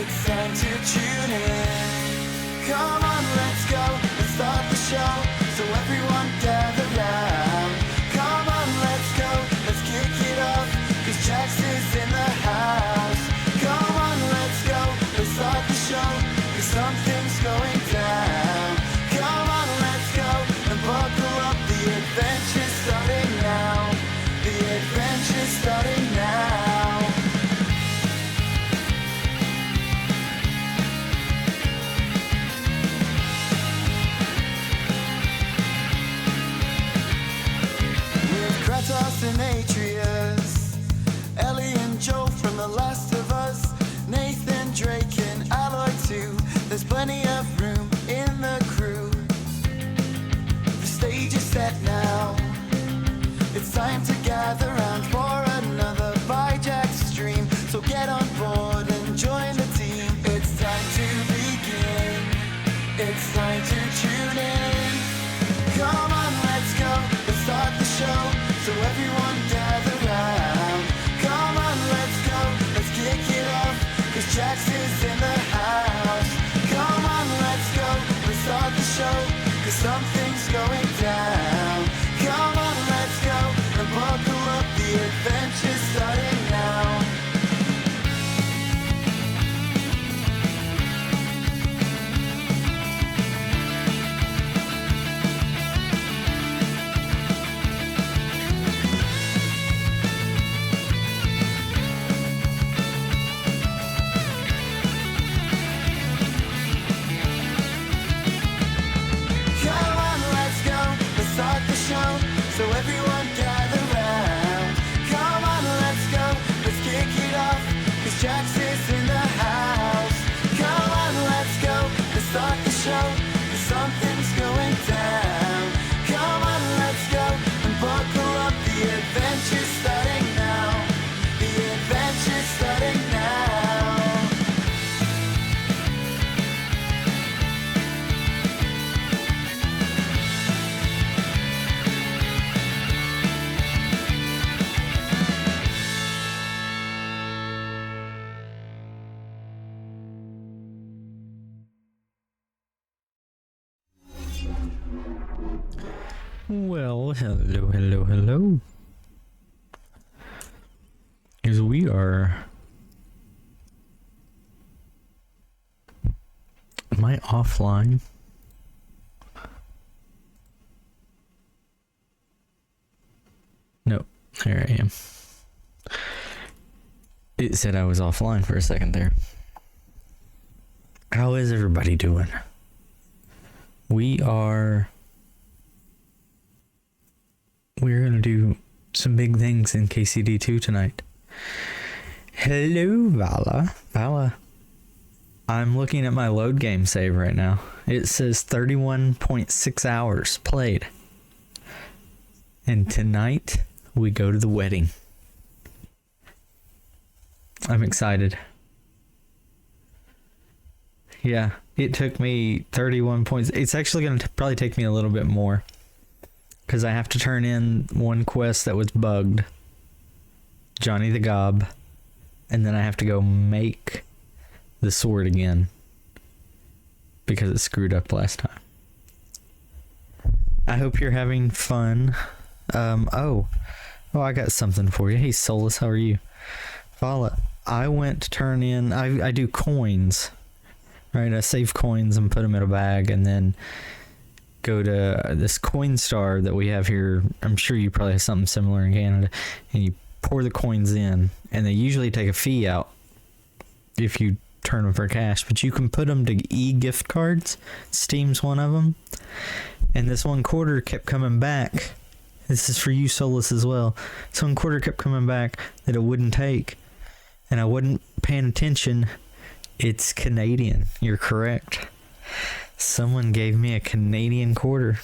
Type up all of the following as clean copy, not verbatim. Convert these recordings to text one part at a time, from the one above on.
It's time to tune in. Come on, let's go. Let's start the show. So everyone gather round. Come on, let's go. Let's kick it off. 'Cause Jax is in the house. Come on, let's go. Let's start the show. 'Cause something's going down. Come on, let's go. And buckle up. The adventure's starting now. The adventure's starting now. Kratos and Atreus, Ellie and Joel from The Last of Us, Nathan, Drake and Aloy too. There's plenty of room in the crew. The stage is set now. It's time to gather round for another by Jack's stream. So get on board and join the team. It's time to begin. It's time to tune in. Come on, let's go. Let's start the show. So everyone gather round. Come on, let's go. Let's kick it off. 'Cause Jax is in the house. Come on, let's go. Let's start the show. 'Cause something's going down. Come on, let's go. And buckle up. The adventure's starting now. So everyone gather round. Come on, let's go. Let's kick it off. 'Cause Jax is in the house. Come on, let's go. Let's start the show. 'Cause something's going down. Come on, let's go. And buckle up. The adventure's starting now. The adventure's starting now. Well, hello. As we are... Am I offline? No, there I am. It said I was offline for a second there. How is everybody doing? We're gonna do some big things in KCD2 tonight. Hello, Vala. Vala. I'm looking at my load game save right now. It says 31.6 hours played. And tonight we go to the wedding. I'm excited. Yeah, it took me 31 points. It's actually going to probably take me a little bit more. Because I have to turn in one quest that was bugged. Johnny the Gob. And then I have to go make the sword again. Because it screwed up last time. I hope you're having fun. Oh, I got something for you. Hey, Solus, how are you? Vala, I went to turn in... I do coins. Right, I save coins and put them in a bag and then go to this Coinstar that we have here. I'm sure you probably have something similar in Canada. And you pour the coins in and they usually take a fee out if you turn them for cash. But you can put them to e-gift cards. Steam's one of them. And this $1 kept coming back. This is for you, Solus, as well. So $1 kept coming back that it wouldn't take. And I wasn't paying attention. It's Canadian. You're correct. Someone gave me a Canadian quarter.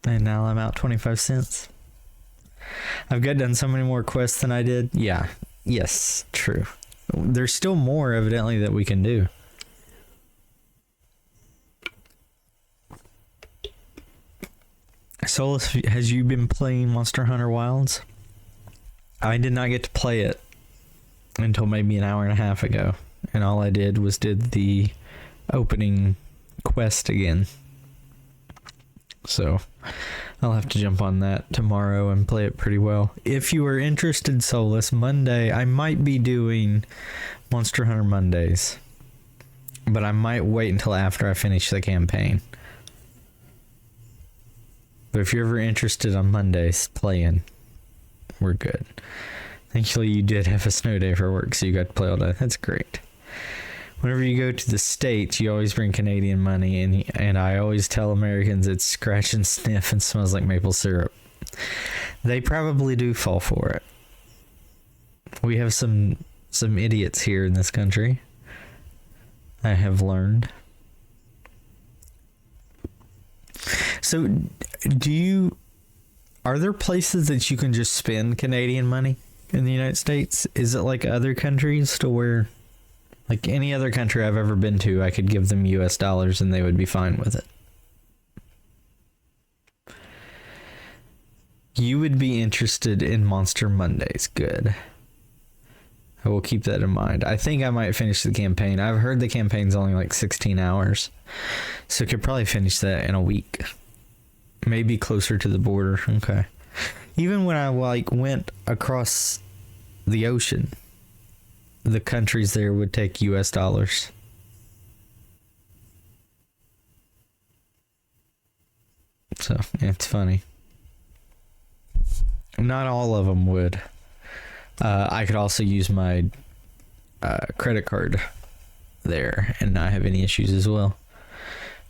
And now I'm out 25 cents. I've got done so many more quests than I did. Yeah. Yes. True. There's still more, evidently, that we can do. Solus, has you been playing Monster Hunter Wilds? I did not get to play it. until maybe an hour and a half ago. And all I did was did the opening quest again. So I'll have to jump on that tomorrow and play it pretty well. If you are interested, Solus, Monday, I might be doing Monster Hunter Mondays. But I might wait until after I finish the campaign. But if you're ever interested on Mondays playing, we're good. Thankfully, you did have a snow day for work, so you got to play all day. That's great. Whenever you go to the States, you always bring Canadian money, and I always tell Americans it's scratch and sniff and smells like maple syrup. They probably do fall for it. We have some idiots here in this country, I have learned. So, are there places that you can just spend Canadian money in the United States? Is it like other countries to where, like any other country I've ever been to, I could give them US dollars and they would be fine with it? You would be interested in Monster Mondays. Good. I will keep that in mind. I think I might finish the campaign. I've heard the campaign's only like 16 hours. So I could probably finish that in a week. Maybe closer to the border. Okay. Even when I went across the ocean, the countries there would take US dollars. So, it's funny. Not all of them would. I could also use my credit card there and not have any issues as well.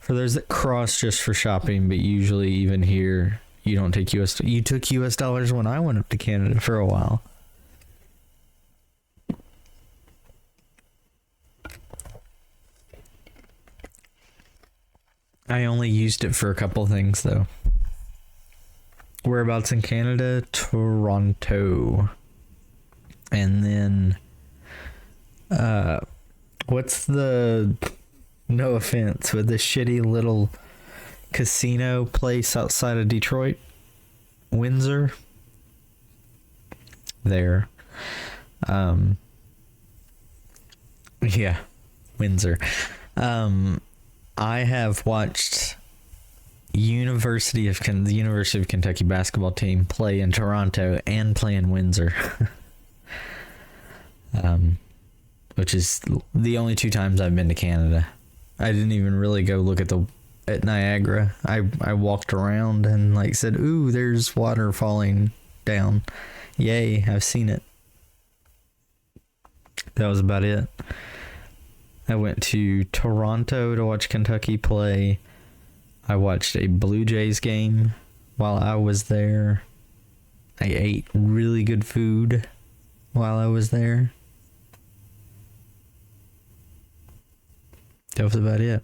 For those that cross just for shopping, but usually even here, you don't take US. You took US dollars when I went up to Canada for a while. I only used it for a couple things though. Whereabouts in Canada? Toronto. And then, what's the, no offense, but the shitty little casino place outside of Detroit? Windsor? There. Yeah, Windsor. I have watched the University of Kentucky basketball team play in Toronto and play in Windsor. Which is the only two times I've been to Canada. I didn't even really go look at Niagara. I walked around and said, "Ooh, there's water falling down. Yay, I've seen it." That was about it. I went to Toronto to watch Kentucky play. I watched a Blue Jays game while I was there. I ate really good food while I was there. That was about it.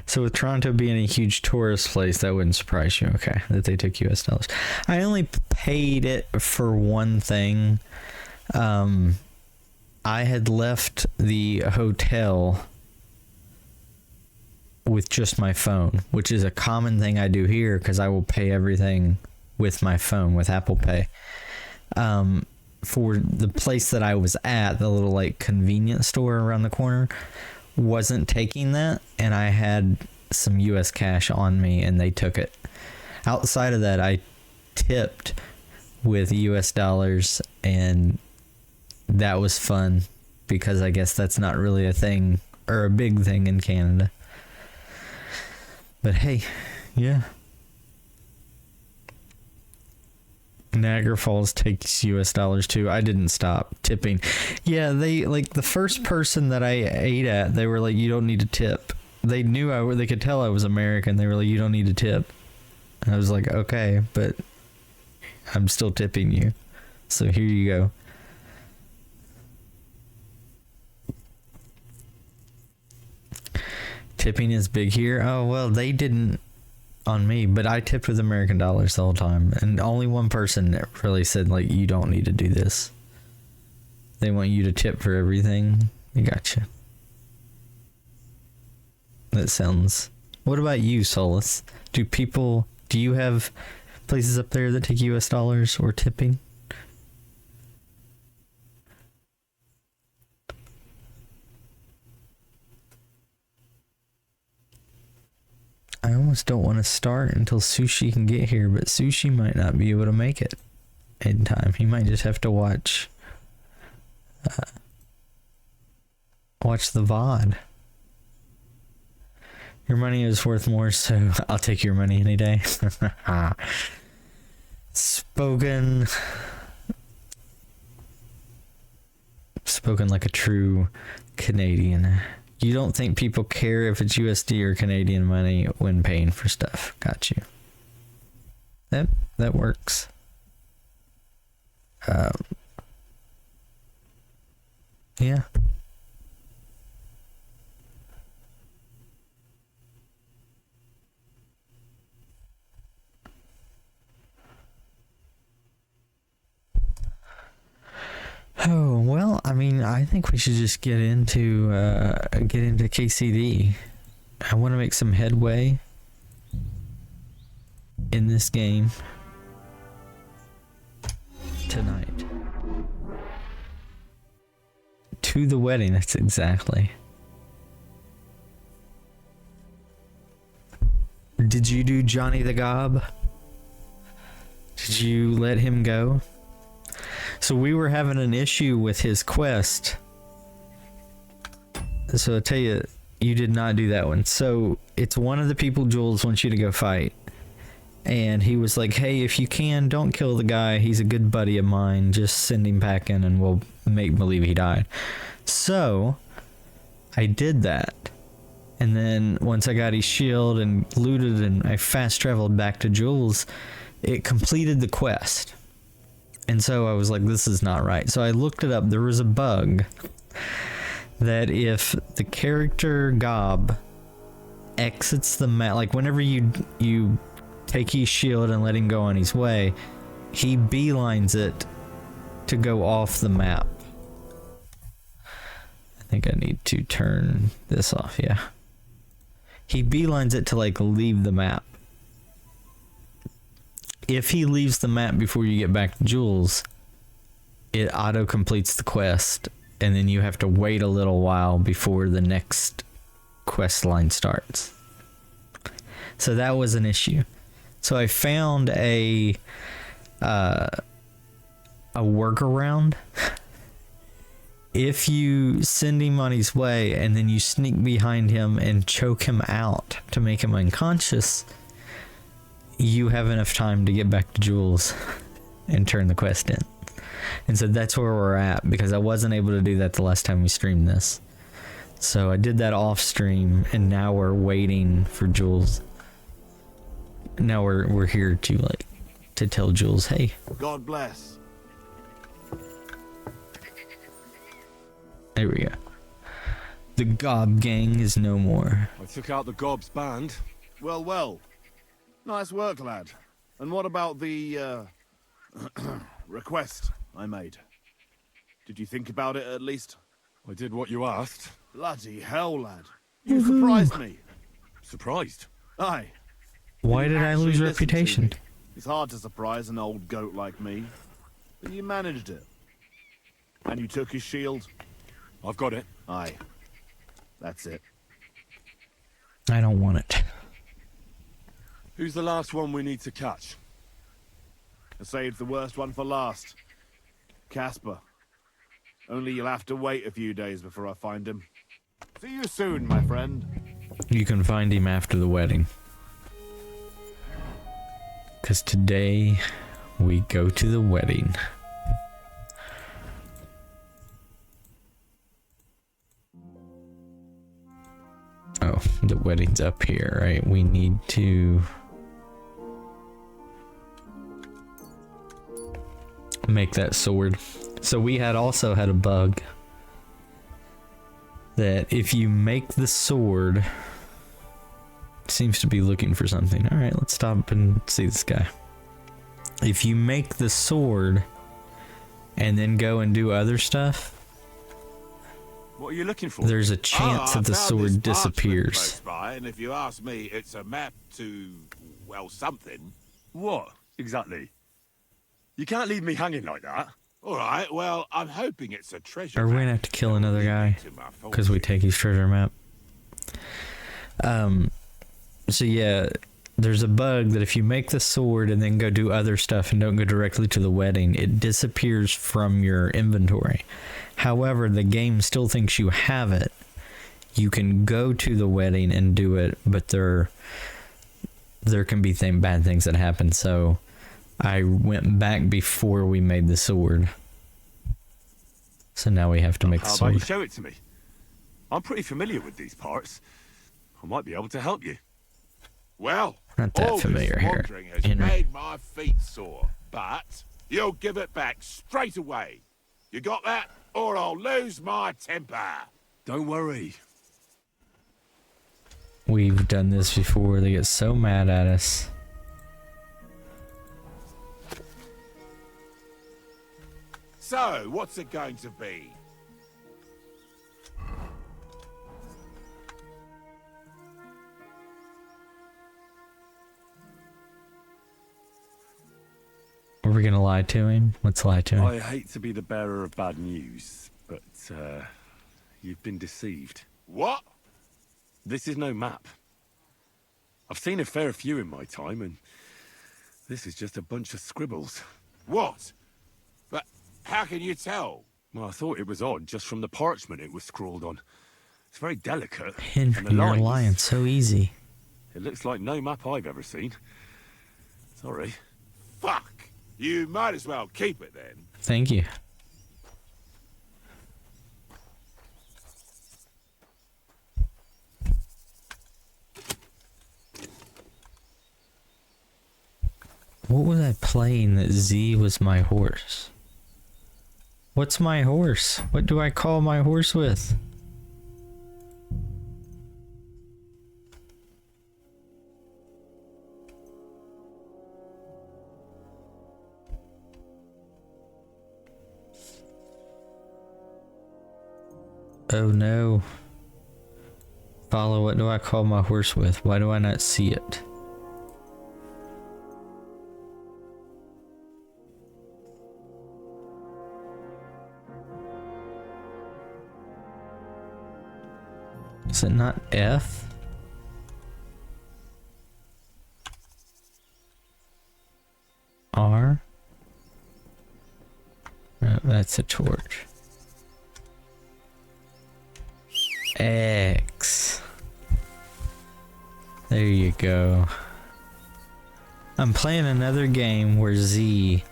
So with Toronto being a huge tourist place, that wouldn't surprise you, okay, that they took US dollars. I only paid it for one thing. I had left the hotel with just my phone, which is a common thing I do here because I will pay everything with my phone, with Apple Pay. For the place that I was at, the little convenience store around the corner, wasn't taking that, and I had some US cash on me and they took it. Outside of that, I tipped with US dollars, and that was fun because I guess that's not really a thing or a big thing in Canada. But hey, yeah. Niagara Falls takes US dollars too. I didn't stop tipping. Yeah, they the first person that I ate at, they were like, "You don't need to tip." They knew they could tell I was American. They were like, "You don't need to tip." And I was like, "Okay, but I'm still tipping you. So here you go." Tipping is big here. Oh, well, they didn't on me, but I tipped with American dollars the whole time, and only one person really said you don't need to do this. They want you to tip for everything. I gotcha. That sounds. What about you, Solus? Do you have places up there that take US dollars or tipping? almost don't want to start until Sushi can get here, but Sushi might not be able to make it in time. He might just have to watch the VOD. Your money is worth more, so I'll take your money any day. Spoken like a true Canadian. You don't think people care if it's USD or Canadian money when paying for stuff. Got you. That works. Yeah. Oh, well, I mean, I think we should just get into KCD. I want to make some headway in this game tonight. To the wedding, that's exactly. Did you do Johnny the Gob? Did you let him go? So we were having an issue with his quest. So I'll tell you, you did not do that one. So it's one of the people Jules wants you to go fight. And he was like, hey, if you can, don't kill the guy. He's a good buddy of mine. Just send him back in and we'll make believe he died. So I did that. And then once I got his shield and looted and I fast traveled back to Jules, it completed the quest. And so I was like, this is not right. So I looked it up. There was a bug that if the character Gob exits the map, like whenever you take his shield and let him go on his way, he beelines it to go off the map. I think I need to turn this off, yeah. He beelines it to like leave the map. If he leaves the map before you get back to Jules, it auto completes the quest, and then you have to wait a little while before the next quest line starts. So that was an issue. So I found a workaround. If you send him on his way and then you sneak behind him and choke him out to make him unconscious, you have enough time to get back to Jules and turn the quest in. And so that's where we're at, because I wasn't able to do that the last time we streamed this. So I did that off stream, and now we're waiting for Jules. Now we're here to tell Jules, hey. God bless. There we go. The Gob gang is no more. I took out the Gob's band. Well, well. Nice work, lad. And what about the, request I made? Did you think about it at least? I did what you asked. Bloody hell, lad. You surprised me. Surprised? Aye. Why You did I actually lose listened to reputation? me. It's hard to surprise an old goat like me. But you managed it. And you took his shield? I've got it. Aye. That's it. I don't want it. Who's the last one we need to catch? I saved the worst one for last. Casper. Only you'll have to wait a few days before I find him. See you soon, my friend. You can find him after the wedding. Because today we go to the wedding. Oh, the wedding's up here, right? We need to make that sword. So we also had a bug that if you make the sword, seems to be looking for something. All right, let's stop and see this guy. If you make the sword and then go and do other stuff, What are you looking for? there's a chance that the sword disappears. Close by, and if you ask me, it's a map to, well, something. What, exactly? You can't leave me hanging like that. All right, well, I'm hoping it's a treasure Or we're gonna map have to kill that will another lead me guy to my because we fortune. take his treasure map. So yeah, there's a bug that if you make the sword and then go do other stuff and don't go directly to the wedding, it disappears from your inventory. However, the game still thinks you have it. You can go to the wedding and do it, but there can be bad things that happen. So I went back before we made the sword. So now we have to make the How about you sword. show it to me? I'm pretty familiar with these parts. I might be able to help you. Well, Not that all familiar this here, wandering has Henry. made my feet sore, but you'll give it back straight away. You got that? Or I'll lose my temper. Don't worry. We've done this before. They get so mad at us. So, what's it going to be? Are we gonna lie to him? Let's lie to him. I hate to be the bearer of bad news, but you've been deceived. What? This is no map. I've seen a fair few in my time, and this is just a bunch of scribbles. What? But how can you tell? Well, I thought it was odd just from the parchment it was scrawled on. It's very delicate. Henry, and the you're lines, lying so easy. It looks like no map I've ever seen. Sorry. Fuck! You might as well keep it then. Thank you. What was I playing that Z was my horse? What's my horse? What do I call my horse with? Oh no. Follow, what do I call my horse with? Why do I not see it? Is it not F? R? No, that's a torch. X. There you go. I'm playing another game where Z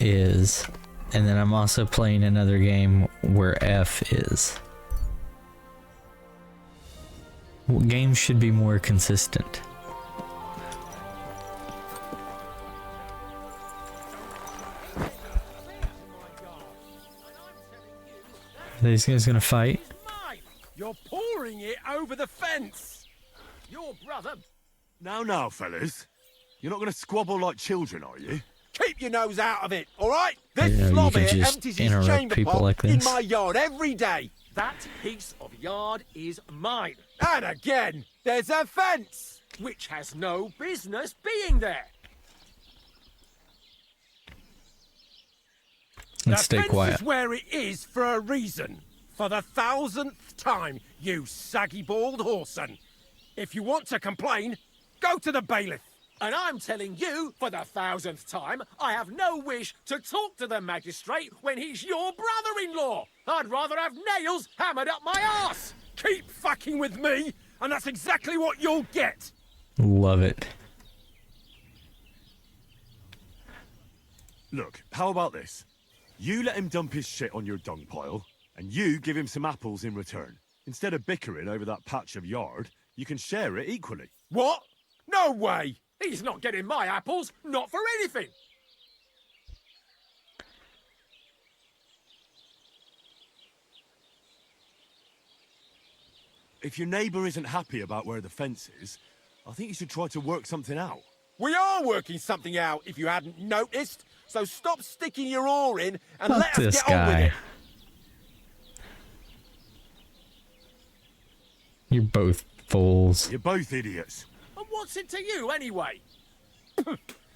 is, and then I'm also playing another game where F is. Games should be more consistent. Are these guys gonna fight? You're pouring it over the fence. Your brother. Now, fellas. You're not going to squabble like children, are you? Keep your nose out of it, all right? This You know, you slob can here just empties his interrupt chamber people pot like in this. my yard every day. That piece of yard is mine, And again, there's a fence. which has no business being there. Let's the stay fence quiet. is where it is for a reason. For the 1000th time, you saggy bald whoreson. If you want to complain, go to the bailiff. And I'm telling you, for the 1000th time, I have no wish to talk to the magistrate when he's your brother-in-law. I'd rather have nails hammered up my arse. Keep fucking with me, and that's exactly what you'll get. Love it. Look, how about this? You let him dump his shit on your dung pile, and you give him some apples in return. Instead of bickering over that patch of yard, you can share it equally. What? No way. He's not getting my apples, not for anything. If your neighbour isn't happy about where the fence is, I think you should try to work something out. We are working something out, if you hadn't noticed. So stop sticking your oar in and Fuck let us this get on with guy. it. You're both fools. You're both idiots. And what's it to you, anyway?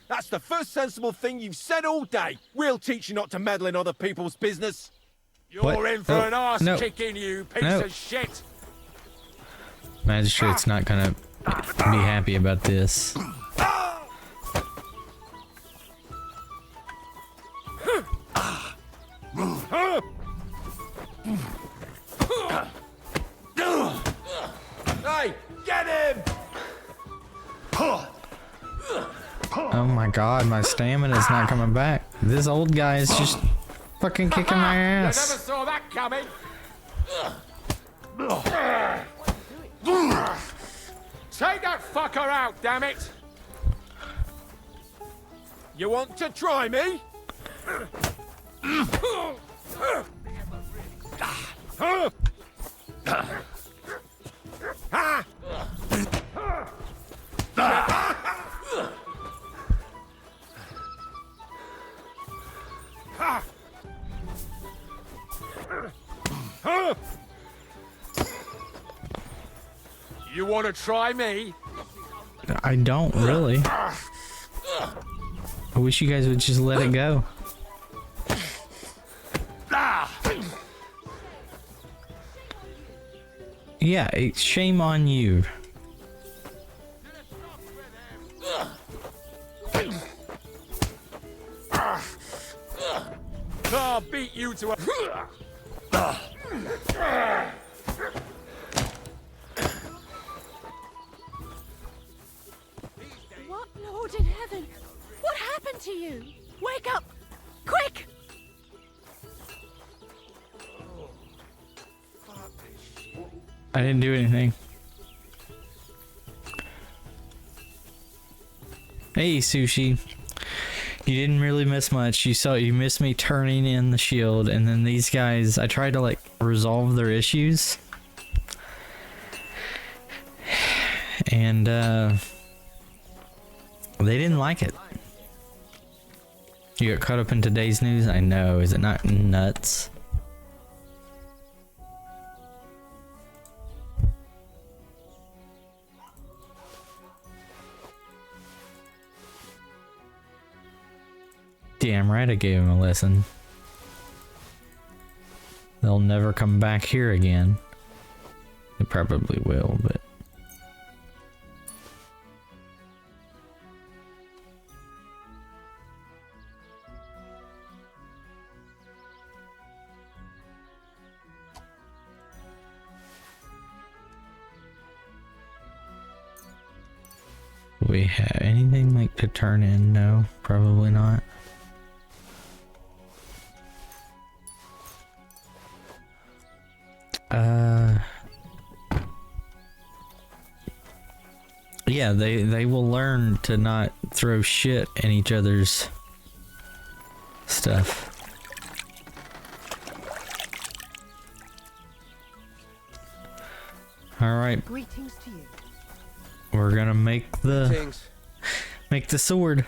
That's the first sensible thing you've said all day. We'll teach you not to meddle in other people's business. You're What? in for Oh, an arse no. kicking, you piece No. of shit. Magistrate's not gonna be happy about this. Hey, get him! Oh my god, my stamina's not coming back. This old guy is just fucking kicking my You never ass. saw that coming. Take that fucker out, damn it! You want to try me? You want to try me? I don't really. I wish you guys would just let it go. Yeah, shame on you. I'll beat you to a... What, Lord in heaven? What happened to you? Wake up! Quick! I didn't do anything. Hey, Sushi. You didn't really miss much. You missed me turning in the shield, and then these guys, I tried to like resolve their issues. And they didn't like it. You got caught up in today's news? I know, is it not nuts? Damn right I gave him a lesson. They'll never come back here again. They probably will, but... We have anything like to turn in? No, probably not. Yeah, they will learn to not throw shit in each other's stuff. All right, Greetings to you. we're gonna make the sword.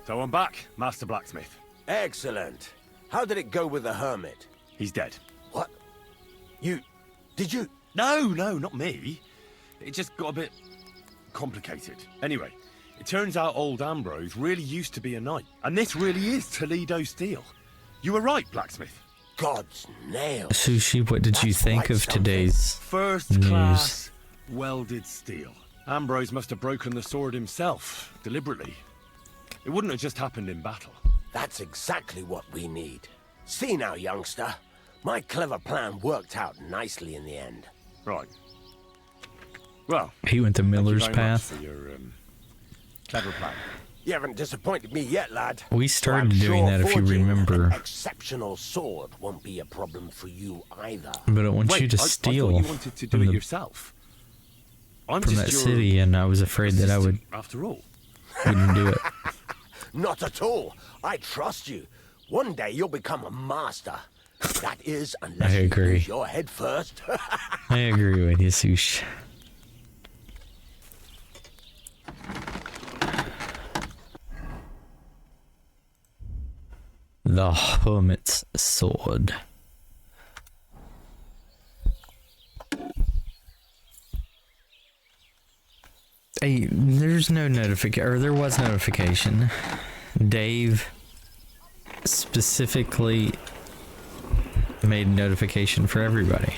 So I'm back, Master Blacksmith. Excellent. How did it go with the hermit? He's dead. What? Did you? No, not me. It just got a bit complicated. Anyway, it turns out old Ambrose really used to be a knight. And this really is Toledo steel. You were right, Blacksmith. God's nails. Sushi, what did you That's think quite of something. today's First news? class, welded steel. Ambrose must have broken the sword himself, deliberately. It wouldn't have just happened in battle. That's exactly what we need. See now, youngster. My clever plan worked out nicely in the end. Right. Well, He went the thank you Miller's very much path. for your clever plan. You haven't disappointed me yet, lad. We So started I'm doing sure that, if you forging remember. An exceptional sword won't be a problem for you either. But it wants Wait, you to I steal thought you wanted to do from it the- yourself. I'm from just that your city, and I was afraid that I assistant, after all. wouldn't do it. Not at all. I trust you. One day you'll become a master. That is, unless I you agree. lose your head first. I agree with you, Sush. The Hermit's Sword. Hey, there's no notification, or there was notification. Dave specifically made notification for everybody.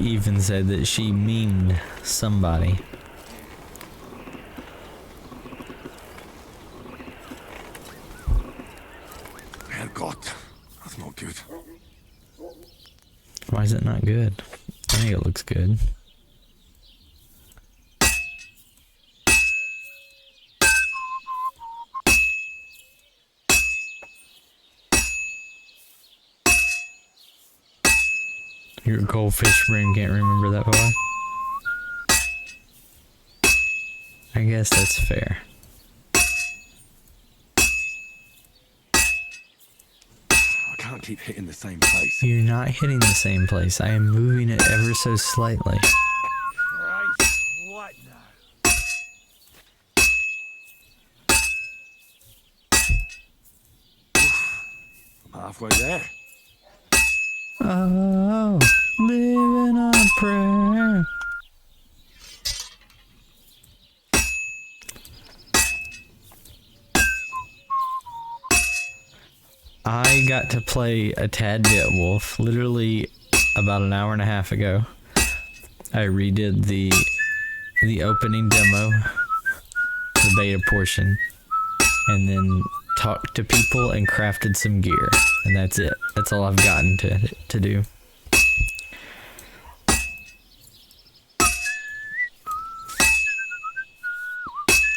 even said that she memed somebody. Herrgott, that's not good. Why is it not good? I think it looks good. Your goldfish brain can't remember that far. I guess that's fair. I can't keep hitting the same place. You're not hitting the same place. I am moving it ever so slightly. Christ, what now? I'm halfway there. Oh, living on a prayer. I got to play a tad bit Wolf literally about an hour and a half ago. I redid the opening demo, the beta portion, and then talked to people and crafted some gear, and that's it. That's all I've gotten to do.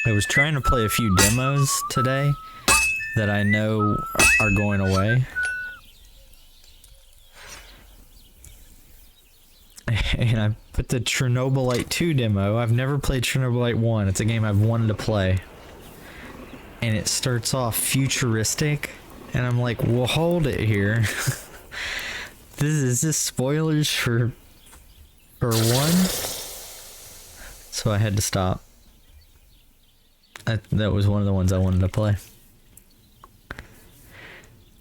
I was trying to play a few demos today that I know are going away. And I put the Chernobylite 2 demo. I've never played Chernobylite 1. It's a game I've wanted to play. And it starts off futuristic. And I'm like, well, hold it here. Is this spoilers for 1? So I had to stop. That was one of the ones I wanted to play.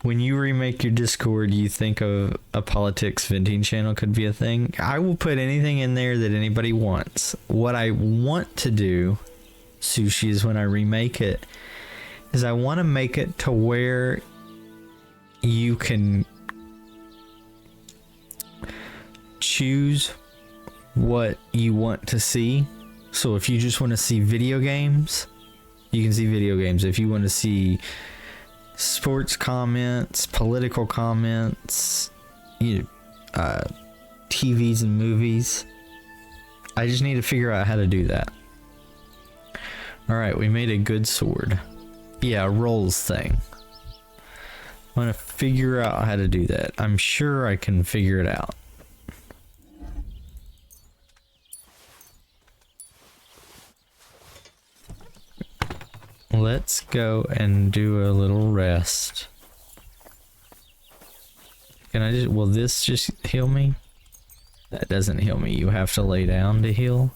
When you remake your Discord, you think of a politics venting channel could be a thing? I will put anything in there that anybody wants. What I want to do, Sushi, is when I remake it, is I want to make it to where you can choose what you want to see. So if you just want to see video games, you can see video games. If you want to see sports comments, political comments, TVs and movies, I just need to figure out how to do that. Alright, we made a good sword. Yeah, rolls thing. I'm gonna figure out how to do that. I'm sure I can figure it out. Let's go and do a little rest. Can I just, will this just heal me? That doesn't heal me. You have to lay down to heal.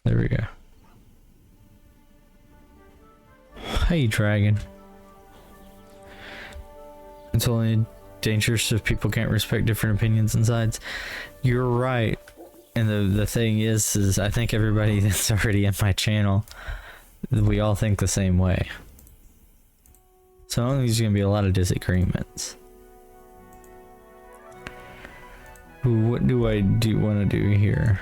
There we go. Hey, dragon. It's only dangerous if people can't respect different opinions and sides. You're right. And the thing is I think everybody that's already in my channel, we all think the same way. So I don't think there's gonna be a lot of disagreements. Ooh, what do I want to do here?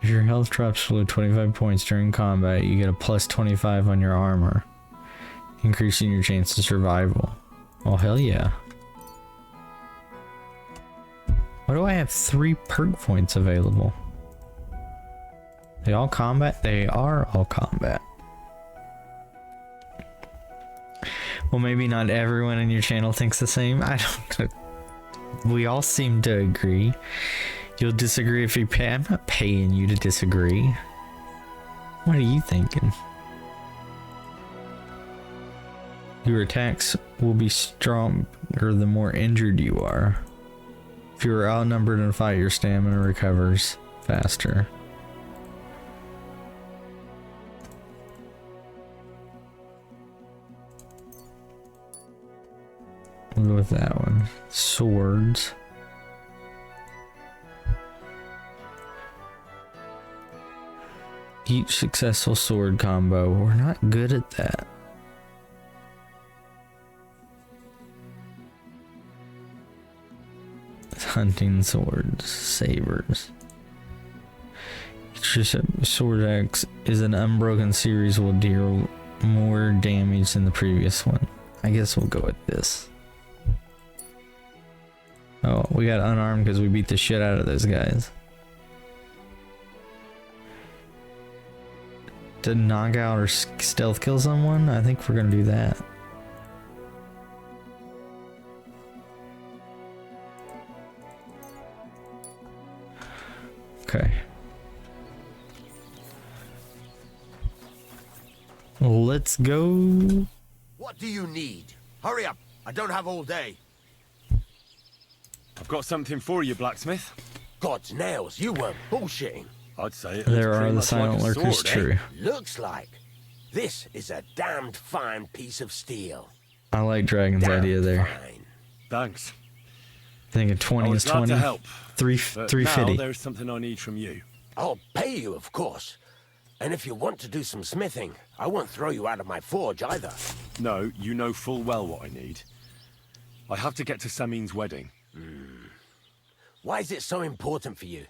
If your health drops below 25 points during combat, you get a plus 25 on your armor, increasing your chance of survival. Oh, hell yeah. Why do I have 3 perk points available? They all combat? They are all combat. Well, maybe not everyone in your channel thinks the same. I don't know. We all seem to agree. You'll disagree if you pay. I'm not paying you to disagree. What are you thinking? Your attacks will be stronger the more injured you are. If you are outnumbered in a fight, your stamina recovers faster. go with that one. Swords. Each successful sword combo. We're not good at that. Hunting swords. Sabers. Each sword axe is an unbroken series will deal more damage than the previous one. I guess we'll go with this. Oh, we got unarmed because we beat the shit out of those guys. To knock out or stealth kill someone? I think we're gonna do that. Okay. Let's go. What do you need? Hurry up. I don't have all day. I've got something for you, blacksmith. God's nails, you weren't bullshitting. I'd say it. There looks are pretty the much silent like a lurkers, sword, eh? true. Looks like. This is a damned fine piece of steel. I like Dragon's Damn idea there. fine. Thanks. Thinking 20 I is was glad 20. to help. But 350. now there's something I need from you. I'll pay you, of course. And if you want to do some smithing, I won't throw you out of my forge either. No, you know full well what I need. I have to get to Samin's wedding. Why is it so important for you?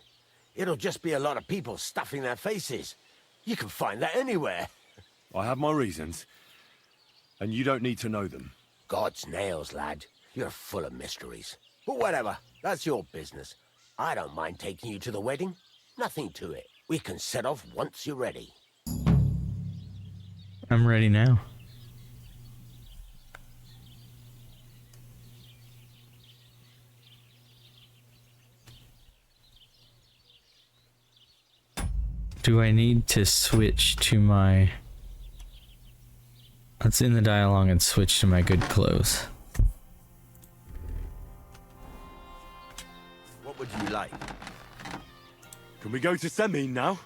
It'll just be a lot of people stuffing their faces. You can find that anywhere. I have my reasons, and you don't need to know them. God's nails, lad. You're full of mysteries. But whatever, that's your business. I don't mind taking you to the wedding. Nothing to it. We can set off once you're ready. I'm ready now. Do I need to switch to my... Let's end the dialogue and switch to my good clothes. What would you like? Can we go to Samin now?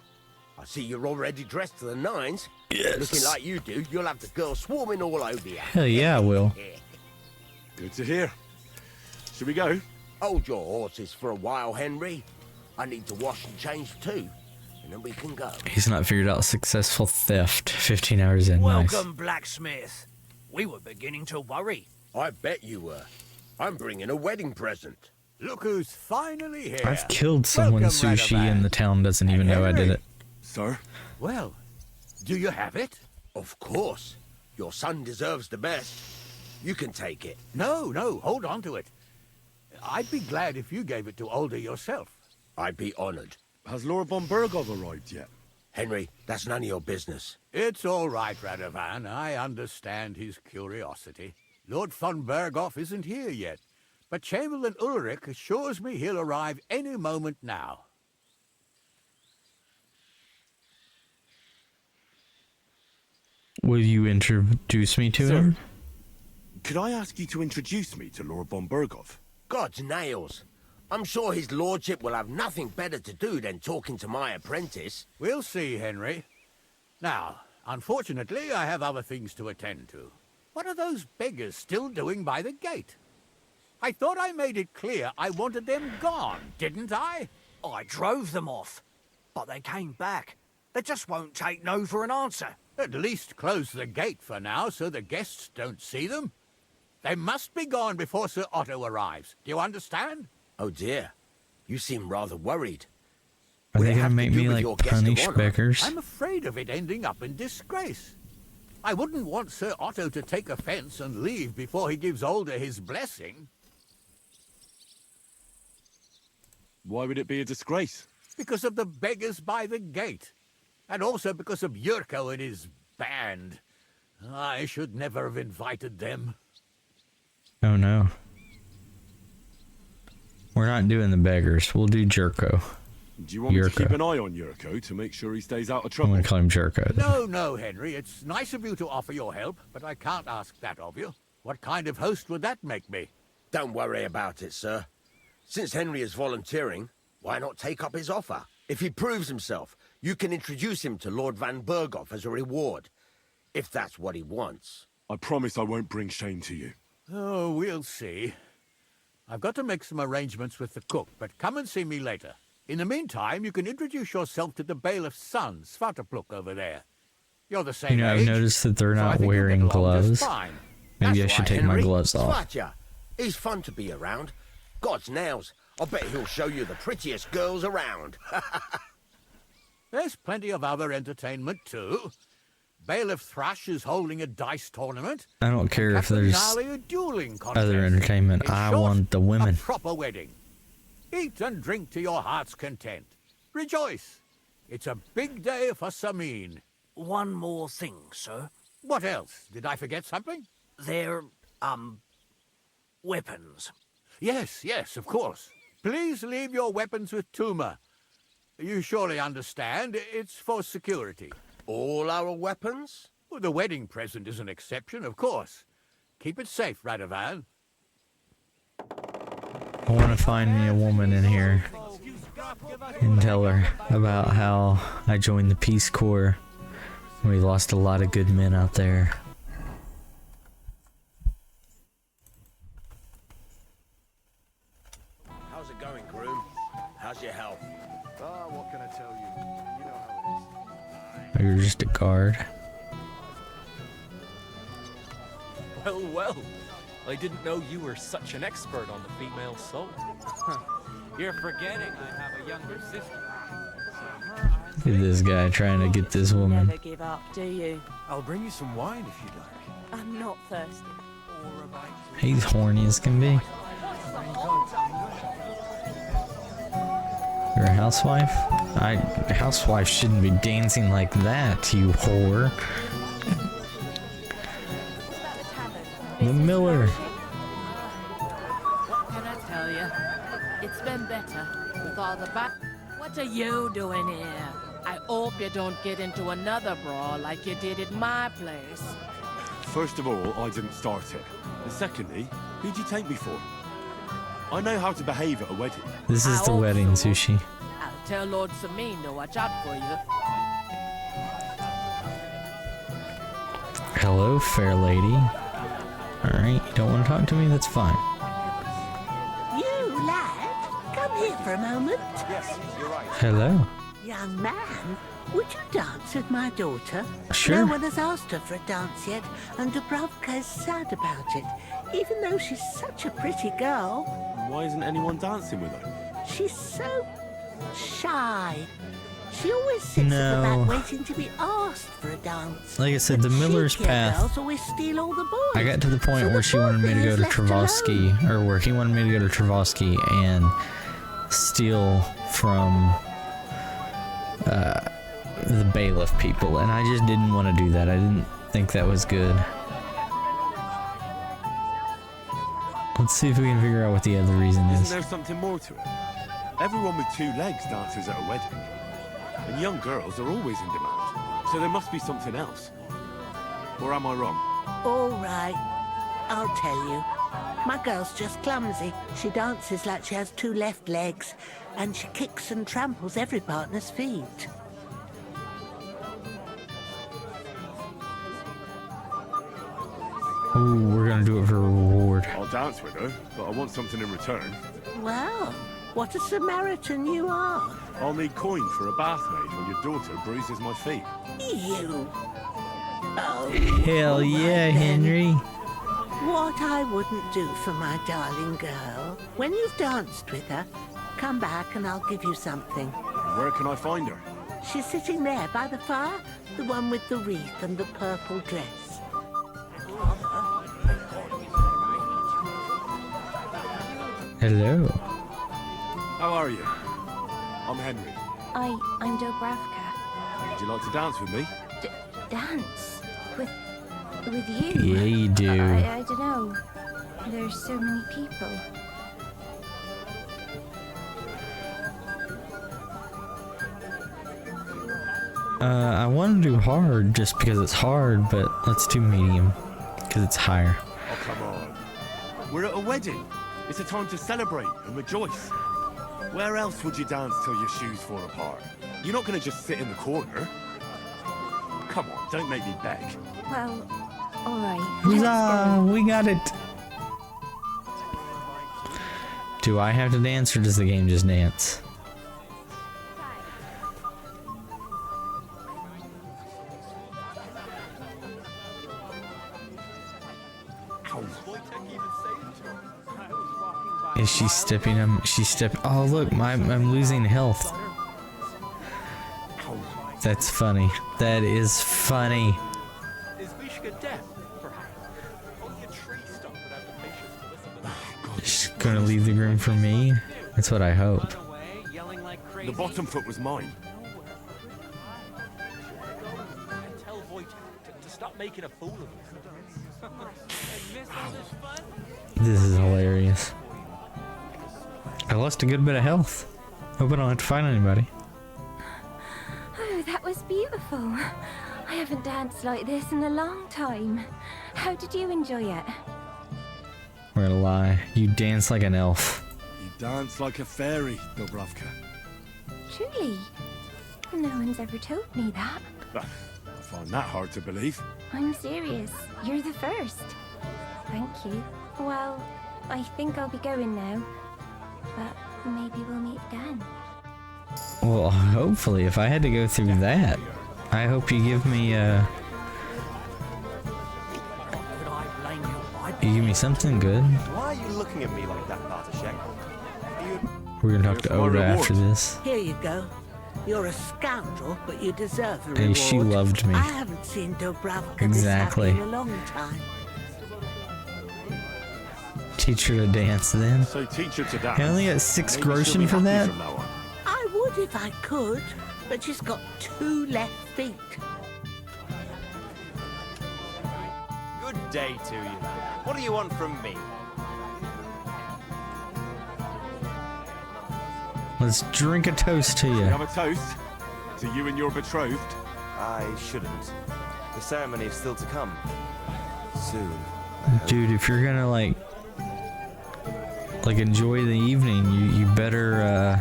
I see you're already dressed to the nines. Yes. Looking like you do, you'll have the girls swarming all over you. Hell yeah, I will. Good to hear. Should we go? Hold your horses for a while, Henry. I need to wash and change too, and then we can go. He's not figured out successful theft. 15 hours in. Nice. Welcome, blacksmith. We were beginning to worry. I bet you were. I'm bringing a wedding present. Look who's finally here. I've killed someone Welcome, sushi Radovan. and the town doesn't even know I did it. Sir? Well, do you have it? Of course. Your son deserves the best. You can take it. No, hold on to it. I'd be glad if you gave it to Older yourself. I'd be honored. Has Lord von Bergov arrived yet? Henry, that's none of your business. It's all right, Radovan. I understand his curiosity. Lord von Berghoff isn't here yet, but Chamberlain Ulrich assures me he'll arrive any moment now. Will you introduce me to Sir. him? Could I ask you to introduce me to Lord von Bergov? God's nails. I'm sure his lordship will have nothing better to do than talking to my apprentice. We'll see, Henry. Now, unfortunately, I have other things to attend to. What are those beggars still doing by the gate? I thought I made it clear I wanted them gone, didn't I? I drove them off, but they came back. They just won't take no for an answer. At least close the gate for now so the guests don't see them. They must be gone before Sir Otto arrives. Do you understand? Oh dear. You seem rather worried. Are Will they it gonna have to make do me with like your guest of punish honor? beggars? I'm afraid of it ending up in disgrace. I wouldn't want Sir Otto to take offense and leave before he gives Older his blessing. Why would it be a disgrace? Because of the beggars by the gate. And also because of Yurko and his band. I should never have invited them. Oh no. We're not doing the beggars. We'll do Jerko. Do you want me to Yurko. keep an eye on Yurko to make sure he stays out of I'm trouble? gonna call him Jerko. No, Henry. It's nice of you to offer your help, but I can't ask that of you. What kind of host would that make me? Don't worry about it, sir. Since Henry is volunteering, why not take up his offer? If he proves himself, you can introduce him to Lord Van Berghoff as a reward. If that's what he wants. I promise I won't bring shame to you. Oh, we'll see. I've got to make some arrangements with the cook, but come and see me later. In the meantime, you can introduce yourself to the bailiff's son, Svatopluk, over there. You're the same I've age, noticed that they're so I not think you'll wearing get along just gloves. fine. Maybe I That's should right, take my Henry. gloves off. Swatcha. He's fun to be around. God's nails. I bet he'll show you the prettiest girls around. There's plenty of other entertainment, too. Bailiff Thrush is holding a dice tournament. I don't care if Captain there's Gnarly a dueling contest. other entertainment. In I short, want the women. A proper wedding. Eat and drink to your heart's content. Rejoice. It's a big day for Samin. One more thing, sir. What else? Did I forget something? They're, weapons. Yes, of course. Please leave your weapons with Tuma. You surely understand, it's for security. All our weapons? Well, the wedding present is an exception, of course. Keep it safe, Radovan. I want to find me a woman in here and tell her about how I joined the Peace Corps. We lost a lot of good men out there. How's it going, groom? How's your health? What can I tell you? You know how it is. Oh, you're just a guard. Well, I didn't know you were such an expert on the female soul. You're forgetting I have a younger sister. Look at this guy trying to get this woman. Never give up, do you? I'll bring you some wine if you'd like. I'm not thirsty. He's horny as can be. You're a housewife? A housewife shouldn't be dancing like that, you whore. The Miller. What can I tell you? It's been better with all the back. What are you doing here? I hope you don't get into another brawl like you did at my place. First of all, I didn't start it. And secondly, who'd you take me for? I know how to behave at a wedding. This is the wedding, Sushi. I'll tell Lord Samin to watch out for you. Hello, fair lady. Alright, you don't want to talk to me? That's fine. You, lad, come here for a moment. Yes, you're right. Hello. Young man, would you dance with my daughter? Sure. No one has asked her for a dance yet, and Dubravka is sad about it, even though she's such a pretty girl. Why isn't anyone dancing with her? She's so shy. She always sits at the No. back waiting to be asked for a dance. Like I said, the Miller's Chic Path. girls always steal all the boys. I got to the point where she wanted me to go to Travasky, or where he wanted me to go to Travasky and steal from the bailiff people, and I just didn't want to do that. I didn't think that was good. Let's see if we can figure out what the other reason Isn't is. there something more to it? Everyone with two legs dances at a wedding. And young girls are always in demand. So there must be something else. Or am I wrong? All right, I'll tell you. My girl's just clumsy. She dances like she has two left legs, and she kicks and tramples every partner's feet. Ooh, we're gonna do it for a reward. I'll dance with her, but I want something in return. Well, what a Samaritan you are. I'll need coin for a bath maid when your daughter bruises my feet. You. Oh, Hell yeah, Henry. what I wouldn't do for my darling girl. When you've danced with her, come back and I'll give you something. Where can I find her? She's sitting there by the fire, the one with the wreath and the purple dress. Hello. How are you? I'm Henry. I'm Dobravka. Would you like to dance with me? Dance? With you? Yeah, you do. I don't know. There's so many people. I want to do hard just because it's hard, but let's do medium because it's higher. Oh, come on. We're at a wedding. It's a time to celebrate and rejoice. Where else would you dance till your shoes fall apart? You're not going to just sit in the corner. Come on, don't make me beg. Well, all right. Huzzah! We got it. Do I have to dance or does the game just dance? Is she stepping him? She's stepping. Oh look, I'm losing health. That's funny. That is funny. Is Vishka deaf, perhaps? Only a tree stump would have the patience to listen to She's gonna leave the room for me? That's what I hope. The bottom foot was mine. Tell Voight to stop making a fool of you. This is hilarious. I lost a good bit of health. Hope I don't have to fight anybody. Oh, that was beautiful. I haven't danced like this in a long time. How did you enjoy it? I'm gonna lie. You dance like an elf. You dance like a fairy, Dubravka. Truly? No one's ever told me that. I find that hard to believe. I'm serious. You're the first. Thank you. Well, I think I'll be going now. But maybe we'll meet again. Well, hopefully, if I had to go through that, I hope you give me you give me something good. Why are you looking at me like that, Bartoszek? We're gonna talk to Oda after this. Here you go. You're a scoundrel, but you deserve a Hey, reward. she loved me. I haven't seen Dubravka Exactly. this happy in a long time. Teach her to dance then. So teach her to dance. I only got 6 groschen for that? I would if I could, but she's got 2 left feet. Good day to you. What do you want from me? Let's drink a toast to you. Have a toast to you and your betrothed. I shouldn't. The ceremony is still to come. Soon. Dude, if you're gonna like enjoy the evening, you better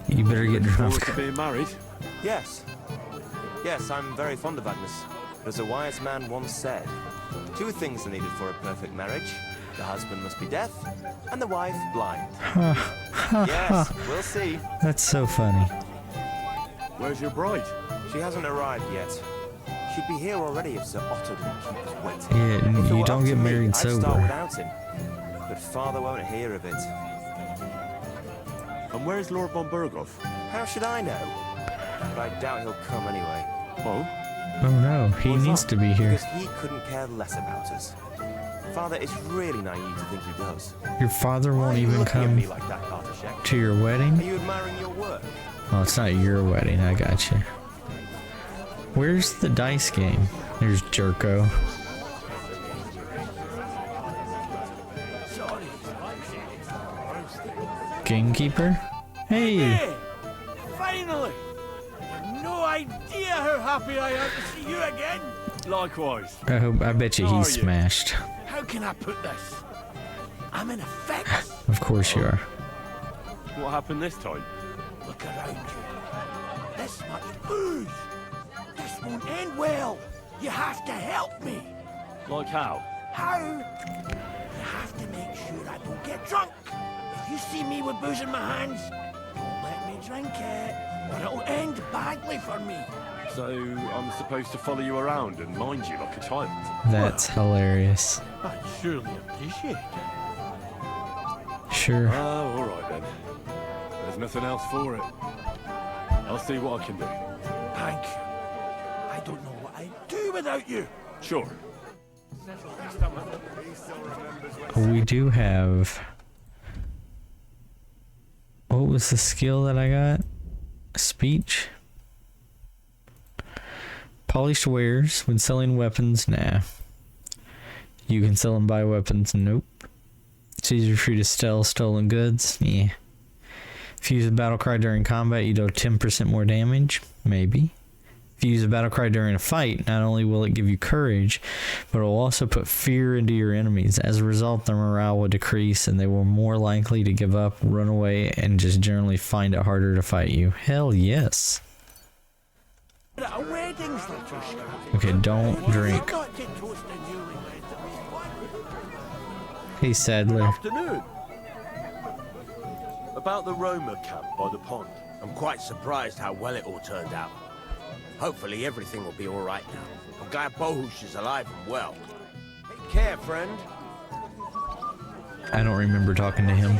get drunk. To being married? Yes. Yes, I'm very fond of Agnes. But as a wise man once said, 2 things are needed for a perfect marriage. The husband must be deaf, and the wife blind. Yes, we'll see. That's so funny. Where's your bride? She hasn't arrived yet. She'd be here already if Sir Otto didn't keep us waiting. Yeah, If it you were don't up get to me, married I'd start sober. without him. But Father won't hear of it. And where's Lord von Burgov? How should I know? But I doubt he'll come anyway. Oh? Oh no, he needs to be here. Because he couldn't care less about us. Father is really naive to think he does. Your father Why won't are you even looking at come me like that, Bartoszek? to your wedding? Are you admiring your work? Well, it's not your wedding, I got you. Where's the dice game? There's Jerko. Gamekeeper? Hey! Hey! Finally! You've no idea how happy I am to see you again! Likewise. I bet you How he's are you? smashed. How can I put this? I'm in a fix! Of course you are. What happened this time? Look around you. This much booze! This won't end well! You have to help me! Like how? How? You have to make sure I don't get drunk! If you see me with booze in my hands, don't let me drink it, or it'll end badly for me. So I'm supposed to follow you around and mind you like a child? That's hilarious. I'd surely appreciate it. Sure. Oh, all right then. There's nothing else for it. I'll see what I can do. Thank you. I don't know what I'd do without you. Sure. We do have... What was the skill that I got? Speech? Polished wares. When selling weapons, nah. You can sell and buy weapons, nope. It's easier for you to sell stolen goods, yeah. If you use a battle cry during combat, you deal 10% more damage, maybe. If you use a battle cry during a fight, not only will it give you courage, but it will also put fear into your enemies. As a result, their morale will decrease and they will more likely to give up, run away, and just generally find it harder to fight you. Hell yes. At a wedding's Latrusca. Okay, don't drink. Got to toast the newlyweds. Hey, Sadler. Afternoon. about the Roma camp by the pond? I'm quite surprised how well it all turned out. Hopefully everything will be all right now. I'm glad Bohush is alive and well. Take care, friend. I don't remember talking to him.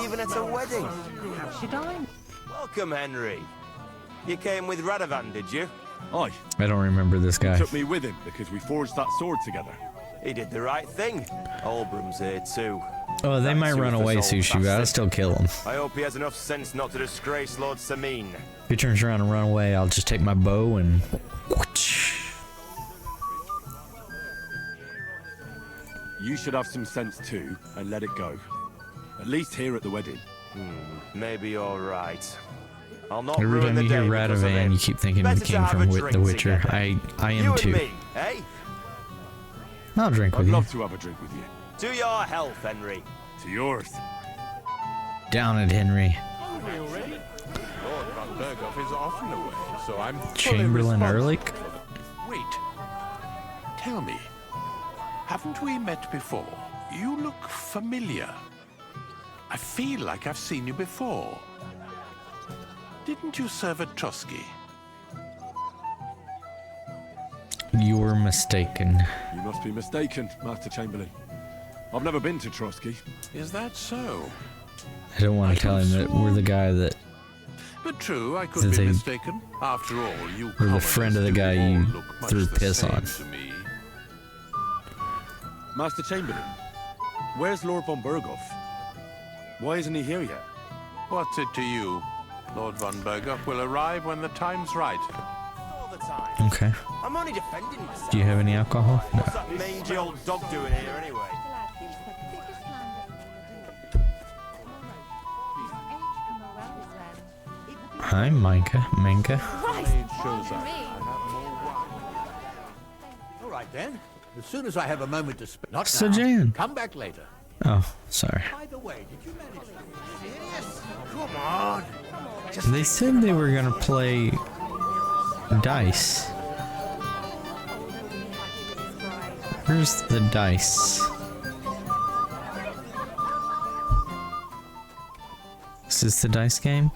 Even at a wedding. Have she dined? Welcome, Henry. You came with Radovan, did you? Aye. I don't remember this guy. He took me with him because we forged that sword together. He did the right thing. Olbrum's here too. Oh, they might run away, Sushi. I'll still kill him. I hope he has enough sense not to disgrace Lord Samin. If he turns around and run away, I'll just take my bow and... You should have some sense too and let it go. At least here at the wedding. Maybe you're right. I'll not Every ruin time you the hear day because of Radovan, him. you keep thinking Better he to came have from a The drink Witcher. together. I You am and too. me, eh? I'll drink I'd with you. love to have a drink with you. To your health, Henry. To yours. Down it, Henry. Hungry already? Lord Van Berghoff is often away, so I'm fully Chamberlain responsible Ehrlich? for them. Wait. Tell me, haven't we met before? You look familiar. I feel like I've seen you before. Didn't you serve at Trotsky? You're mistaken. You must be mistaken, Master Chamberlain. I've never been to Trotsky. Is that so? I don't want to tell him that we're the guy that... But true, I could That be they mistaken. After all, you We're the friend of the guy you threw piss on. to me. Master Chamberlain, where's Lord von Berghoff? Why isn't he here yet? What's it to you? Lord von Berghoff will arrive when the time's right. All the time. Okay. I'm only defending myself. Do you have any alcohol? No. What's that mangy old dog doing here anyway? Hi, Micah. Minka. All right then. As soon as I have a moment to spare. Not So now. Jan. Come back later. Oh, sorry. By the way, did you manage to... Come on. They said they were gonna play dice. Where's the dice? Is this the dice game?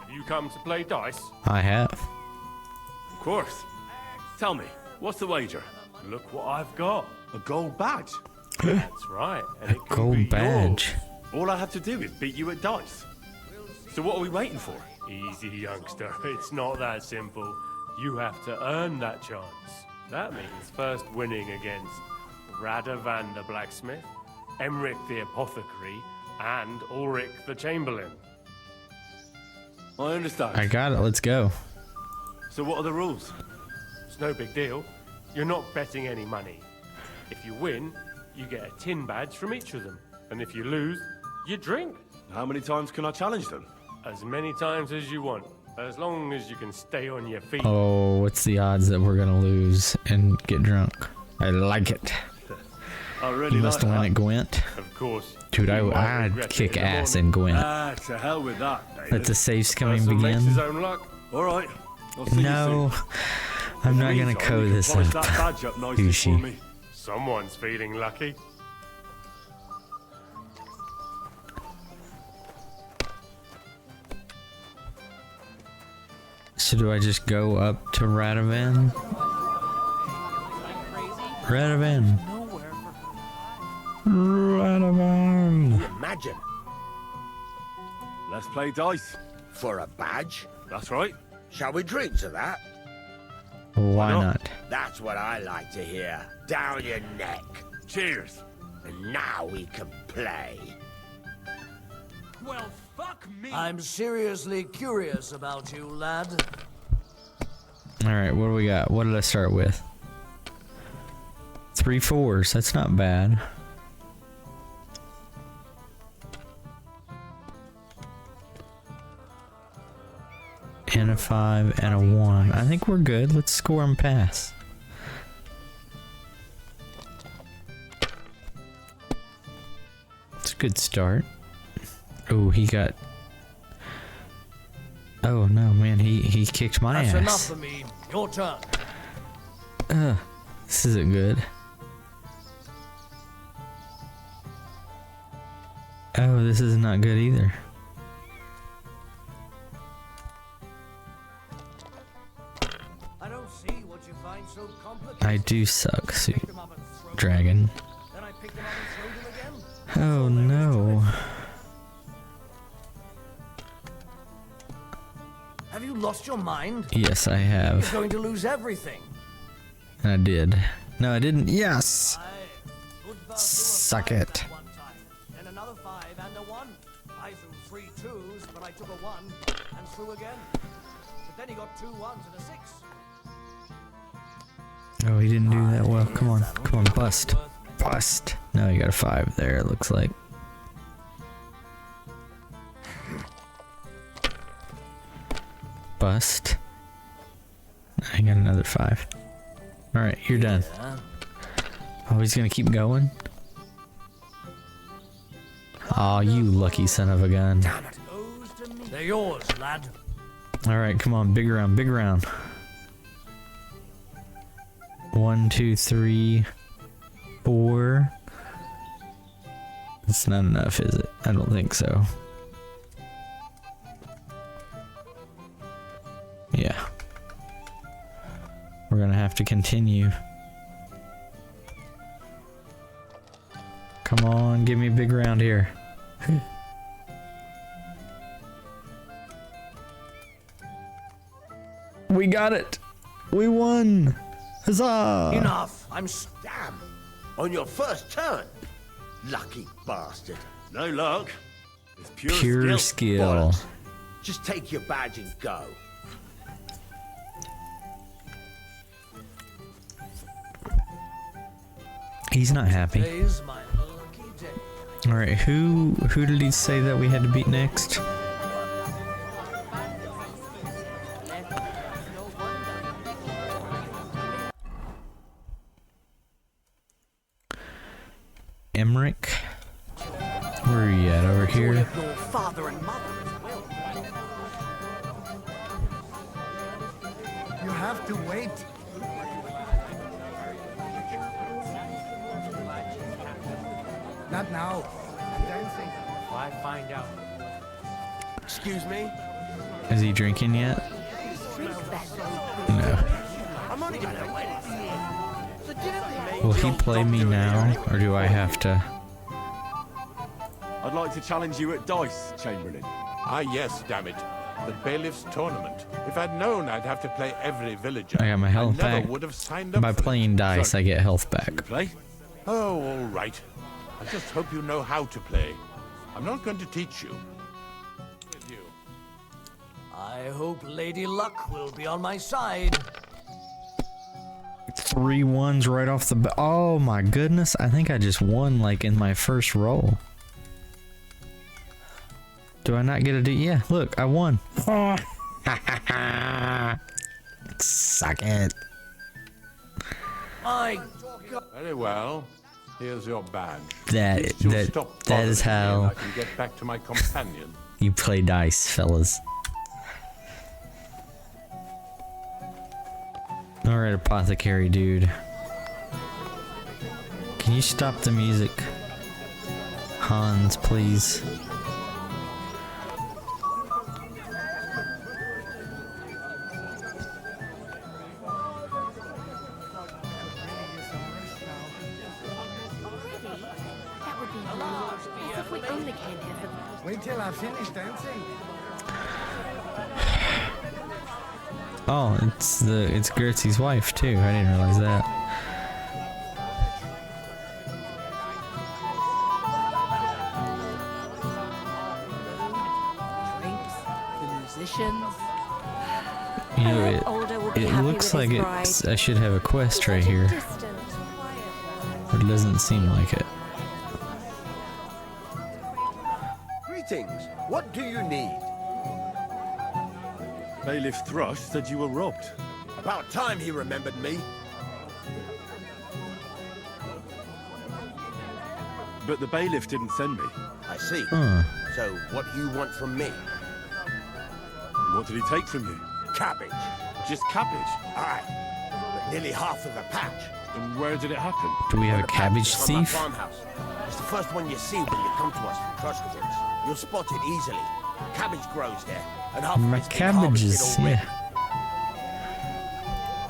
Have you come to play dice? I have. Of course. Tell me, what's the wager? Look what I've got. A gold badge. That's right. And it can Gold be badge. All I have to do is beat you at dice. So what are we waiting for? Easy, youngster. It's not that simple. You have to earn that chance. That means first winning against Radovan the blacksmith, Emric the apothecary, and Ulrich the chamberlain. I understand. I got it. Let's go. So what are the rules? It's no big deal. You're not betting any money. If you win, you get a tin badge from each of them. And if you lose, you drink. How many times can I challenge them? As many times as you want. As long as you can stay on your feet. Oh, what's the odds that we're gonna lose and get drunk? I like it. I really You must like win that. at Gwent. Of course. Dude, You might I'd regret it kick in the ass morning. in Gwent. Ah, to hell with that, David. Let the safe coming Person makes begin. his own luck. All right. I'll see No, you soon. I'm not In the gonna meantime, code you can this polish up. that badge up nicely for Douchey. me. Someone's feeling lucky. So do I just go up to Radovan? Radovan. Radovan. Imagine. Let's play dice. For a badge? That's right. Shall we drink to that? Why not? That's what I like to hear. Down your neck. Cheers. And now we can play. Well, fuck me. I'm seriously curious about you, lad. Alright, what do we got? What did I start with? 3 4s. That's not bad. And a 5 and a 1. I think we're good. Let's score and pass. It's a good start. Oh, he got... Oh no, man, he kicked my That's ass. enough for me. Your turn. This isn't good. Oh, this is not good either. I don't see what you find so complicated. I do suck, dragon. Oh no. Have you lost your mind? Yes, I You're have. going to lose everything. And I did. No, I didn't. Yes! Suck it. And another 5 and a 1. I threw 3 2s, but I took a 1 and threw again. But then he got 2 1s and a 6. Oh, he didn't do that well. Come on. Come on, bust. Bust. No, you got a 5 there, it looks like. Bust. I got another 5. Alright, you're done. Oh, he's gonna keep going? Aw, you lucky son of a gun. They're yours, lad. Alright, come on, big round, big round. 1, 2, 3, 4. It's not enough, is it? I don't think so. Yeah. We're gonna have to continue. Come on, give me a big round here. We got it! We won! Huzzah! Enough! I'm damn! On your first turn! Lucky bastard. No luck. It's Pure skill. Bollocks. Just take your badge and go. He's not happy. Today's my lucky day. Alright, who did he say that we had to beat next? Emmerich? Where are you at? Over here? Your father and mother as well. You have to wait. Not now. I'm dancing. Why find out? Excuse me? Is he drinking yet? No. I'm only gonna wait. Will he play me now, or do I have to? I'd like to challenge you at dice, Chamberlain. Ah, yes, damn it. The bailiff's tournament. If I'd known I'd have to play every villager, I got my health never back. would have signed up By for it. playing dice, I get health back. Play? Oh, all right. I just hope you know how to play. I'm not going to teach you. With you. I hope Lady Luck will be on my side. 3 1s right off the bat. Oh my goodness, I think I just won like in my first roll. Do I not get a D? Yeah, look, I won. Oh. Suck it. My God. Very well. Here's your badge. That is how I can get back to my companion. you play dice, fellas. Alright, apothecary dude. Can you stop the music? Hans, please. That would be lovely. As if we only came here for the... Wait till I've finished dancing. Oh, it's Gertie's wife too. I didn't realize that. Drapes, the musicians. You know, it looks like I should have a quest right here. But it doesn't seem like it. Greetings. What do you need? Bailiff Thrush said you were robbed. About time he remembered me. But the bailiff didn't send me. I see. Huh. So what do you want from me? What did he take from you? Cabbage. Just cabbage? Aye. But nearly half of a patch. And where did it happen? Do we have a cabbage From my thief? farmhouse. It's the first one you see when you come to us from Truskavitz. You'll spot it easily. Cabbage grows there, and half My of it's been cabbages, harvested already. yeah.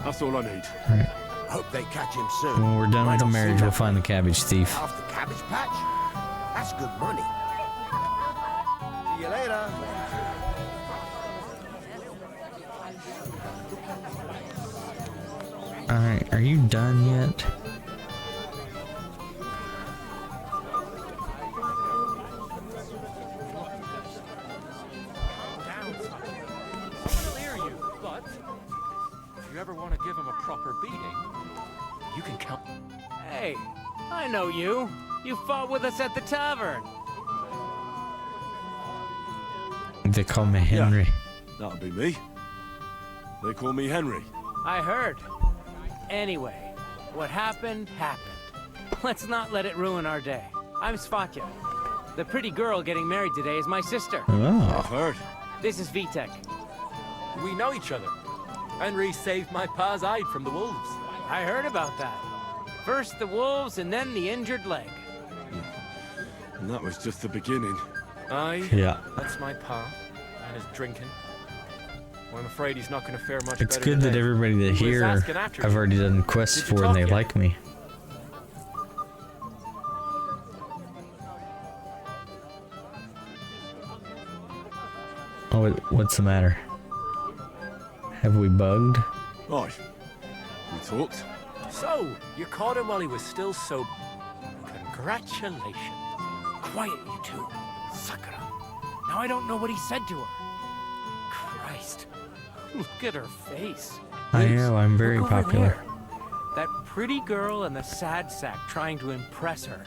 That's all I need. Alright. Hope they catch him soon. When we're done with the marriage, we'll find the cabbage thief. Half the cabbage patch? That's good money. See you later. Alright, are you done yet? Clear you, but if you ever want to give him a proper beating, you can count. Hey, I know you. You fought with us at the tavern. They call me Henry. That'll be me. They call me Henry. I heard. Anyway, what happened, happened. Let's not let it ruin our day. I'm Svatya. The pretty girl getting married today is my sister. Oh. I've heard. This is Vitek. We know each other. Henry saved my pa's hide from the wolves. I heard about that. First the wolves and then the injured leg. And that was just the beginning. Aye. Yeah. That's my pa and his drinking. Well, I'm afraid he's not going to fare much It's better good that today. everybody that He was here asking after I've you. already done quests Did you for and talk they yet? like me. Oh, what's the matter? Have we bugged? Right. We talked. So, you caught him while he was still sober. Congratulations. Quiet, you two. Sakura. Now I don't know what he said to her. Christ. Look at her face. I know, I'm very Look over popular. there. That pretty girl and the sad sack trying to impress her.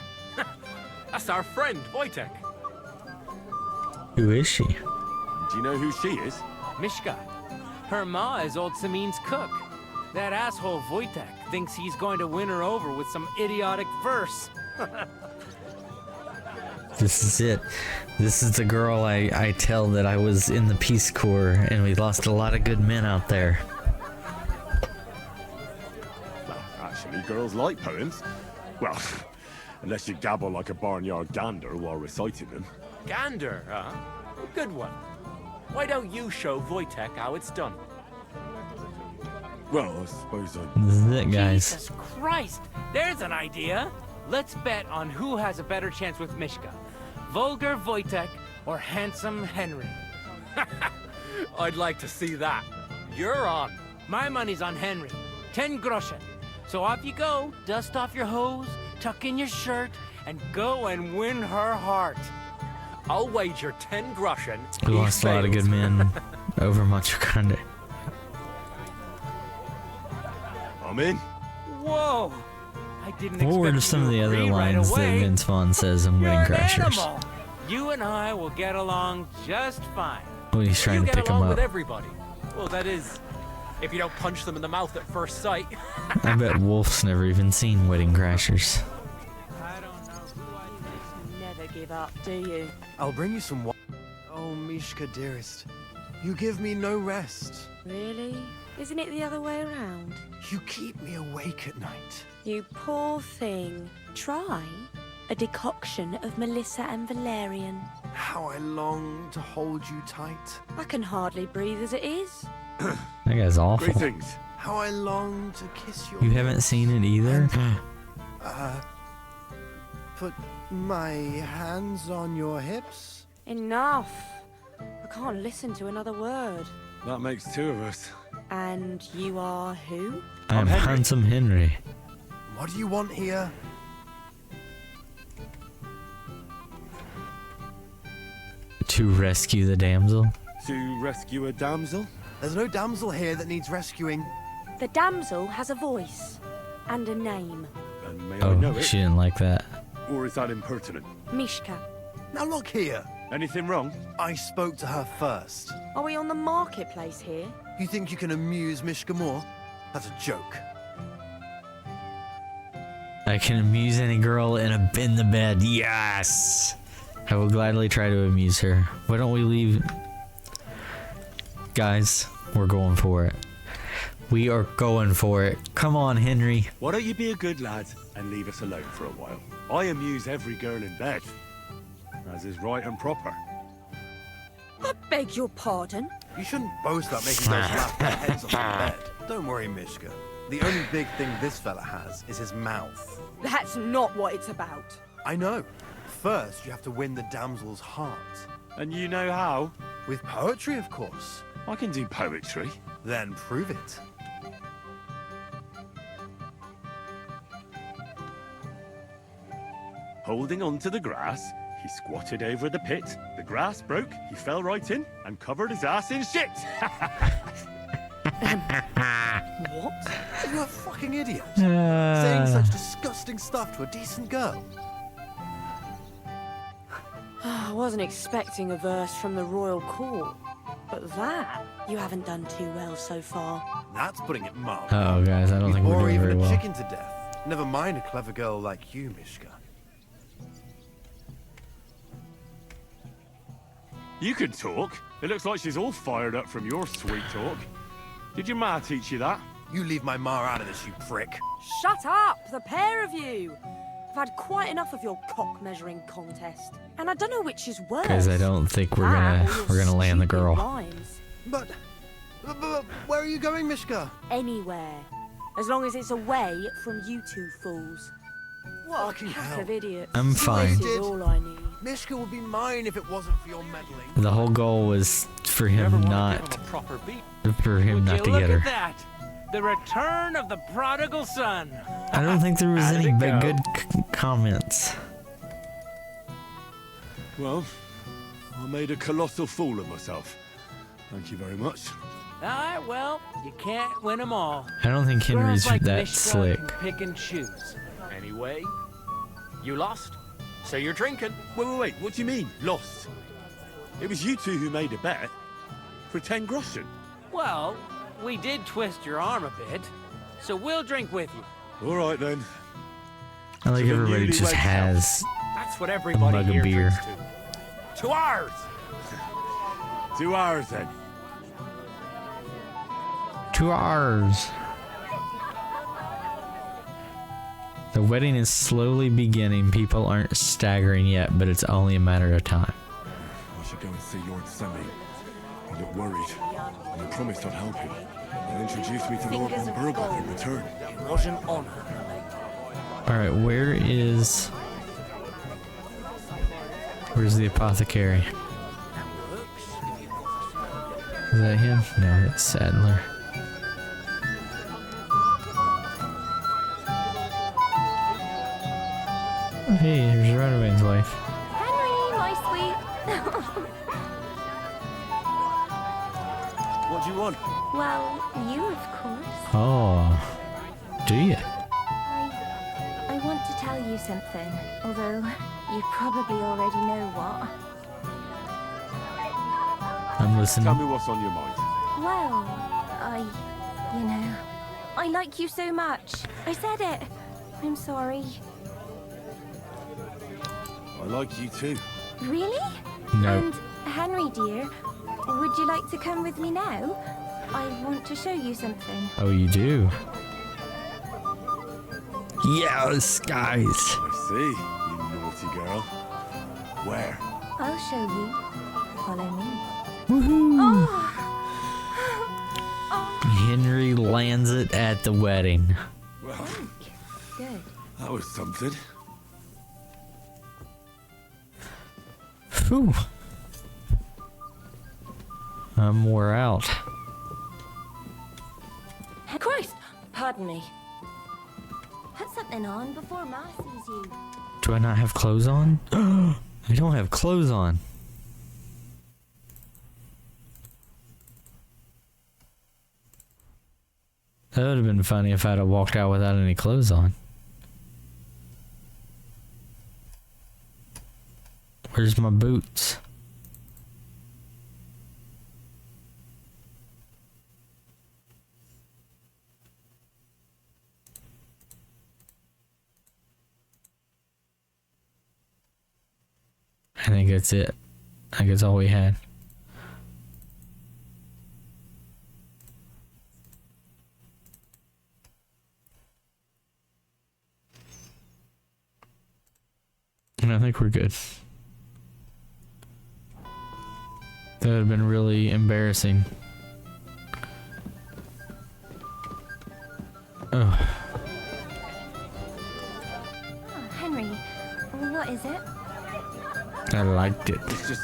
That's our friend, Wojtek. Who is she? Do you know who she is? Mishka. Her ma is old Samin's cook. That asshole Wojtek thinks he's going to win her over with some idiotic verse. This is it. This is the girl I tell that I was in the Peace Corps and we lost a lot of good men out there. Well, actually, girls like poems. Well, unless you gabble like a barnyard gander while reciting them. Gander, huh? Good one. Why don't you show Wojtek how it's done? Well, I suppose I... This is it, guys. Jesus Christ! There's an idea! Let's bet on who has a better chance with Mishka. Vulgar Wojtek or handsome Henry. I'd like to see that. You're on. My money's on Henry. 10 groschen. So off you go, dust off your hose, tuck in your shirt, and go and win her heart. I'll wager 10 groschen. We he lost a lot of good fails. men over Macho Grande. I'm in. Whoa! I didn't What were expect some you of to the other agree right lines that away. Vince Vaughn says in You're Wedding an Crashers? animal. You and I will get along just fine. When he's trying You to get pick him along up. with everybody. Well, that is, if you don't punch them in the mouth at first sight. I bet Wolf's never even seen Wedding Crashers. Never give up, do you? I'll bring you some wine. Oh, Mishka, dearest. You give me no rest. Really? Isn't it the other way around? You keep me awake at night. You poor thing. Try a decoction of Melissa and Valerian. How I long to hold you tight. I can hardly breathe as it is. That guy's awful. Great things. How I long to kiss your You haven't seen it either? Put my hands on your hips. Enough. I can't listen to another word. That makes two of us. And you are who? I'm Handsome Henry. What do you want here? To rescue the damsel? To rescue a damsel? There's no damsel here that needs rescuing. The damsel has a voice and a name. And may I know Oh, it? she didn't like that. Or is that impertinent? Mishka. Now look here. Anything wrong? I spoke to her first. Are we on the marketplace here? You think you can amuse Mishka more? That's a joke. I can amuse any girl in the bed. Yes! I will gladly try to amuse her. Why don't we leave? Guys, we're going for it. We are going for it. Come on, Henry. Why don't you be a good lad and leave us alone for a while? I amuse every girl in bed, as is right and proper. I beg your pardon? You shouldn't boast about making girls laugh their heads off in bed. Don't worry, Mishka. The only big thing this fella has is his mouth. That's not what it's about. I know. First, you have to win the damsel's heart. And you know how? With poetry, of course. I can do poetry. Then prove it. Holding on to the grass, he squatted over the pit. The grass broke, he fell right in, and covered his ass in shit. What? You're a fucking idiot. Saying such disgusting stuff to a decent girl. I wasn't expecting a verse from the royal court, but that you haven't done too well so far. That's putting it mildly. Oh, guys, I don't think we're Or doing even very a well. chicken to death. Never mind a clever girl like you, Mishka. You can talk. It looks like she's all fired up from your sweet talk. Did your ma teach you that? You leave my ma out of this, you prick. Shut up, the pair of you! I've had quite enough of your cock-measuring contest, and I don't know which is worse. Guys, I don't think we're gonna land the girl. Rhymes. But where are you going, Mishka? Anywhere, as long as it's away from you two fools. What Fucking a pack hell. of idiots. I'm fine. This is all I need. Mishka would be mine if it wasn't for your meddling. The whole goal was for You ever him wanna give not, him a proper beat? for him Would not you to look get her. at that? The return of the prodigal son. I don't think there was How did any it big go? good comments. Well, I made a colossal fool of myself. Thank you very much. Alright, well, you can't win them all. I don't think Henry's Girls like that Mishka slick. can pick and choose. Anyway, you lost. So you're drinking. Wait, what do you mean, lost? It was you two who made a bet. For 10 groschen. Well, we did twist your arm a bit, so we'll drink with you. All right, then. I like To the everybody just newlywed has That's what a everybody mug of here beer. drinks to. To ours! 2 hours, then. 2 hours. The wedding is slowly beginning. People aren't staggering yet, but it's only a matter of time. I should go and see Lord Sammy. He looked worried, and he promised I'd help him. And introduced me to Lord Fingers of von Bergwijn in gold. return. It was an honor. Alright, where's the apothecary? Is that him? No, that's Sadler. Oh, hey, here's Radovan's wife. Henry, my sweet. What do you want? Well, you, of course. Oh, do you? I want to tell you something, although you probably already know what. I'm listening. Tell me what's on your mind. Well, I like you so much. I said it. I'm sorry. I like you too. Really? No. And Henry, dear, would you like to come with me now? I want to show you something. Oh, you do? Yes, guys. I see, you naughty girl. Where? I'll show you. Follow me. Woohoo! Oh, Henry lands it at the wedding. Well, good. that was something. Whew. I'm wore out. Christ! Pardon me. Put something on before Ma sees you. Do I not have clothes on? I don't have clothes on. That would have been funny if I'd have walked out without any clothes on. Where's my boots? I think that's it. I think that's all we had. I think we're good. That would have been really embarrassing. Oh. Oh, Henry, what is it? I liked it. It's just...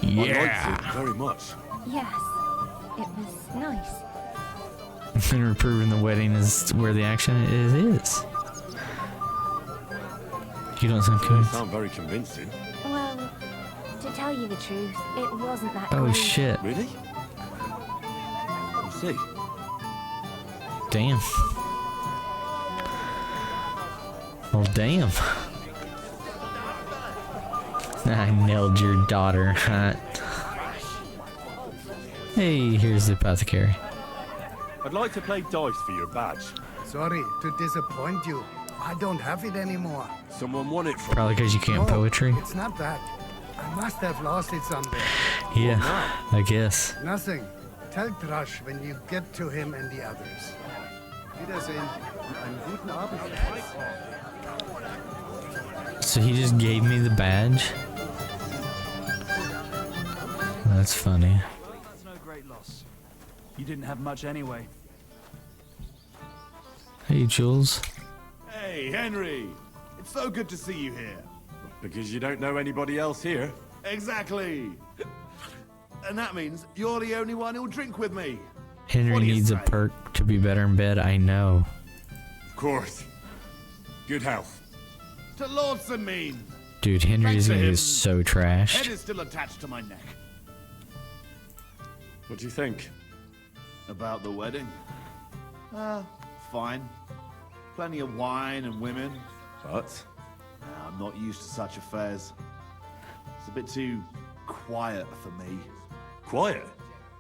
Yeah. I liked it very much. Yes, it was nice. Henry proving the wedding is where the action is. You don't sound You convinced. sound very convincing. Well, to tell you the truth, it wasn't that Oh great. shit. Really? I see. Damn. Well, damn. I nailed your daughter. Hey, here's the apothecary. I'd like to play dice for your badge. Sorry to disappoint you. I don't have it anymore. Someone won it from Probably because you can't No, poetry. It's not that. I must have lost it somewhere. Yeah, I guess. Nothing. Tell Thrush when you get to him and the others. Wiedersehen. Einen guten Abend. So he just gave me the badge? That's funny. That's no great loss. You didn't have much anyway. Hey, Jules. Hey, Henry! It's so good to see you here. Because you don't know anybody else here. Exactly! And that means you're the only one who'll drink with me. Henry What do you needs a say? perk to be better in bed, I know. Of course. Good health. To Lordson mean. Dude, Henry's Thanks to gonna him. get so Head trashed. is still attached to my neck. What do you think? About the wedding? Fine. Plenty of wine and women. But? I'm not used to such affairs. It's a bit too quiet for me. Quiet?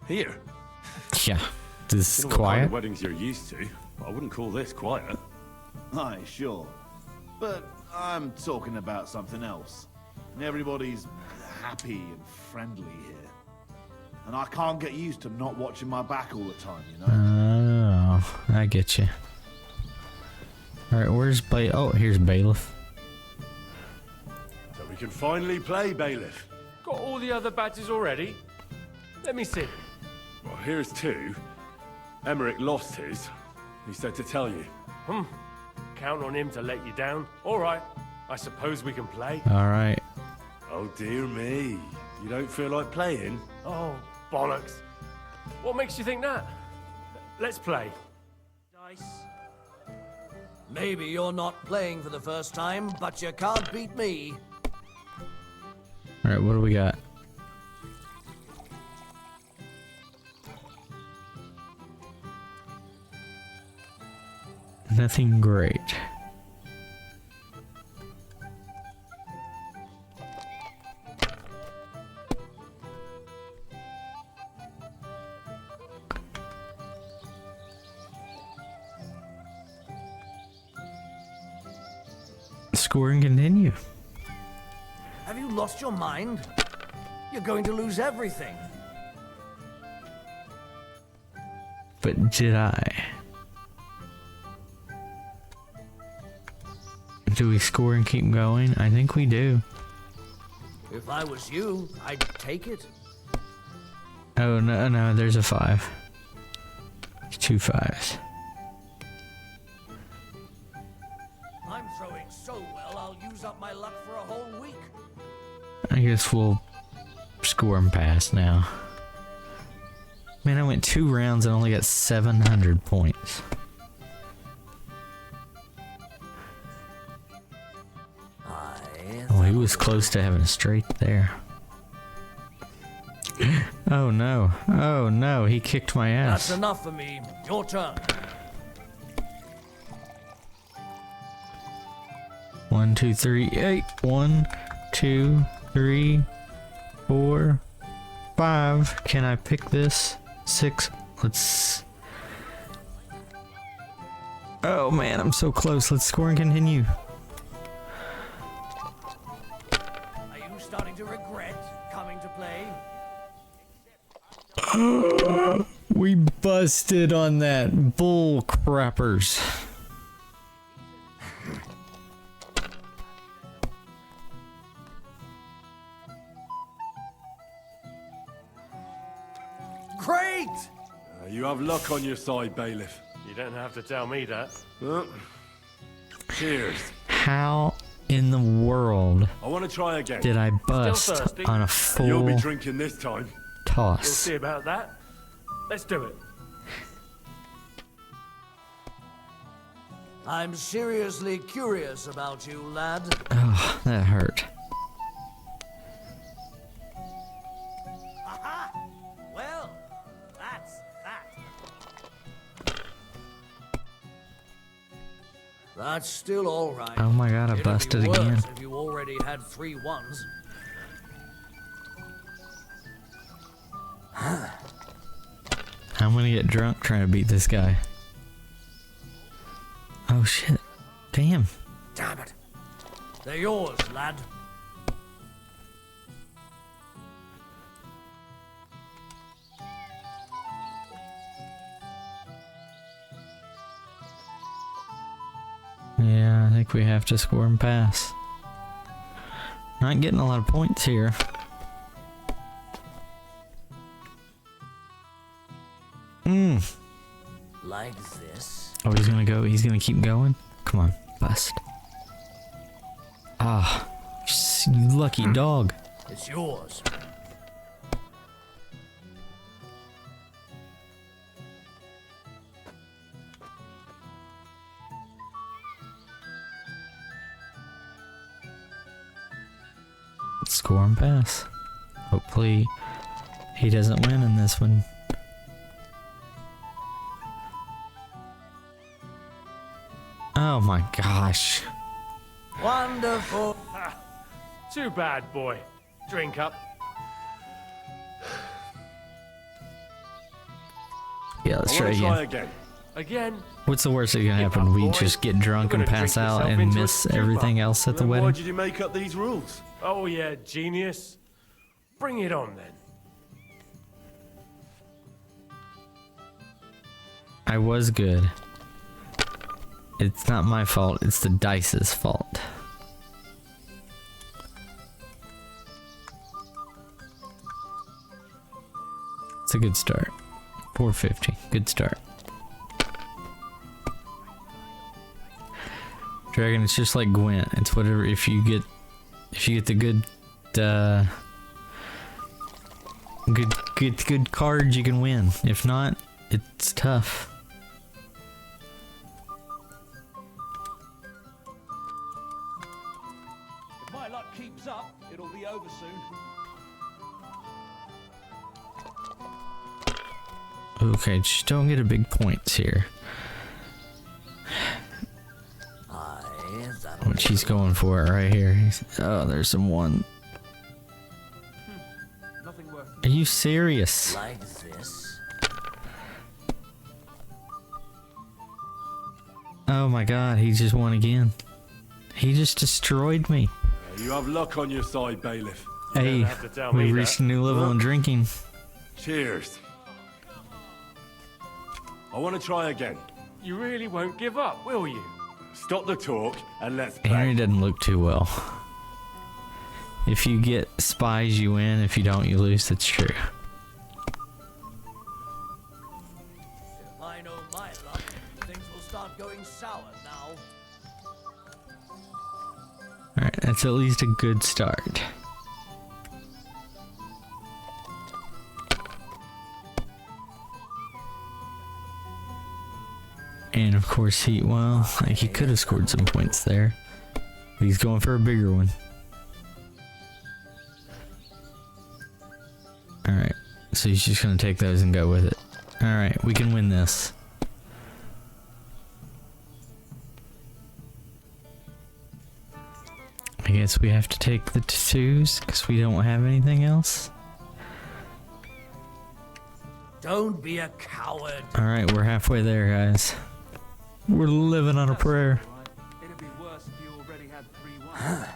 Here? Yeah, this is Don't know what kind quiet. of weddings you're used to, but I wouldn't call this quiet. Aye, sure. But I'm talking about something else. Everybody's happy and friendly here. And I can't get used to not watching my back all the time, you know? Oh, I get you. Alright, where's Oh, here's Bailiff. So we can finally play Bailiff. Got all the other badges already? Let me see. Well, here's two. Emmerich lost his. He said to tell you. Count on him to let you down. All right. I suppose we can play. Alright. Oh, dear me. You don't feel like playing? Oh, bollocks. What makes you think that? Let's play. Dice. Maybe you're not playing for the first time, but you can't beat me. Alright, what do we got? Nothing great. Score and continue. Have you lost your mind? You're going to lose everything. But did I? Do we score and keep going? I think we do. If I was you, I'd take it. Oh, no, there's a 5. 2 5s. I'm throwing so well, I'll use up my luck for a whole week. I guess we'll score and pass now. Man, I went 2 rounds and only got 700 points. Oh, he was close to having a straight there. Oh no. Oh no, he kicked my That's ass. enough for me. Your turn. 1, 2, 3, 8. 1, 2, 3, 4, 5. Can I pick this? 6. Let's... Oh man, I'm so close. Let's score and continue. Are you starting to regret coming to play? We busted on that. Bull crappers. Great! You have luck on your side, bailiff. You don't have to tell me that. Cheers. How in the world I want to try again. did I bust thirsty? on a You'll be full drinking this time. We'll toss? see about that. Let's do it. I'm seriously curious about you, lad. Oh, that hurt. Aha! Well, that's that. That's still all right. Oh my god, I It'd be busted worse again. If you already had 3 ones. I'm gonna get drunk trying to beat this guy. Oh shit. Damn. Damn it. They're yours, lad. Yeah, I think we have to score and pass. Not getting a lot of points here. Like this. Oh, he's gonna go. He's gonna keep going. Come on, bust. Ah, you lucky dog. It's yours. Score and pass. Hopefully, he doesn't win in this one. Oh my gosh. Wonderful. Too bad, boy. Drink up. Yeah, let's I try wanna again. again. Again? What's the worst that can happen? We just get drunk and pass out and miss everything else at the Then wedding? why did you make up these rules? Oh yeah, genius. Bring it on then. I was good. It's not my fault, it's the dice's fault. It's a good start. 450, good start. Dragon, it's just like Gwent. It's whatever. If you get the good cards, you can win. If not, it's tough. If my luck keeps up, it'll be over soon. Okay, just don't get a big points here. What she's going for it right here. Oh, there's some one. Are you serious? Like this. Oh my god, he just won again. He just destroyed me. You have luck on your side, bailiff. Hey, we reached a new level in drinking. Cheers. I want to try again. You really won't give up, will you? Stop the talk and let's play. Henry doesn't look too well. If you get spies, you win. If you don't, you lose. That's true. If I know my luck, things will start going sour now. Alright, that's at least a good start. And of course he could have scored some points there. He's going for a bigger one. Alright, so he's just gonna take those and go with it. Alright, we can win this. I guess we have to take the twos because we don't have anything else. Don't be a coward. Alright, we're halfway there, guys. We're living on a prayer. It'd be worse if you already had 3 ones.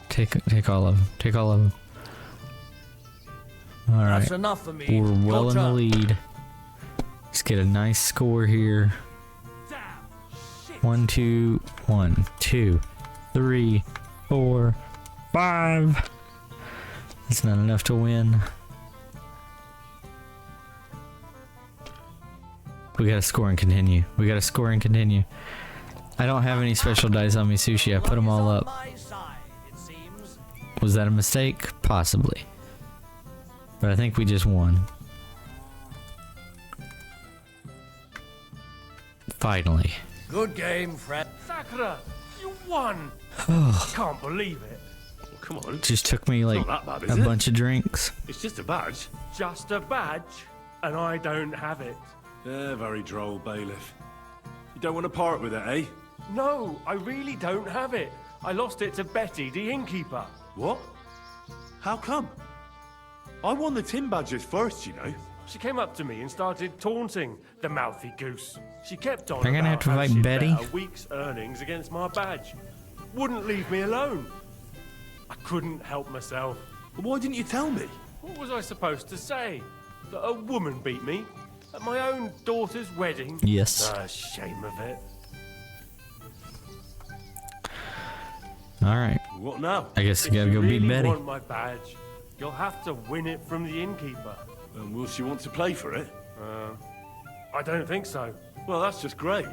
Take all of them. Take all of them. Alright. That's enough for me. We're well Your in the turn. lead. Let's get a nice score here. 1, 2, 1, 2, 3, 4, 5. It's not enough to win. We gotta score and continue. We gotta score and continue. I don't have any special dice on me, Sushi. I put them all up. Was that a mistake? Possibly. But I think we just won. Finally. Good game, Fred. Sakura, you won. I can't believe it. Come on. Just took me like not that bad, a is it? bunch of drinks. It's just a badge. Just a badge, and I don't have it. Very droll, bailiff. You don't want to part with it, eh? No, I really don't have it. I lost it to Betty, the innkeeper. What? How come? I won the tin badges first, you know. She came up to me and started taunting the mouthy goose. She kept on I'm gonna have about to how invite she'd Betty. bet a week's earnings against my badge. Wouldn't leave me alone. I couldn't help myself. Why didn't you tell me? What was I supposed to say? That a woman beat me? At my own daughter's wedding? Yes. Shame of it. Alright. What now? I guess I If gotta you go really beat Betty. want my badge, you'll have to win it from the innkeeper. And will she want to play for it? I don't think so. Well, that's just great.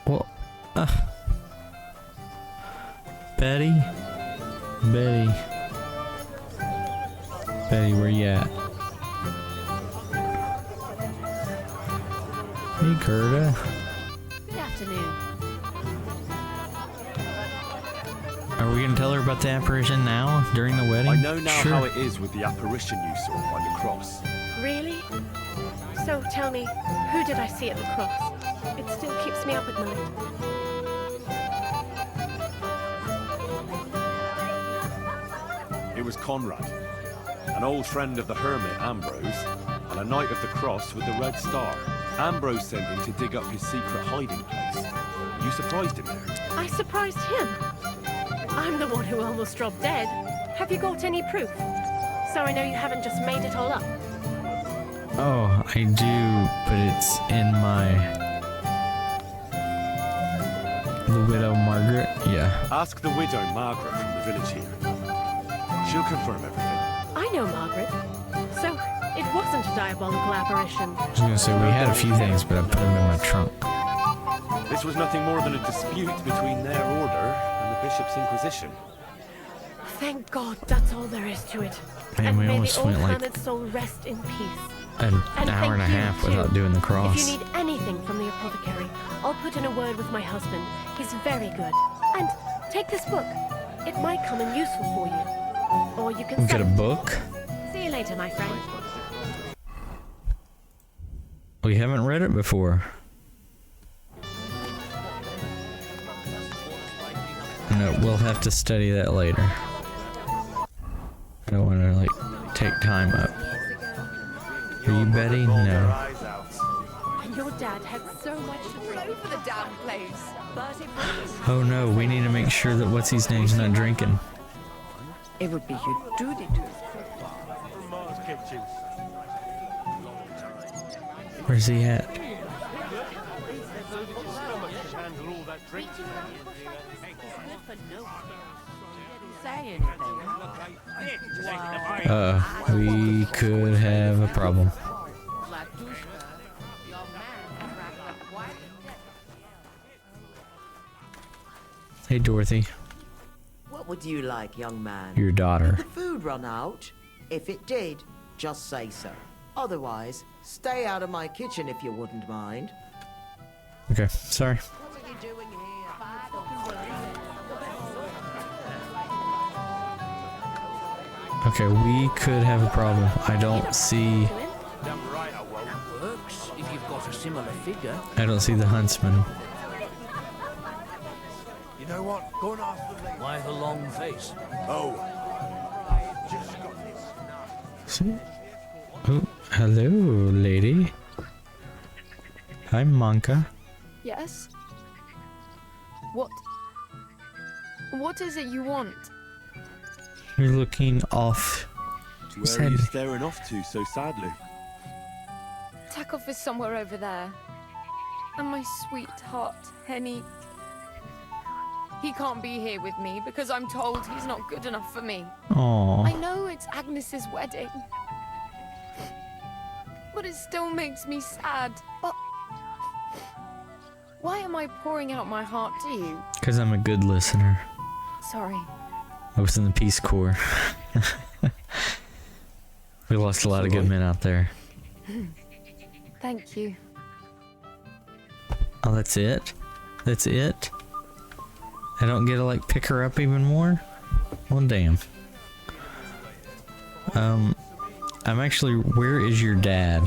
Well, Betty? Betty, where you at? Hey, Gerda. Good afternoon. Are we gonna tell her about the apparition now, during the wedding? I know now Sure. how it is with the apparition you saw by the cross. Really? So tell me, who did I see at the cross? It still keeps me up at night. It was Conrad, an old friend of the hermit Ambrose, and a knight of the cross with the red star. Ambrose sent him to dig up his secret hiding place. You surprised him there. I surprised him. I'm the one who almost dropped dead. Have you got any proof? So I know you haven't just made it all up. Oh, I do, but it's in my... The widow Margaret? Yeah. Ask the widow Margaret from the village here. She'll confirm everything. I know Margaret. So it wasn't a diabolical apparition. I was gonna say, we had a few things, but I put them in my trunk. This was nothing more than a dispute between their order and the Bishop's Inquisition. Thank God that's all there is to it. Man, and we may almost the old went, like, hermit's soul rest in peace. An And hour and a thank you, half too. without doing the cross. If you need anything from the apothecary, I'll put in a word with my husband. He's very good. And take this book. It might come in useful for you. Or you can We got a sell it. book? See you later, my friend. We haven't read it before. No, we'll have to study that later. I don't want to, like, take time up. Are you Betty? No. And your dad had so much to drink. For the damn place. But it was. Oh no, we need to make sure that what's-his-name's not drinking. It would be your duty to. From Mark's kitchen. Where's he at? Say anything. We could have a problem. Hey, Dorothy. What would you like, young man? Your daughter. Did the food run out? If it did, just say so. Otherwise, stay out of my kitchen if you wouldn't mind. Okay, sorry. What are you doing here? Okay, we could have a problem. I don't see... Damn right I won't. That works, if you've got a similar figure. I don't see the huntsman. You know what? Go and ask the lady. Why the long face? Oh. See? Oh, hello, lady. Hi, Monka. Yes? What is it you want? You're looking off. Where are you staring off to so sadly? Takeoff is somewhere over there. And my sweetheart, Henny. he can't be here with me because I'm told he's not good enough for me. Aww. I know it's Agnes's wedding, but it still makes me sad. But why am I pouring out my heart to you? Because I'm a good listener. Sorry. I was in the Peace Corps. We lost a lot of good men out there. Thank you. Oh, that's it? That's it? I don't get to, like, pick her up even more? Well, damn. I'm actually... Where is your dad?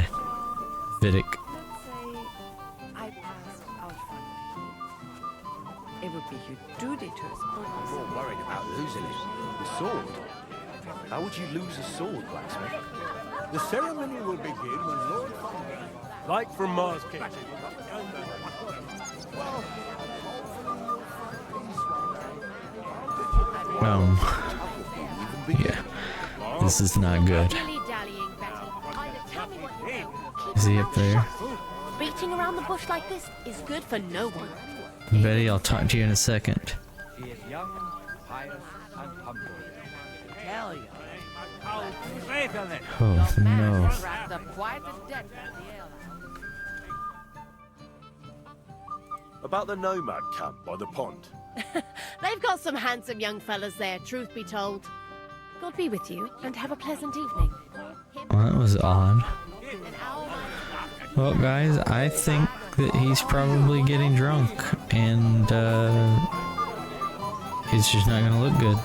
Vidic. I passed out front. It would be your duty to escort us. More worried about losing it. The sword? How would you lose a sword, blacksmith? The ceremony will begin when Lord... Like from Mars Kitchen. Yeah. This is not good. Is he up there? Beating around the bush like this is good for no one. Betty, I'll talk to you in a second. She is young, pious, and humble. Tell you. Faith on it. Oh, no. About the nomad camp by the pond. They've got some handsome young fellas there, truth be told. God be with you, and have a pleasant evening. Well, that was odd. Well, guys, I think that he's probably getting drunk, and it's just not gonna look good.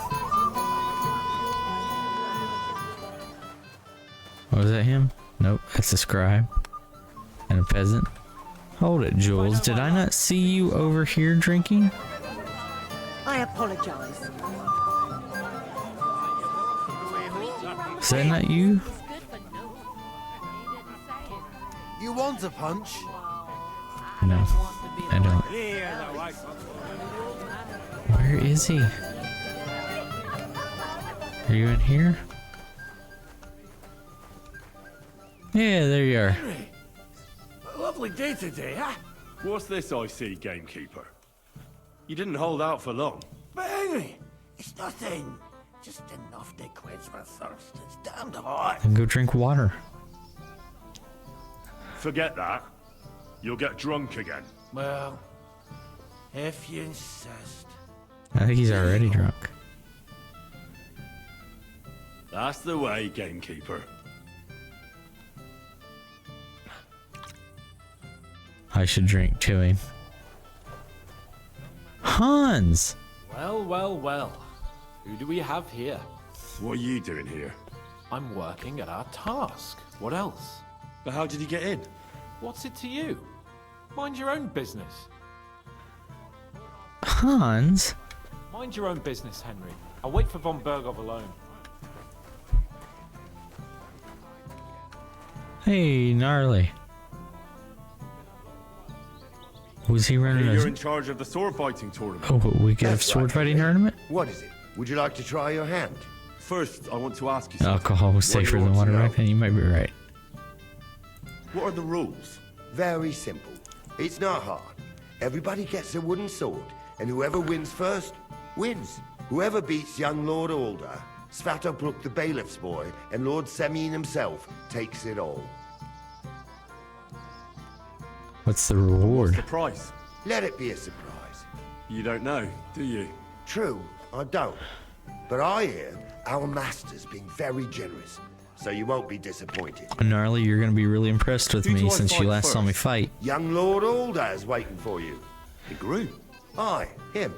Was that him? Nope, that's a scribe. And a peasant. Hold it, Jules. Did I not see you over here drinking? I apologize. Is that not you? You want a punch? No, I don't. Where is he? Are you in here? Yeah, there you are. A lovely day today, huh? What's this I see, gamekeeper? You didn't hold out for long. But Henry, it's nothing. Just enough to quench my thirst. It's damned hot. Then go drink water. Forget that. You'll get drunk again. Well, if you insist. I think he's already drunk. That's the way, gamekeeper. I should drink to him. Hans! Well, well, well. Who do we have here? What are you doing here? I'm working at our task. What else? But how did you get in? What's it to you? Mind your own business. Hans? Mind your own business, Henry. I'll wait for von Bergov alone. Hey, gnarly. Was he running You're a... in charge of the sword fighting tournament. Oh, we get a sword fighting tournament? What is it? Would you like to try your hand? First, I want to ask you something. Alcohol was safer than water back then. You might be right. What are the rules? Very simple. It's not hard. Everybody gets a wooden sword, and whoever wins first, wins. Whoever beats young Lord Alder, Svatopluk the bailiff's boy, and Lord Semyon himself takes it all. What's the reward? What's the price? Let it be a surprise. You don't know, do you? True, I don't. But I hear our master's being very generous, so you won't be disappointed. Gnarly, you're gonna be really impressed with me since you last saw me fight. Young Lord Alder's waiting for you. The groom? Aye, him.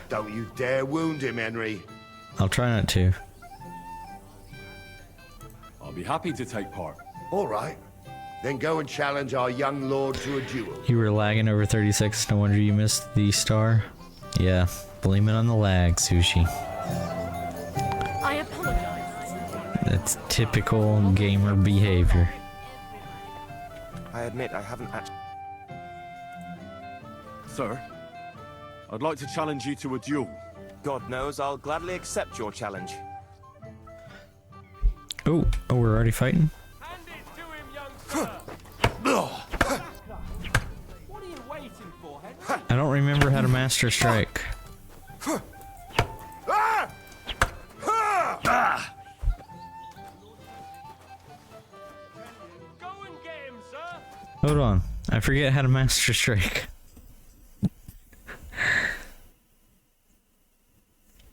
Don't you dare wound him, Henry. I'll try not to. I'll be happy to take part. All right. Then go and challenge our young lord to a duel. You were lagging over 30 seconds. No wonder you missed the star. Yeah, blame it on the lag, Sushi. I apologize. That's typical gamer behavior. I admit I haven't actually... Sir, I'd like to challenge you to a duel. God knows I'll gladly accept your challenge. Oh, we're already fighting? What are you waiting for, Henry? I don't remember how to master strike. Hold on. I forget how to master strike.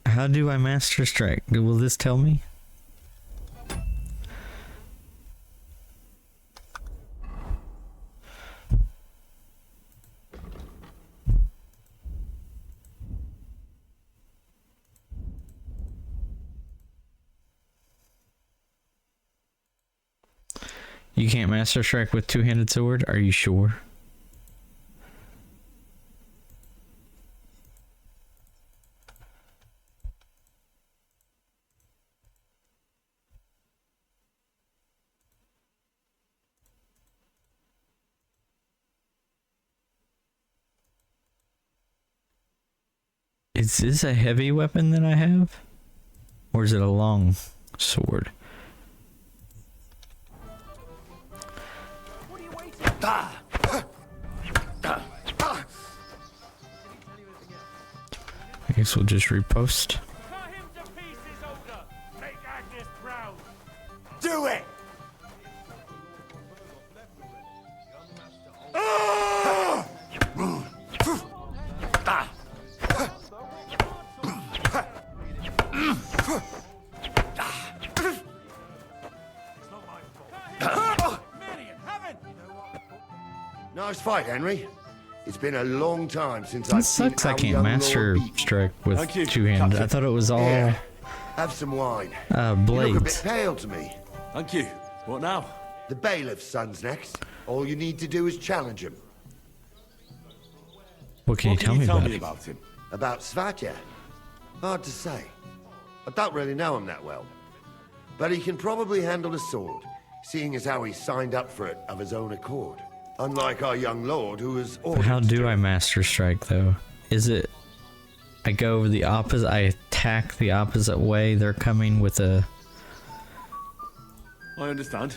How do I master strike? Will this tell me? You can't master strike with two-handed sword? Are you sure? Is this a heavy weapon that I have? Or is it a long sword? I guess we'll just repost. Do it! Nice fight, Henry. It's been a long time since It I've seen sucks I our can't young master lord beat. strike with Thank you, two-handed. I Captain. thought it was all Here, have some wine. You look a bit blades. pale to me. Thank you. What now? The bailiff's son's next. All you need to do is challenge him. What can you tell me about it? about him? About Svatya? Hard to say. I don't really know him that well. But he can probably handle a sword, seeing as how he signed up for it of his own accord. Unlike our young lord, who was But how do I master strike though? Is it I go over the opposite, I attack the opposite way they're coming with a... I understand.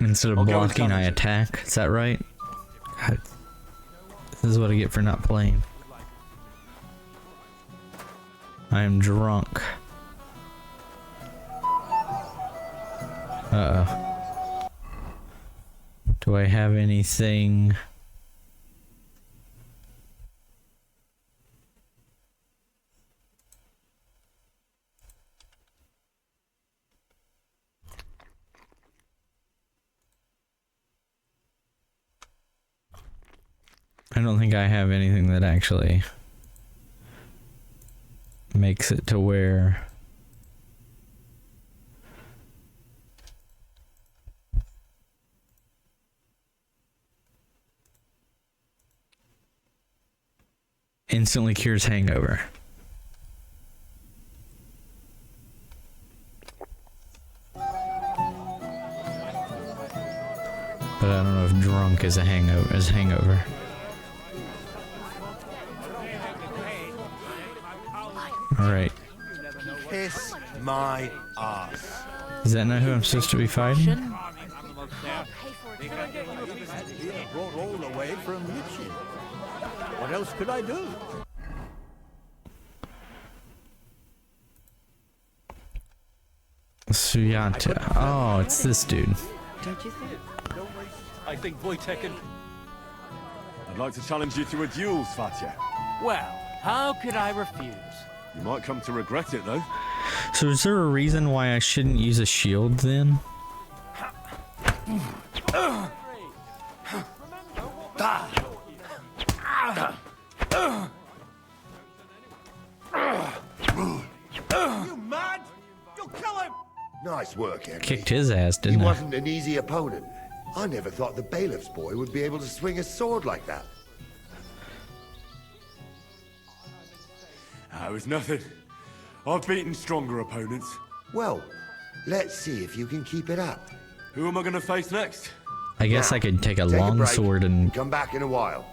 Instead of I'll go and blocking, I challenge him. attack. Is that right? God, this is what I get for not playing. I am drunk. Uh-oh. Do I have anything? I don't think I have anything that actually makes it to where instantly cures hangover. But I don't know if drunk is a hangover. All right. Kiss my ass. Is that not who I'm supposed to be fighting? Brought all the way from Mitchin. What else could I do? Suyata. Oh, it's this dude. Don't you think? I think Wojtek and... I'd like to challenge you to a duel, Svatya. Well, how could I refuse? You might come to regret it, though. So is there a reason why I shouldn't use a shield then? You mad? You'll kill him! Nice work, Henry. Kicked his ass, He didn't I? wasn't an easy opponent. I never thought the bailiff's boy would be able to swing a sword like that. It was nothing. I've beaten stronger opponents. Well, let's see if you can keep it up. Who am I going to face next? I guess I could take a Take a long break. sword and Come back in a while.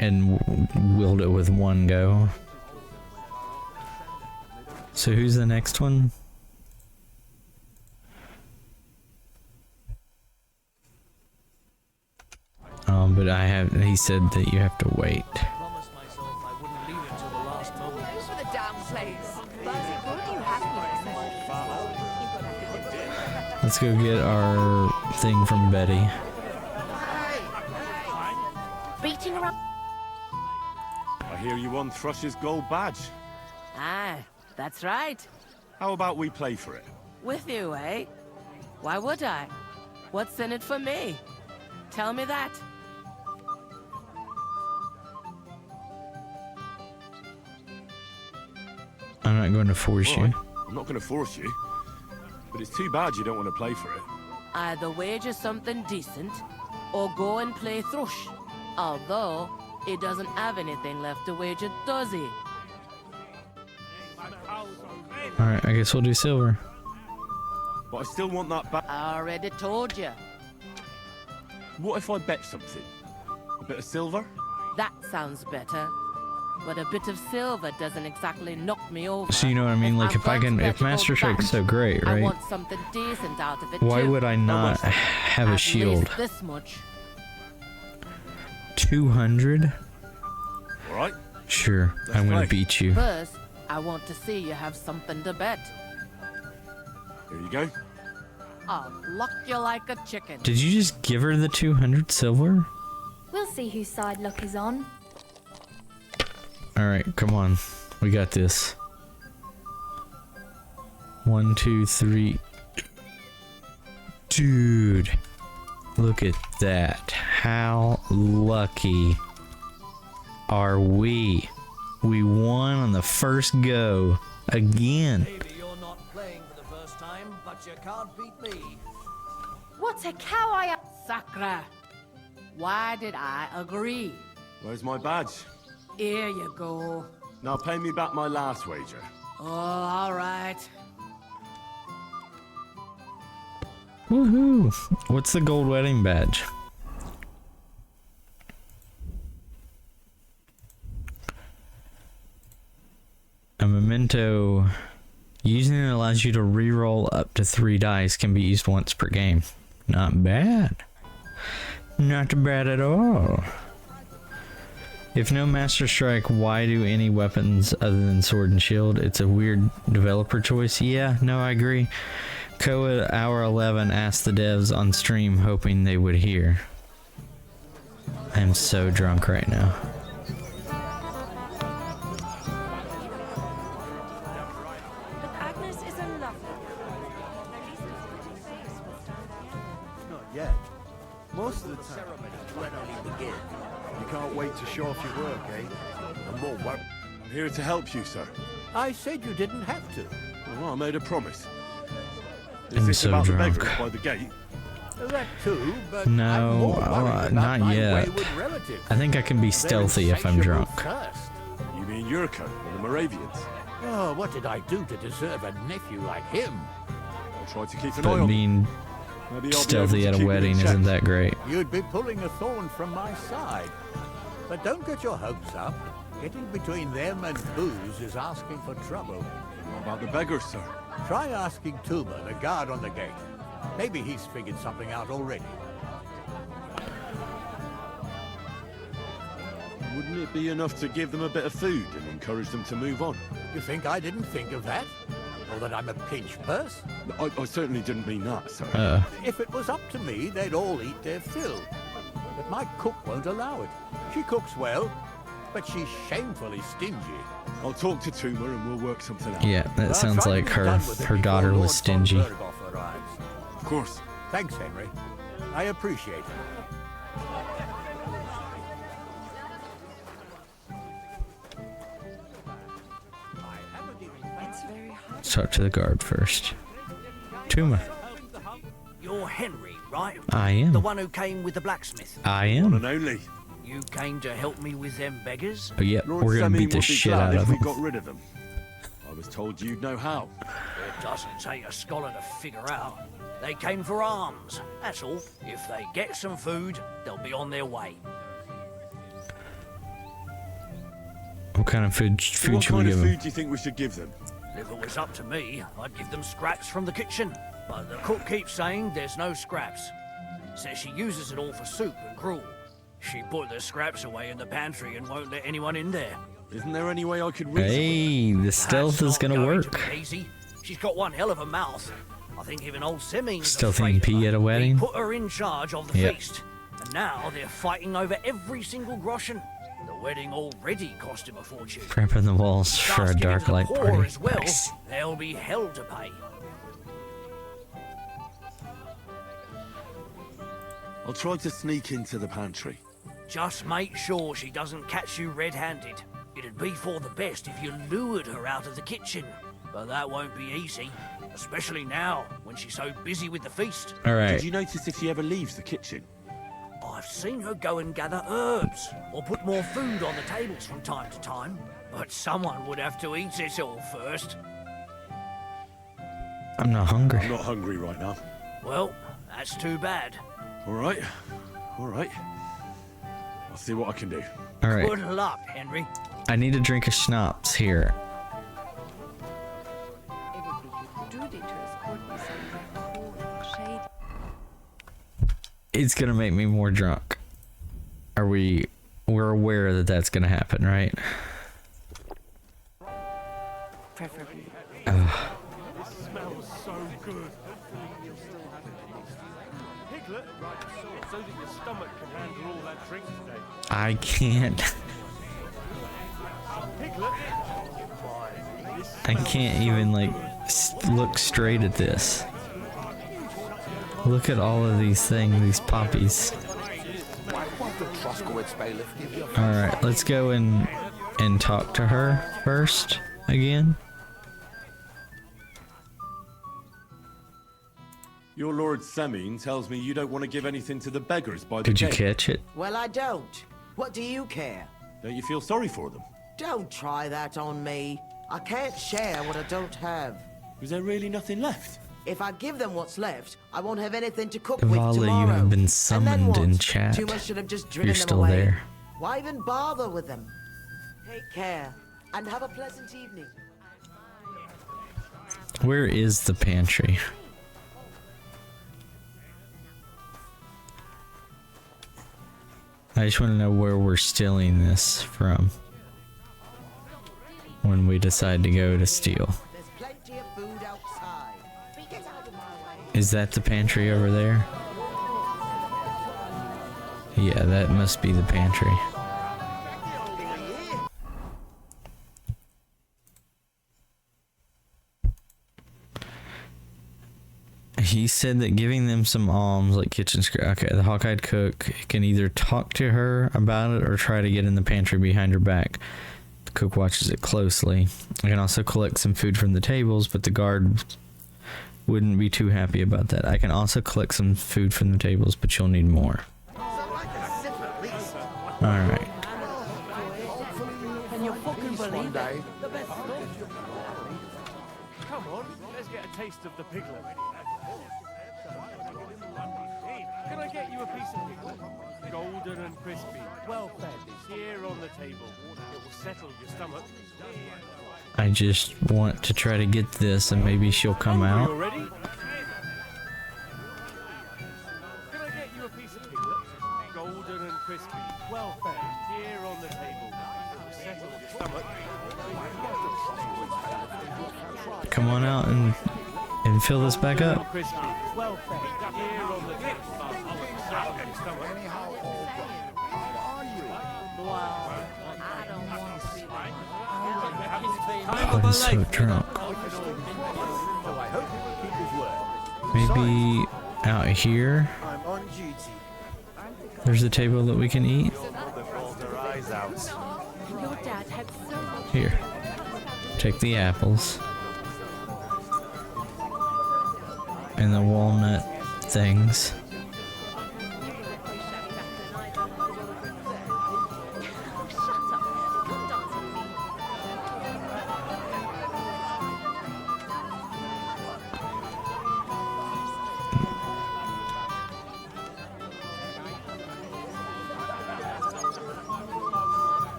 wield it with one go. So who's the next one? But he said that you have to wait. Promised myself I wouldn't leave it till the last moment. Those were the damn slaves. Let's go get our thing from Betty. Beating around. I hear you won Thrush's gold badge. Ah, that's right. How about we play for it? With you, eh? Why would I? What's in it for me? Tell me that. I'm not going to force you. I'm not going to force you. But it's too bad you don't want to play for it. Either wager something decent, or go and play Thrush. Although, he doesn't have anything left to wager, does he? Alright, I guess we'll do silver. But I still want that badge. I already told you. What if I bet something? A bit of silver? That sounds better. But a bit of silver doesn't exactly knock me over. So you know what I mean? Like if Master Strike's so great, I right? want something decent out of it Why too. would I not have a shield? At least this much. 200? Alright. Sure, I'm gonna beat you. First, I want to see you have something to bet. Here you go. I'll luck you like a chicken. Did you just give her the 200 silver? We'll see whose side luck is on. Alright, come on. We got this. 1, 2, 3. Dude. Look at that. How lucky are we? We won on the first go. Again. Maybe you're not playing for the first time, but you can't beat me. What a cow I am! Sakra. Why did I agree? Where's my badge? Here you go. Now pay me back my last wager. Oh, all right. Woohoo! What's the gold wedding badge? A memento. Using it allows you to re-roll up to 3 dice. Can be used once per game. Not bad. Not bad at all. If no Master Strike, why do any weapons other than sword and shield? It's a weird developer choice. Yeah, no, I agree. Koa Hour 11 asked the devs on stream hoping they would hear. I am so drunk right now. But Agnes is a lovely Not yet. Most of the time, you can't wait to show off your work, eh? I'm more worried. I'm here to help you, sir. I said you didn't have to. Well, I made a promise. Is I'm this so about drunk. the beggars by the gate? That too, but No, not yet. I think I can be stealthy if I'm drunk. You mean Yurko and the Moravians? Oh, what did I do to deserve a nephew like him? I'll try to keep an eye But on being Maybe I'll be stealthy able at to a keep it in wedding check. isn't that great. You'd be pulling a thorn from my side. But don't get your hopes up. Getting between them and booze is asking for trouble. What about the beggars, sir? Try asking Tuba, the guard on the gate. Maybe he's figured something out already. Wouldn't it be enough to give them a bit of food and encourage them to move on? You think I didn't think of that? Or that I'm a pinch purse? I certainly didn't mean that, sir. If it was up to me, they'd all eat their fill. But my cook won't allow it. She cooks well, but she's shamefully stingy. I'll talk to Tuma and we'll work something out. Yeah, that sounds try to like be her done with it her before daughter Lord was stingy. von Berghoff arrives. Of course. Thanks, Henry. I appreciate it. Let's talk to the guard first. Tuma. You're Henry, right? I am. The one who came with the blacksmith. I am. One and only. You came to help me with them beggars? Oh, yeah, Lord we're gonna Semmi beat the would be shit glad out if of we them. got rid of them. I was told you'd know how. It doesn't take a scholar to figure out. They came for alms, that's all. If they get some food, they'll be on their way. What kind of food So what should we kind of give them? food do you think we should give them? If it was up to me, I'd give them scraps from the kitchen. But the cook keeps saying there's no scraps. Says she uses it all for soup and gruel. She put the scraps away in the pantry and won't let anyone in there. Isn't there any way I could reason Hey, the stealth is gonna Going work. to be easy. She's got one hell of a mouth. I think even old Simmons Still afraid thinking of pee her. at a wedding? He put her in charge of the Yep. feast, and now they're fighting over every single groschen. The wedding already cost him a fortune. Prepping the walls for a Starts giving dark to the light poor party. as well. Nice. There'll be hell to pay. I'll try to sneak into the pantry. Just make sure she doesn't catch you red-handed. It'd be for the best if you lured her out of the kitchen. But that won't be easy, especially now, when she's so busy with the feast. All right. Did you notice if she ever leaves the kitchen? I've seen her go and gather herbs, or put more food on the tables from time to time. But someone would have to eat it all first. I'm not hungry. I'm not hungry right now. Well, that's too bad. All right. All right. I'll see what I can do. All right. Good luck, Henry. I need a drink of schnapps here. It would be your duty to escort me somewhere cool and shady. It's gonna make me more drunk. We're aware that that's gonna happen, right? Preferably. This smells so good. Piglet, so that your stomach can handle all that drink today. I can't. Piglet. I can't even like look straight at this. Look at all of these things, these poppies. All right, let's go and talk to her first again. Your Lord Semin tells me you don't want to give anything to the beggars by the Did you gate. catch it? Well, I don't. What do you care? Don't you feel sorry for them? Don't try that on me. I can't share what I don't have. Was there really nothing left? If I give them what's left, I won't have anything to cook Vala, with you tomorrow. have been And then summoned what? in chat. Too much should have just driven You're them still away. there. Why even bother with them? Take care, and have a pleasant evening. Where is the pantry? I just want to know where we're stealing this from when we decide to go to steal. There's plenty of food outside. Get out of my way. Is that the pantry over there? Yeah, that must be the pantry. He said that giving them some alms, like kitchen scrap. Okay, the hawk-eyed cook can either talk to her about it or try to get in the pantry behind her back. The cook watches it closely. I can also collect some food from the tables, but the guard wouldn't be too happy about that. I can also collect some food from the tables, but you'll need more. Alright. Can you fucking believe it? Come on, let's get a taste of the piglet. Can I get you a piece of piglet? Golden and crispy, well fed, here on the table. It will settle your stomach. I just want to try to get this and maybe she'll come out. You ready? Can I get you a piece of piglet? Golden and crispy, well fed, here on the table. It will settle your stomach. Come on out and fill this back up. Crispy, well fed, here on the table. Settle your stomach. I'm so drunk. Maybe out here I'm on duty. there's a table that we can eat. Your dad had so much. Here, take the apples and the walnut things.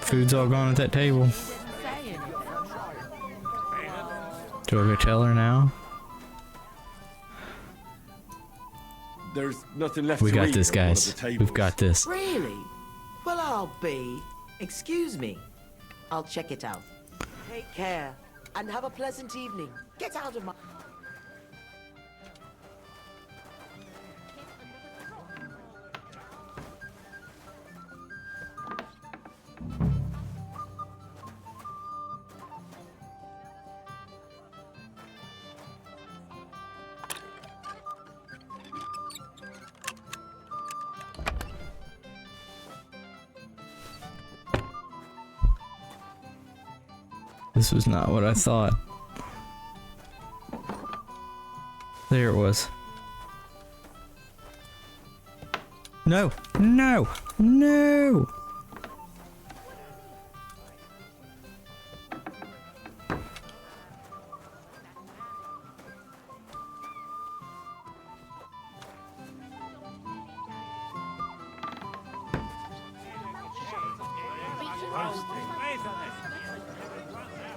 Food's all gone at that table. Do I go tell her now? There's nothing left We to got eat this, at one of guys. the tables. We've got this. Really? Well, I'll be. Excuse me. I'll check it out. Take care. and have a pleasant evening. Get out of my... This was not what I thought. There it was. No! No! No!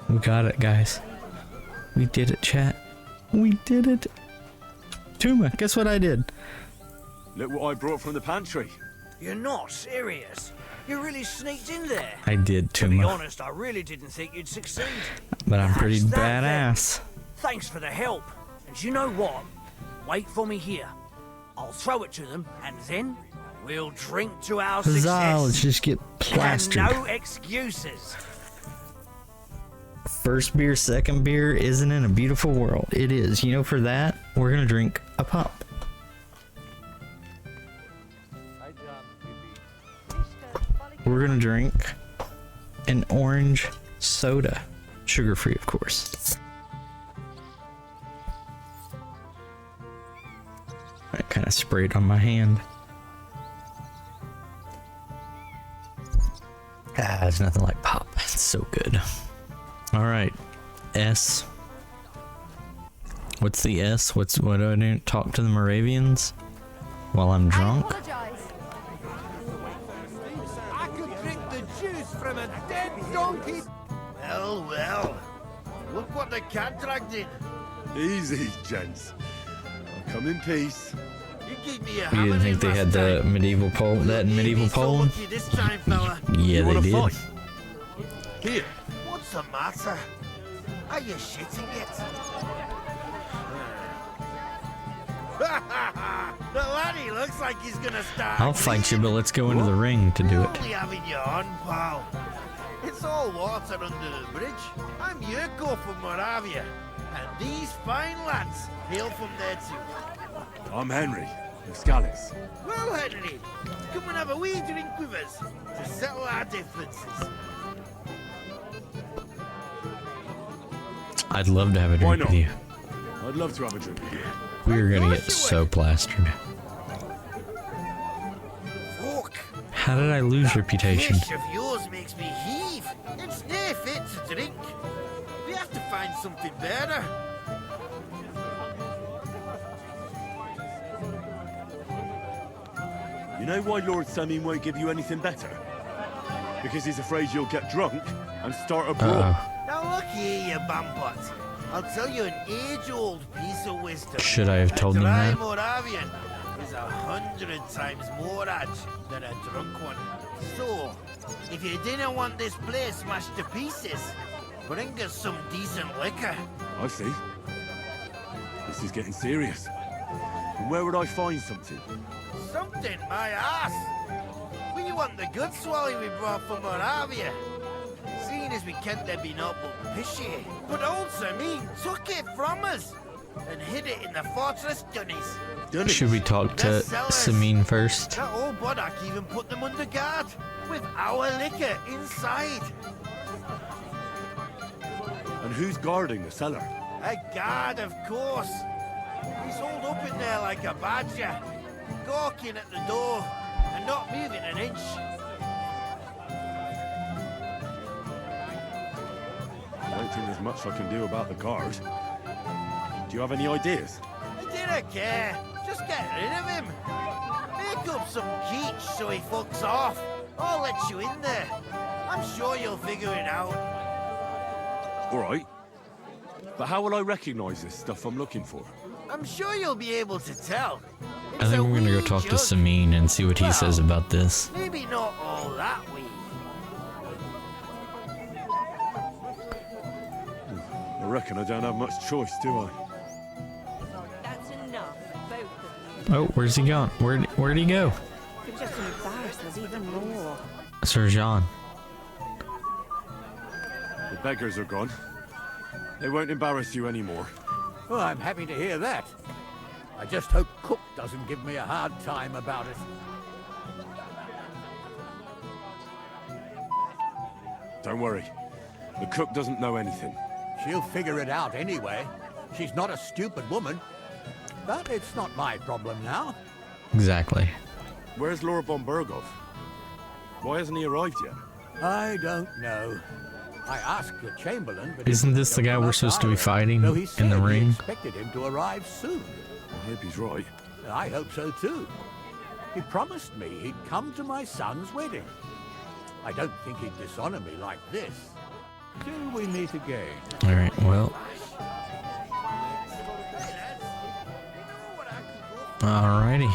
We got it, guys. We did it, chat. We did it. Tuma, guess what I did? Look what I brought from the pantry. You're not serious. You really sneaked in there. I did, To be Tuma. honest, I really didn't think you'd succeed. But I'm pretty That's that then. badass. Thanks for the help. And you know what? Wait for me here. I'll throw it to them, and then we'll drink to our Huzzah, success. let's just get plastered. And no excuses. First beer, second beer, isn't in a beautiful world? It is. You know, for that, we're gonna drink a pop. We're gonna drink an orange soda. Sugar-free, of course. I kind of sprayed on my hand. Ah, it's nothing like pop. It's so good. All right, S. What's the S? What do I do? Talk to the Moravians while I'm drunk? I could drink the juice from a dead donkey. Well, well. Look what the contract did. Easy, gents. I come in peace. You gave me a You didn't think they had the medieval Poland? That in medieval Poland? this time, fella. Yeah, they did. Here. What's the matter? Are you shitting it? The laddie looks like he's gonna start. I'll fight you, but let's go into the ring to do it. Only having you on, pal. It's all water under the bridge. I'm Yurko from Moravia, and these fine lads hail from there too. I'm Henry, of Scallis. Well, Henry, come and have a wee drink with us to settle our differences. I'd love to have a Why drink with not? you. I'd love to have a drink with you. We're gonna get so plastered. How did I lose reputation? Fish of yours makes me heave. It's near fit to drink. We have to find something better. You know why Lord Samin won't give you anything better? Because he's afraid you'll get drunk and start a brawl. Now look here, you bumpot. I'll tell you an age-old piece of wisdom. Should I have told a them dry that? Moravian is 100 times more edge than a drunk one. So, if you didn't want this place smashed to pieces, bring us some decent liquor. I see. This is getting serious. And where would I find something? Something, my ass. We want the good swally we brought from Moravia. Seeing as we can't there be not but pishy. But old Samin took it from us and hid it in the fortress dunnies. Should we talk to Samin first? That old Bodak even put them under guard with our liquor inside. And who's guarding the cellar? A guard, of course. He's holed up in there like a badger, gawking at the door and not moving an inch. I don't think there's much I can do about the guard. Do you have any ideas? I didn't care. Just get rid of him. Make up some geech so he fucks off. I'll let you in there. I'm sure you'll figure it out. All right. But how will I recognize this stuff I'm looking for? I'm sure you'll be able to tell. I think we're gonna go talk to Samin and see what he says about this. Maybe not all that wee. I reckon I don't have much choice, do I? That's enough, both of you. Oh, where's he going? Where'd he go? Could just embarrass us even more. Sir Jean. The beggars are gone. They won't embarrass you anymore. Oh, I'm happy to hear that. I just hope Cook doesn't give me a hard time about it. Don't worry. The cook doesn't know anything. She'll figure it out anyway. She's not a stupid woman. But it's not my problem now. Exactly. Where's Lord von Burgov? Why hasn't he arrived yet? I don't know. I asked the Chamberlain, but Isn't this the guy we're supposed to be fighting though he in said the he ring? expected him to arrive soon. I hope he's right. I hope so too. He promised me he'd come to my son's wedding. I don't think he'd dishonor me like this. Till we meet again. Alright, well. Alrighty.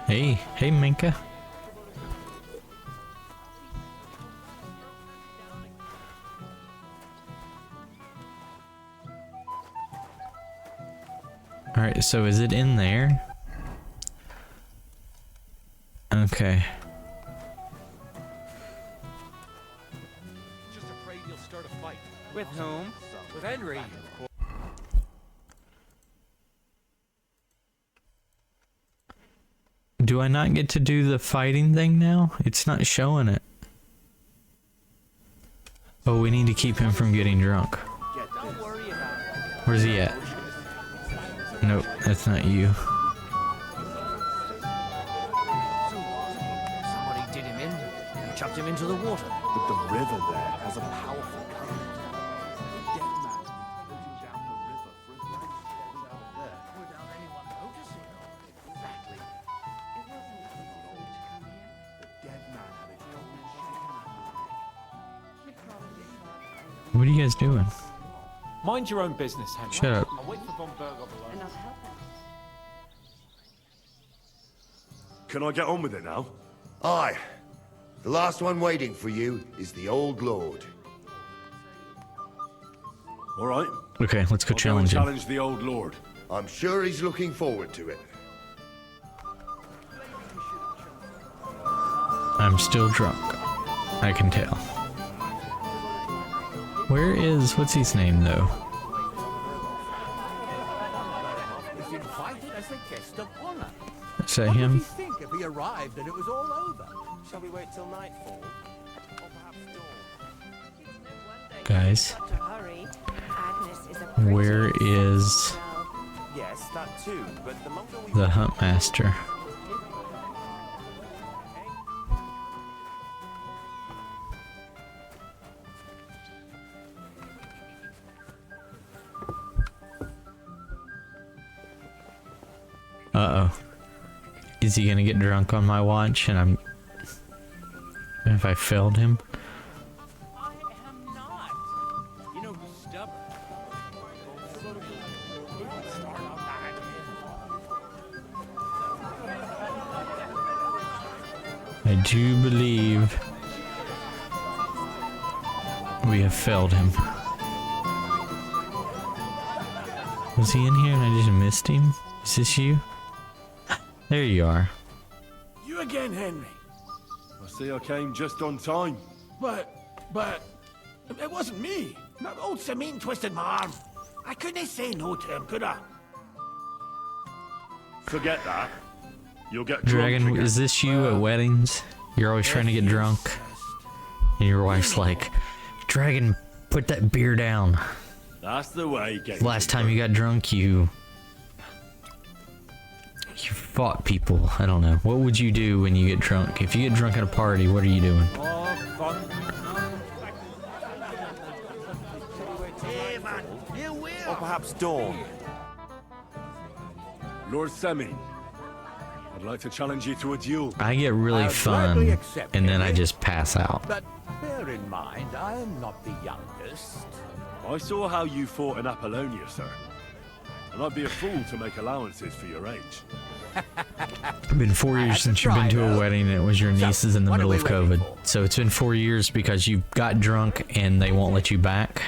Hey Minka. Alright, so is it in there? Okay. Just afraid you'll start a fight. With whom? With Henry. Do I not get to do the fighting thing now? It's not showing it. Oh, we need to keep him from getting drunk. Where's he at? Nope, that's not you. Somebody did him in and chucked him into the water. But the river there has a powerful current. The dead man will be floating down the river for as long as he was out there. Without anyone noticing. Exactly. It wasn't easy for me to come here. The dead man had a golden chain around his neck. What are you guys doing? Mind your own business, Henry. Shut up. I'll wait for von Burgov alone. And I'll help him. Can I get on with it now? Aye. The last one waiting for you is the Old Lord. All right. Okay, let's go challenge him. Challenge the Old Lord. I'm sure he's looking forward to it. I'm still drunk. I can tell. Where is, what's his name though? Is invited as a guest of honor. Is that What him? would he think if he arrived and it was all over? Shall we wait till nightfall? Or perhaps dawn? Guys, Not to hurry. Agnes is a pretty where is Yes, that too, but the longer we the Huntmaster? Uh-oh. Is he gonna get drunk on my watch and I'm... If I failed him? I am not. You know who's stubborn? I do believe we have failed him. Was he in here and I just missed him? Is this you? There you are. You again, Henry. I see I came just on time. But, it wasn't me. That old Samine twisted my arm. I couldn't say no to him, could I? Forget that. You'll get drunk Dragon, again. is this you at weddings? You're always trying to get drunk. And your wife's like, Dragon, put that beer down. That's the way. Last time you got drunk, you fought people. I don't know. What would you do when you get drunk? If you get drunk at a party, what are you doing? Hey, man, you will. Or perhaps dawn. Lord Semi, I'd like to challenge you to a duel. I get really I'll fun, gladly accept and then it. I just pass out. But bear in mind, I am not the youngest. I saw how you fought in Apollonia, sir. And I'd be a fool to make allowances for your age. Been 4 years since you've been to a wedding and it was your niece's in the middle of COVID. So it's been 4 years because you got drunk and they won't let you back.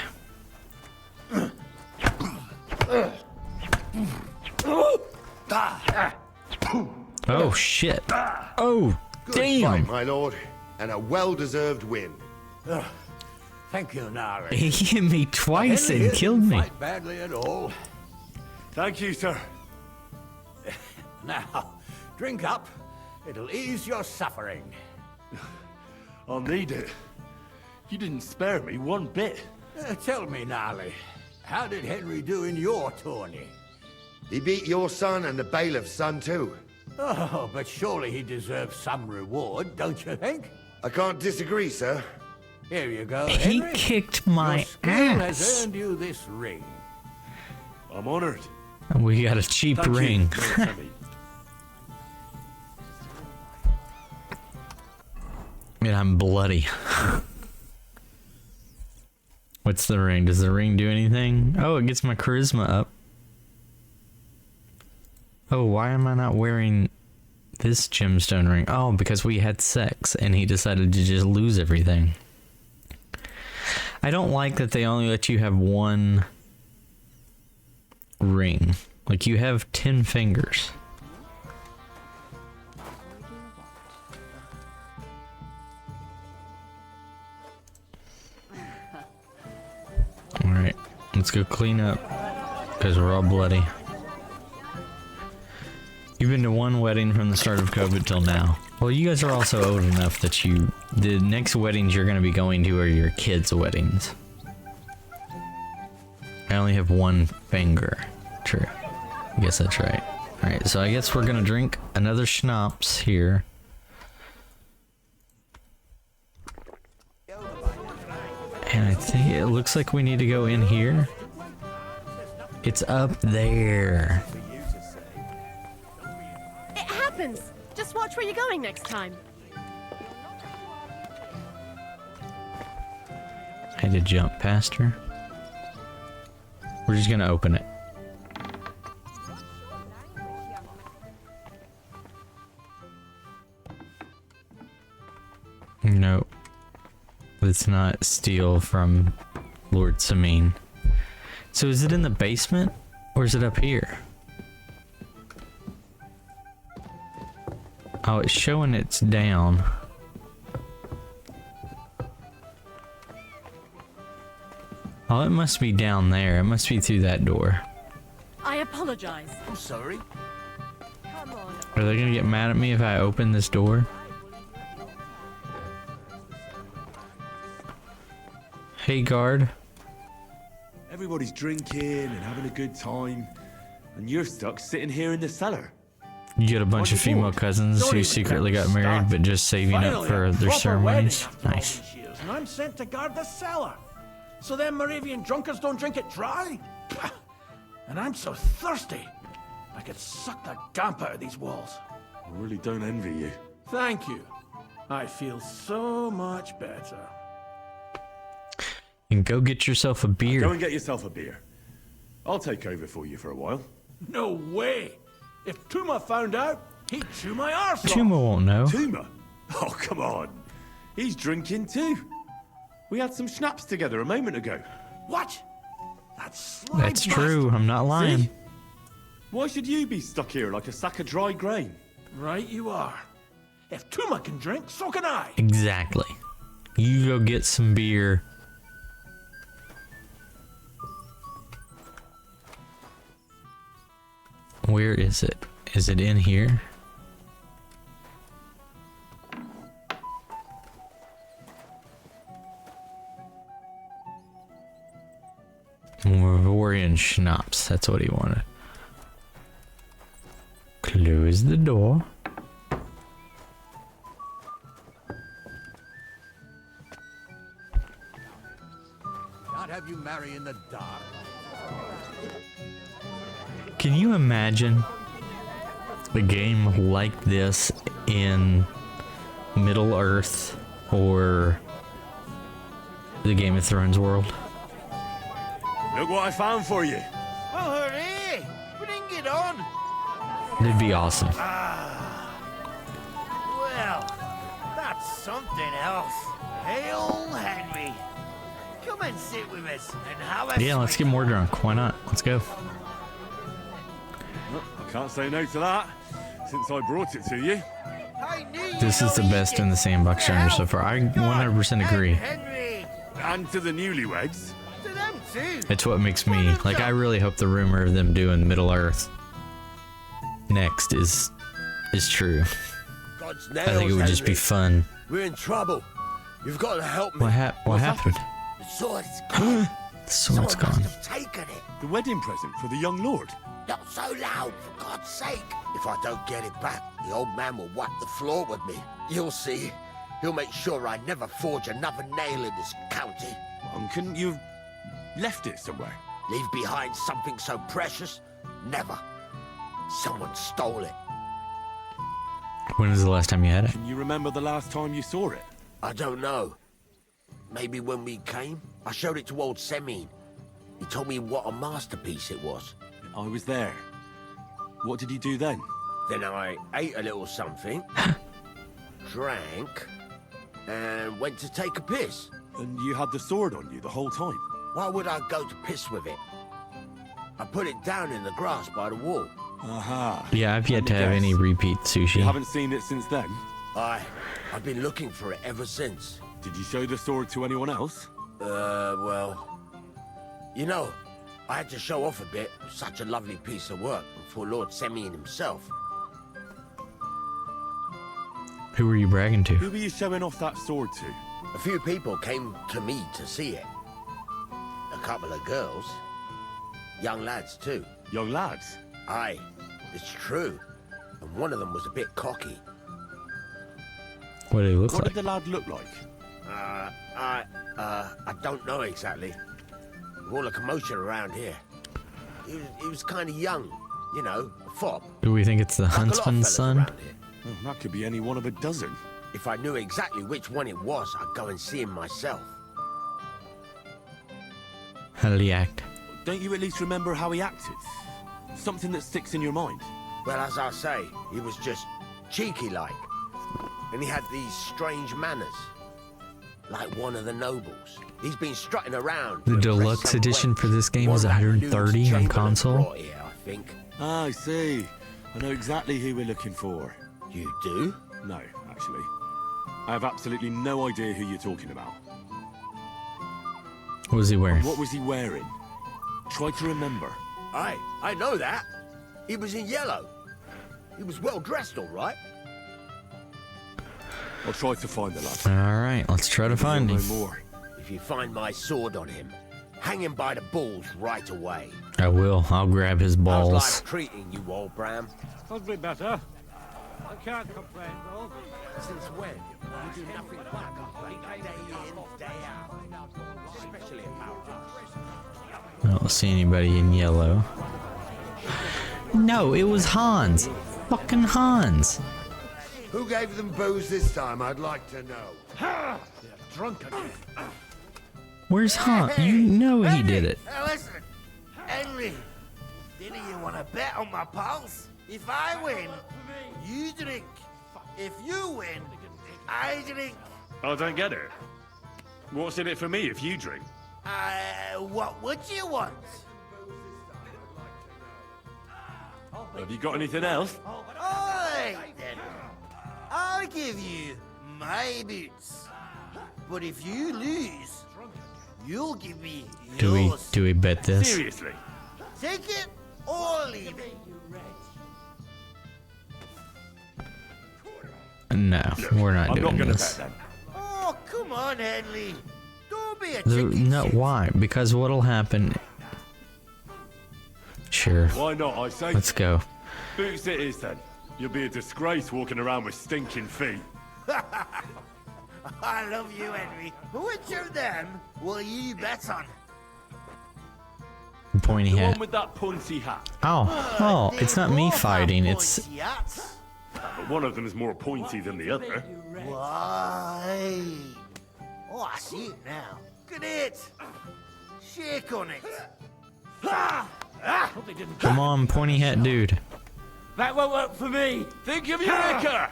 Oh shit. Oh, Good damn. fight, my lord, and a well-deserved win. Thank you, Nari. He hit me twice and killed me. Fight badly at all. Thank you, sir. Now, drink up. It'll ease your suffering. I'll need it. You didn't spare me one bit. Tell me, Nali, how did Henry do in your tourney? He beat your son and the bailiff's son too. Oh, but surely he deserves some reward, don't you think? I can't disagree, sir. Here you go, He Henry. kicked my Your skill has ass. earned you this ring. I'm honored. We got a cheap Thank you, ring. Lord Sammy. And I'm bloody. What's the ring? Does the ring do anything? Oh, it gets my charisma up. Oh, why am I not wearing this gemstone ring? Oh, because we had sex and he decided to just lose everything. I don't like that they only let you have one ring. Like, you have 10 fingers. Alright, let's go clean up, because we're all bloody. You've been to one wedding from the start of COVID till now. Well, you guys are also old enough that the next weddings you're going to be going to are your kids' weddings. I only have one finger. True. I guess that's right. Alright, so I guess we're going to drink another schnapps here. And I think it looks like we need to go in here. It's up there. It happens. Just watch where you're going next time. I had to jump past her. We're just gonna open it. Nope. Let's not steal from Lord Samin. So is it in the basement or is it up here? Oh, it's showing it's down. Oh, it must be down there. It must be through that door. I apologize. I'm sorry. Come on. Are they gonna get mad at me if I open this door? Hey, guard. Everybody's drinking and having a good time, and you're stuck sitting here in the cellar. You get a bunch of female cousins who secretly got married but just saving up for their ceremonies. Nice. And I'm sent to guard the cellar. So them Moravian drunkards don't drink it dry? And I'm so thirsty. I could suck the gamp out of these walls. I really don't envy you. Thank you. I feel so much better. And go get yourself a beer. Go and get yourself a beer. I'll take over for you for a while. No way. If Tuma found out, he'd chew my arse off. Tuma won't know. Tuma? Oh, come on. He's drinking too. We had some schnapps together a moment ago. What? That's true. I'm not lying. See? Why should you be stuck here like a sack of dry grain? Right you are. If Tuma can drink, so can I. Exactly. You go get some beer. Where is it? Is it in here? Moravian schnapps. That's what he wanted. Close the door. Can't have you marry in the dark. Can you imagine a game like this in Middle Earth or the Game of Thrones world? Look what I found for you. Well, hooray! Bring it on. It'd be awesome. Well, that's something else. Hail Henry. Come and sit with us and have a Yeah, let's get more drunk. Why not? Let's go. Well, I can't say no to that, since I brought it to you. This is the best in the sandbox genre so far. I 100% agree. And to the newlyweds. To them too. It's what makes me like. I really hope the rumor of them doing Middle Earth next is true. God's I think it would just be fun. We're in trouble. You've got to help me. What happened? The sword's gone. The sword's Someone gone. must have taken it. The wedding present for the young lord. Not so loud, for God's sake. If I don't get it back, the old man will wipe the floor with me. You'll see. He'll make sure I never forge another nail in this county. Couldn't you have left it somewhere? Leave behind something so precious? Never. Someone stole it. When was the last time you had it? Can you remember the last time you saw it? I don't know. Maybe when we came? I showed it to old Semine. He told me what a masterpiece it was. I was there. What did he do then? Then I ate a little something, drank, and went to take a piss. And you had the sword on you the whole time? Why would I go to piss with it? I put it down in the grass by the wall. Aha. Yeah, I've yet to have any repeat sushi. You haven't seen it since then? I've been looking for it ever since. Did you show the sword to anyone else? Well... You know, I had to show off a bit. Such a lovely piece of work before Lord Semyon himself. Who were you bragging to? Who were you showing off that sword to? A few people came to me to see it. A couple of girls. Young lads, too. Young lads? Aye, it's true. And one of them was a bit cocky. What did he look What like? did the lad look like? I don't know exactly. With all the commotion around here. He was kind of young, you know, a fop. Do we think it's the Like a lot of huntsman's fellas son? around here. Well, that could be any one of a dozen. If I knew exactly which one it was, I'd go and see him myself. How did he act? Don't you at least remember how he acted? Something that sticks in your mind? Well, as I say, he was just cheeky-like. And he had these strange manners. Like one of the nobles. He's been strutting around. The deluxe edition for this game is 130 on console. Here, I think. Ah, I see. I know exactly who we're looking for. You do? No, actually. I have absolutely no idea who you're talking about. What was he wearing? What was he wearing? Try to remember. I know that. He was in yellow. He was well dressed, all right. I'll try to find the lad. All right, let's try to find him. No more. If you find my sword on him, hang him by the balls right away. I will. I'll grab his How's balls. life treating you, old Bram? Could be better. I can't complain, though. Since when? You do nothing but complain day in, day out. Especially about us. I don't see anybody in yellow. No, it was Hans. Fucking Hans. Who gave them booze this time, I'd like to know. They're drunk again. Where's Hans? You know he did it. Hey, listen. Henry, didn't you want to bet on my pals? If I win, you drink. If you win, I drink. I don't get it. What's in it for me if you drink? What would you want? Have you got anything else? Alright then. I'll give you my boots. But if you lose, you'll give me yours. Do we bet this? Seriously? Take it or leave it. No, we're not I'm doing not gonna this. bet then. Oh, come on, Henley. Don't be a The- chicken no, shit. why? Because what'll happen? Sure. Why not, I say? Let's go. Boots it is then. You'll be a disgrace walking around with stinking feet. I love you, Henry. Which of them will you bet on? Pointy The hat. one with that pointy hat. Oh, it's not me fighting. It's Pointy hats. But one of them is more pointy than the other. Why? Oh, I see it now. Look at it. Shake on it. come on, pointy hat dude. That won't work for me. Think of Eureka!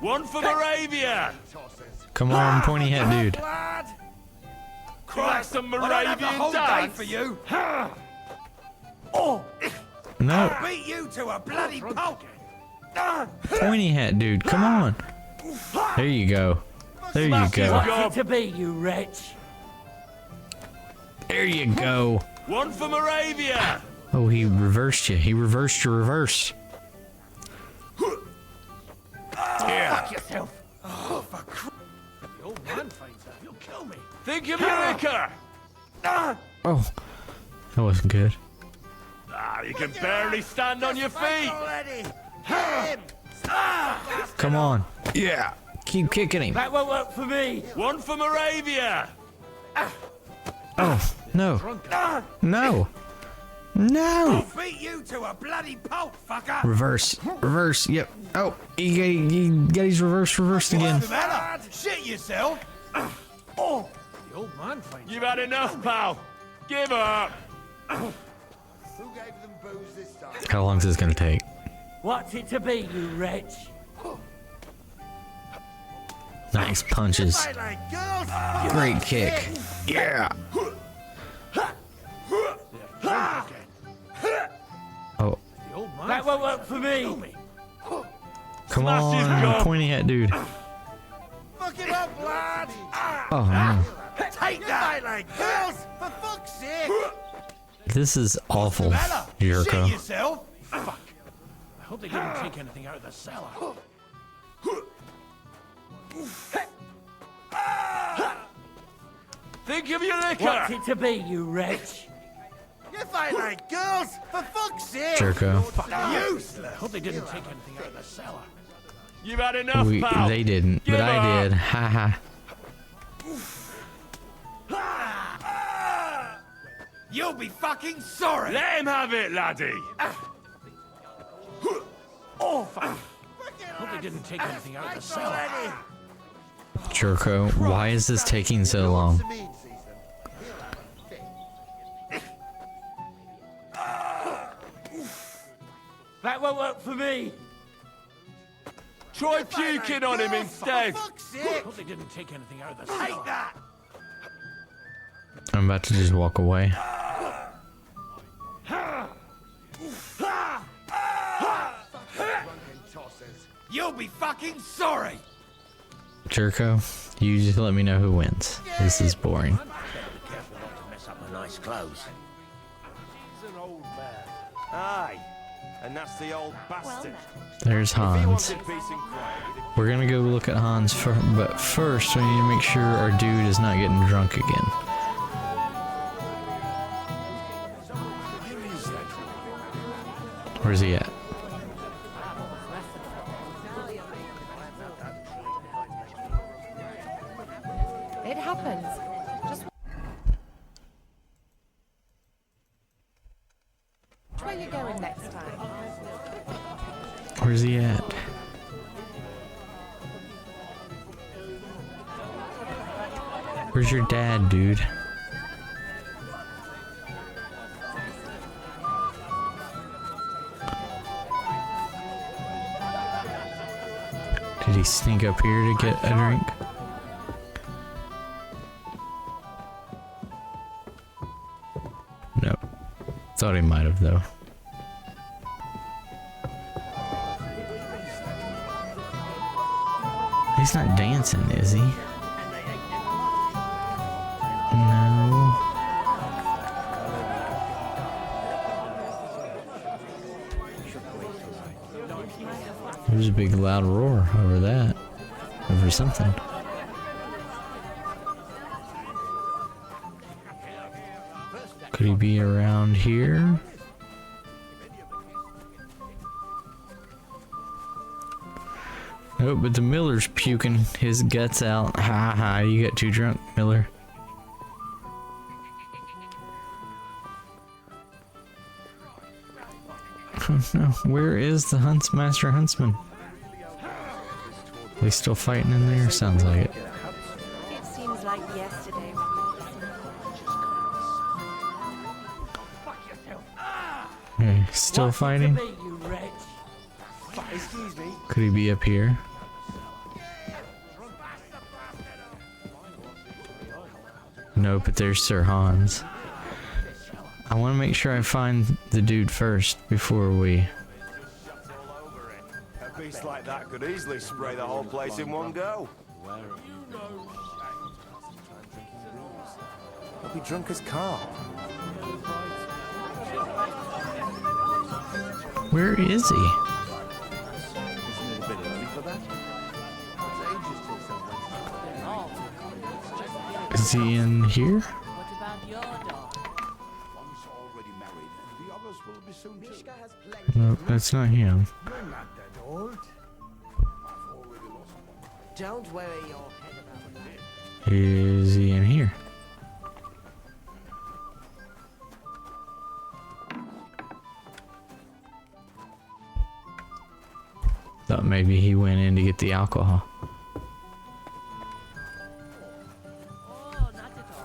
One for Moravia! Come on, pointy head dude. Crack some Moravian dance! for you. No, Beat you to a bloody pulp. pointy hat dude, come on. There you go. There you go. What's it to be, you wretch? There you go. One for Moravia! Oh, he reversed you. He reversed your reverse. Fuck yourself. Oh, for the old man finds out, he'll kill me. Think of your liquor! Oh, that wasn't good. You can barely stand on your feet! Already. Him. Come on. Yeah. Keep kicking him. That won't work for me. One for Moravia! Oh, no. No. No. Beat you to a bloody pulp, fucker. Reverse. Reverse. Yep. Oh, he got his reversed again. What's the matter? Shit yourself. Oh. The old man finds You've had enough, pal. Give up. Who gave them booze this time? How long is this gonna take? What's it to be, you wretch? Nice punches. Great kick. Yeah. Oh, That won't work for me. come Smash his on, gob. pointy hat dude. Fuck it up, lad. Oh no. Take that like girls, for fuck's sake. This is awful, Jericho. Shit yourself. Fuck. I hope they didn't take anything out of the cellar. Think of your liquor! What's it to be, you wretch? You fight like girls, for fuck's sake. Jerko. Useless. Hope they didn't take anything out of the cellar. You've had enough, pal. They didn't, Give but I up. did. Ha ha. You'll be fucking sorry. Let him have it, laddie. Oh, fuck. Hope they didn't take anything out of the cellar. Jerko, why is this taking so long? That won't work for me. Try puking on him instead. Hope they didn't take anything out of the cellar. Take that. I'm about to just walk away. You'll be fucking sorry. Jerko, you just let me know who wins. This is boring. Be careful not to mess up my nice clothes. He's an old man. Aye. And that's the old bastard. There's If he Hans. wanted peace and quiet, We're gonna go look at Hans, but first we need to make sure our dude is not getting drunk again. Where's he at? It happens. Just where you going next time? Where's he at? Where's your dad, dude? Did he sneak up here to get a drink? No. Thought he might have, though. He's not dancing, is he? No. There's a big loud roar over that. Over something. Could he be around here? Oh, but the Miller's puking his guts out. Ha ha, you got too drunk, Miller. Oh no, where is the Master Huntsman? They still fighting in there? Sounds like it. It seems like yesterday. Okay, still fighting? You wretch. excuse me. Could he be up here? No, but there's Sir Hans. I want to make sure I find the dude first before we... A beast like that could easily spray the whole place in one go. He'll be drunk as Carl. Where is he? Is he in here? No, that's not him. Don't worry your head about that. Is he in here? Thought maybe he went in to get the alcohol.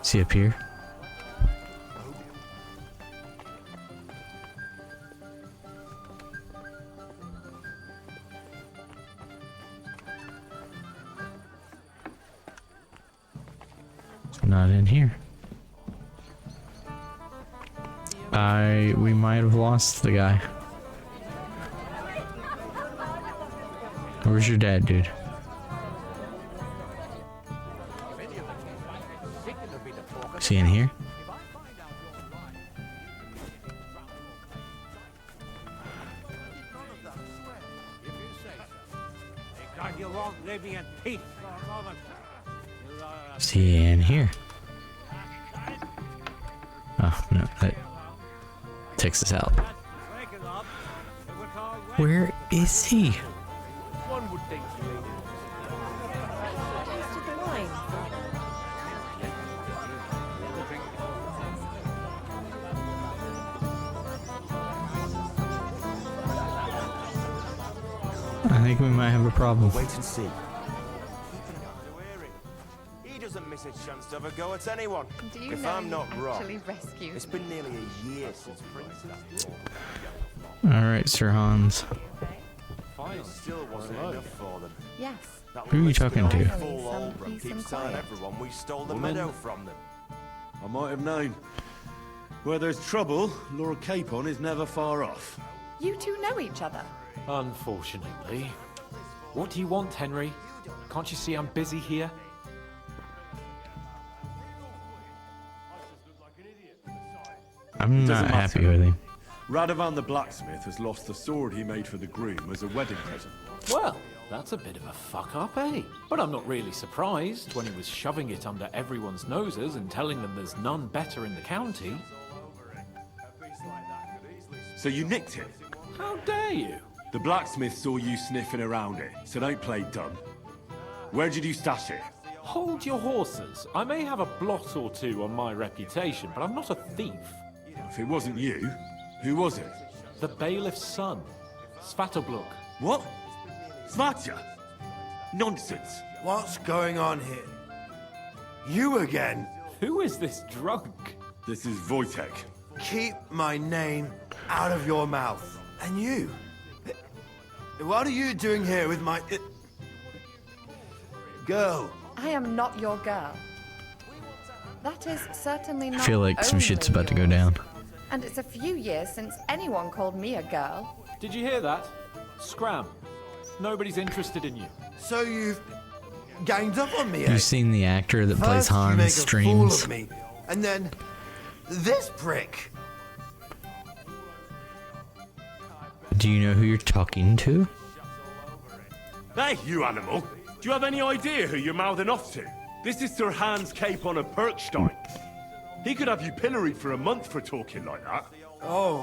Is he up here? Not in here. We might have lost the guy. Where's your dad, dude? Is he in here? Is he in here? Oh, no, that takes us out. Where is he? I think we might have a problem. Wait and see. He doesn't miss a chance to have a go at anyone. Do you if know I'm not you wrong, actually rescued it's been nearly a year since Prince. Alright, Sir Hans. It still wasn't enough for them. Yes. Who are you talking to? Full Oldham keeps telling everyone we stole the Woman. meadow from them. I might have known. Where there's trouble, Lord Capon is never far off. You two know each other. Unfortunately. What do you want, Henry? Can't you see I'm busy here? I'm Doesn't not happy matter. with him. Radovan the blacksmith has lost the sword he made for the groom as a wedding present. Well, that's a bit of a fuck up, eh? But I'm not really surprised when he was shoving it under everyone's noses and telling them there's none better in the county. So you nicked it? How dare you? The blacksmith saw you sniffing around it, so don't play dumb. Where did you stash it? Hold your horses. I may have a blot or two on my reputation, but I'm not a thief. If it wasn't you, who was it? The bailiff's son, Svatobluk. What? Svatya? Nonsense. What's going on here? You again? Who is this drunk? This is Wojtek. Keep my name out of your mouth. And you? What are you doing here with my... girl? I am not your girl. That is certainly not I feel like some shit's only about to go yours. down. And it's a few years since anyone called me a girl. Did you hear that? Scram. Nobody's interested in you. So you've ganged up on me, eh? You've seen the actor that plays First you make Hans a streams. fool of me, and then this prick. Do you know who you're talking to? Hey, you animal! Do you have any idea who you're mouthing off to? This is Sir Hans Capon of Perkstein. He could have you pilloried for a month for talking like that. Oh,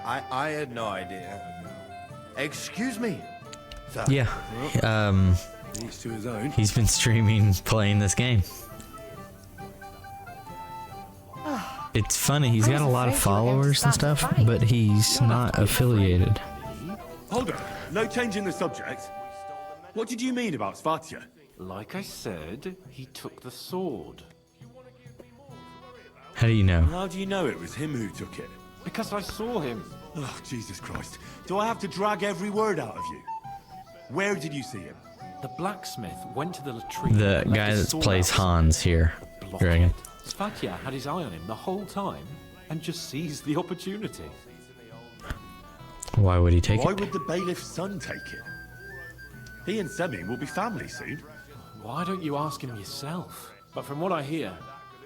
I had no idea. Excuse me, sir. Yeah. Each to his own. He's been streaming playing this game. It's funny, he's got a lot of followers and stuff, but he's not affiliated. Hold on, no change in the subject. What did you mean about Svatya? Like I said, he took the sword. How do you know? How do you know it was him who took it? Because I saw him. Oh, Jesus Christ. Do I have to drag every word out of you? Where did you see him? The blacksmith went to the latrine. The and left guy his that sword plays out. Hans here. Dragon. Svatya had his eye on him the whole time and just seized the opportunity. Why would he take Why it? would the bailiff's son take it? He and Semi will be family soon. Why don't you ask him yourself? But from what I hear,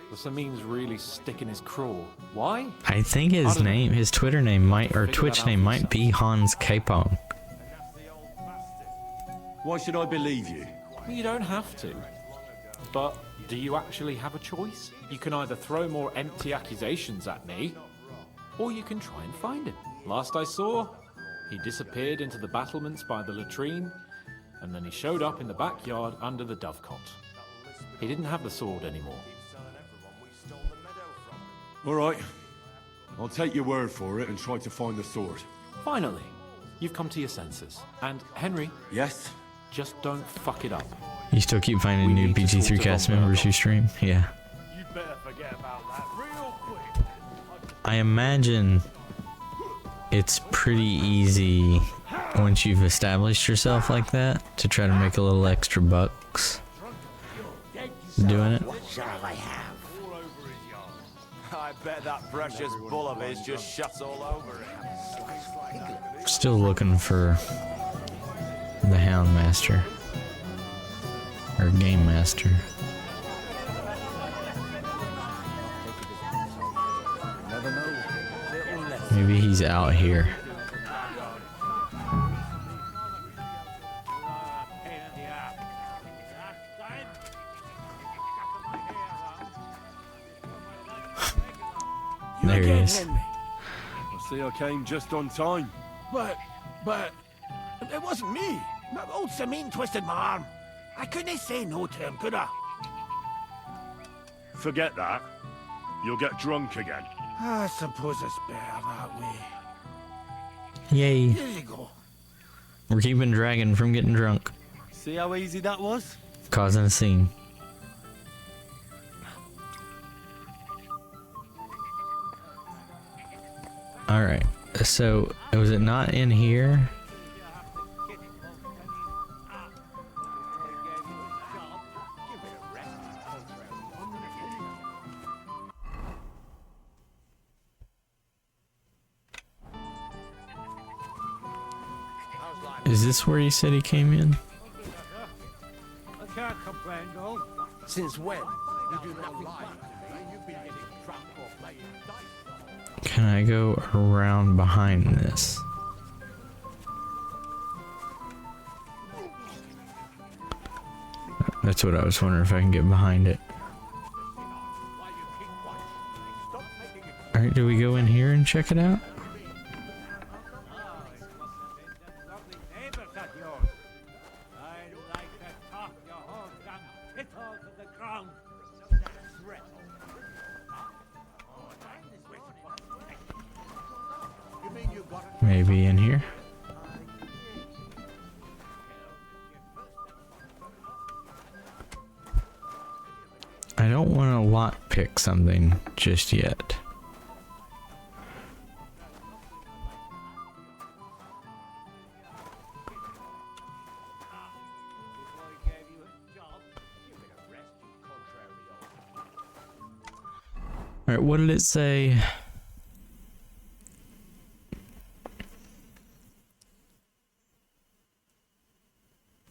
the Samin's really sticking his craw. Why? I think his name, his Twitter name might, or Twitch name might be Hans Capon. Why should I believe you? You don't have to. But do you actually have a choice? You can either throw more empty accusations at me, or you can try and find him. Last I saw, he disappeared into the battlements by the latrine, and then he showed up in the backyard under the dovecot. He didn't have the sword anymore. All right. I'll take your word for it and try to find the sword. Finally, you've come to your senses. And Henry? Yes? Just don't fuck it up. You still keep finding new BG3 cast members who stream? Yeah. You better forget about that real quick. I imagine it's pretty easy once you've established yourself like that to try to make a little extra bucks doing it. What shall I have? I bet that precious bull of his just shuts all over it. Still looking for the Hound Master. Or Game Master. Maybe he's out here. There he is. I see I came just on time. But, it wasn't me. Old Samin twisted my arm. I couldn't say no to him, could I? Forget that. You'll get drunk again. I suppose it's better that way. Yay. Here you go. We're keeping Dragon from getting drunk. See how easy that was? Causing a scene. Alright, so was it not in here? Is this where he said he came in? I can't complain, though. Since when? You do nothing but you've been getting drunk or playing dice. Can I go around behind this? That's what I was wondering, if I can get behind it. Alright, do we go in here and check it out? Maybe in here? I don't want to lockpick something just yet. Alright, what did it say?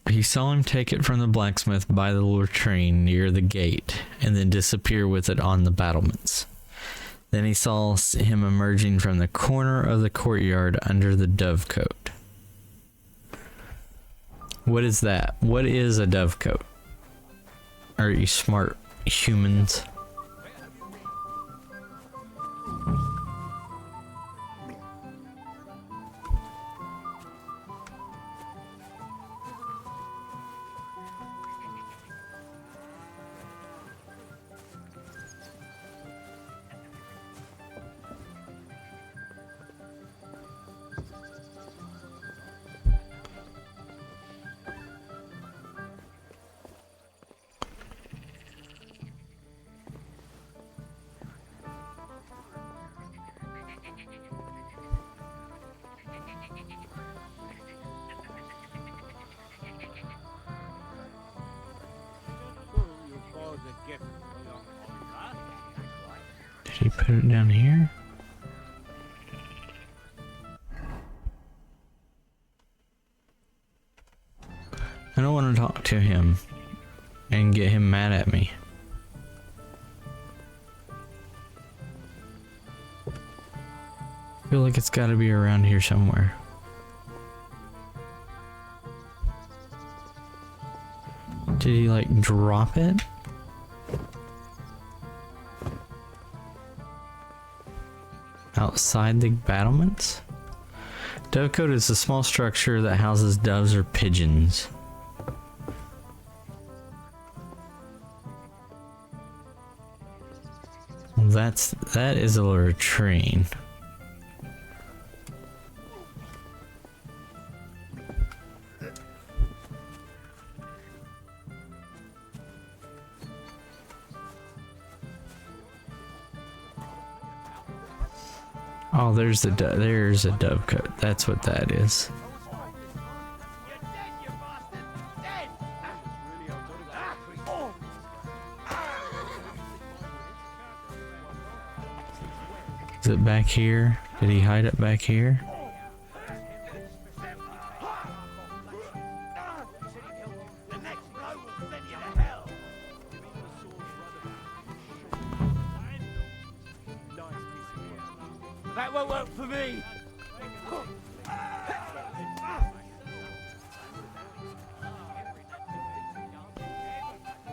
He saw him take it from the blacksmith by the latrine near the gate, and then disappear with it on the battlements. Then he saw him emerging from the corner of the courtyard under the dovecote. What is that? What is a dovecote? Are you smart humans? Did he put it down here? I don't want to talk to him and get him mad at me. I feel like it's got to be around here somewhere. Did he like drop it? Outside the battlements? Dovecote is a small structure that houses doves or pigeons. Well, that is a latrine. Oh, there's a dovecote. That's what that is. Is it back here? Did he hide it back here? That won't work for me.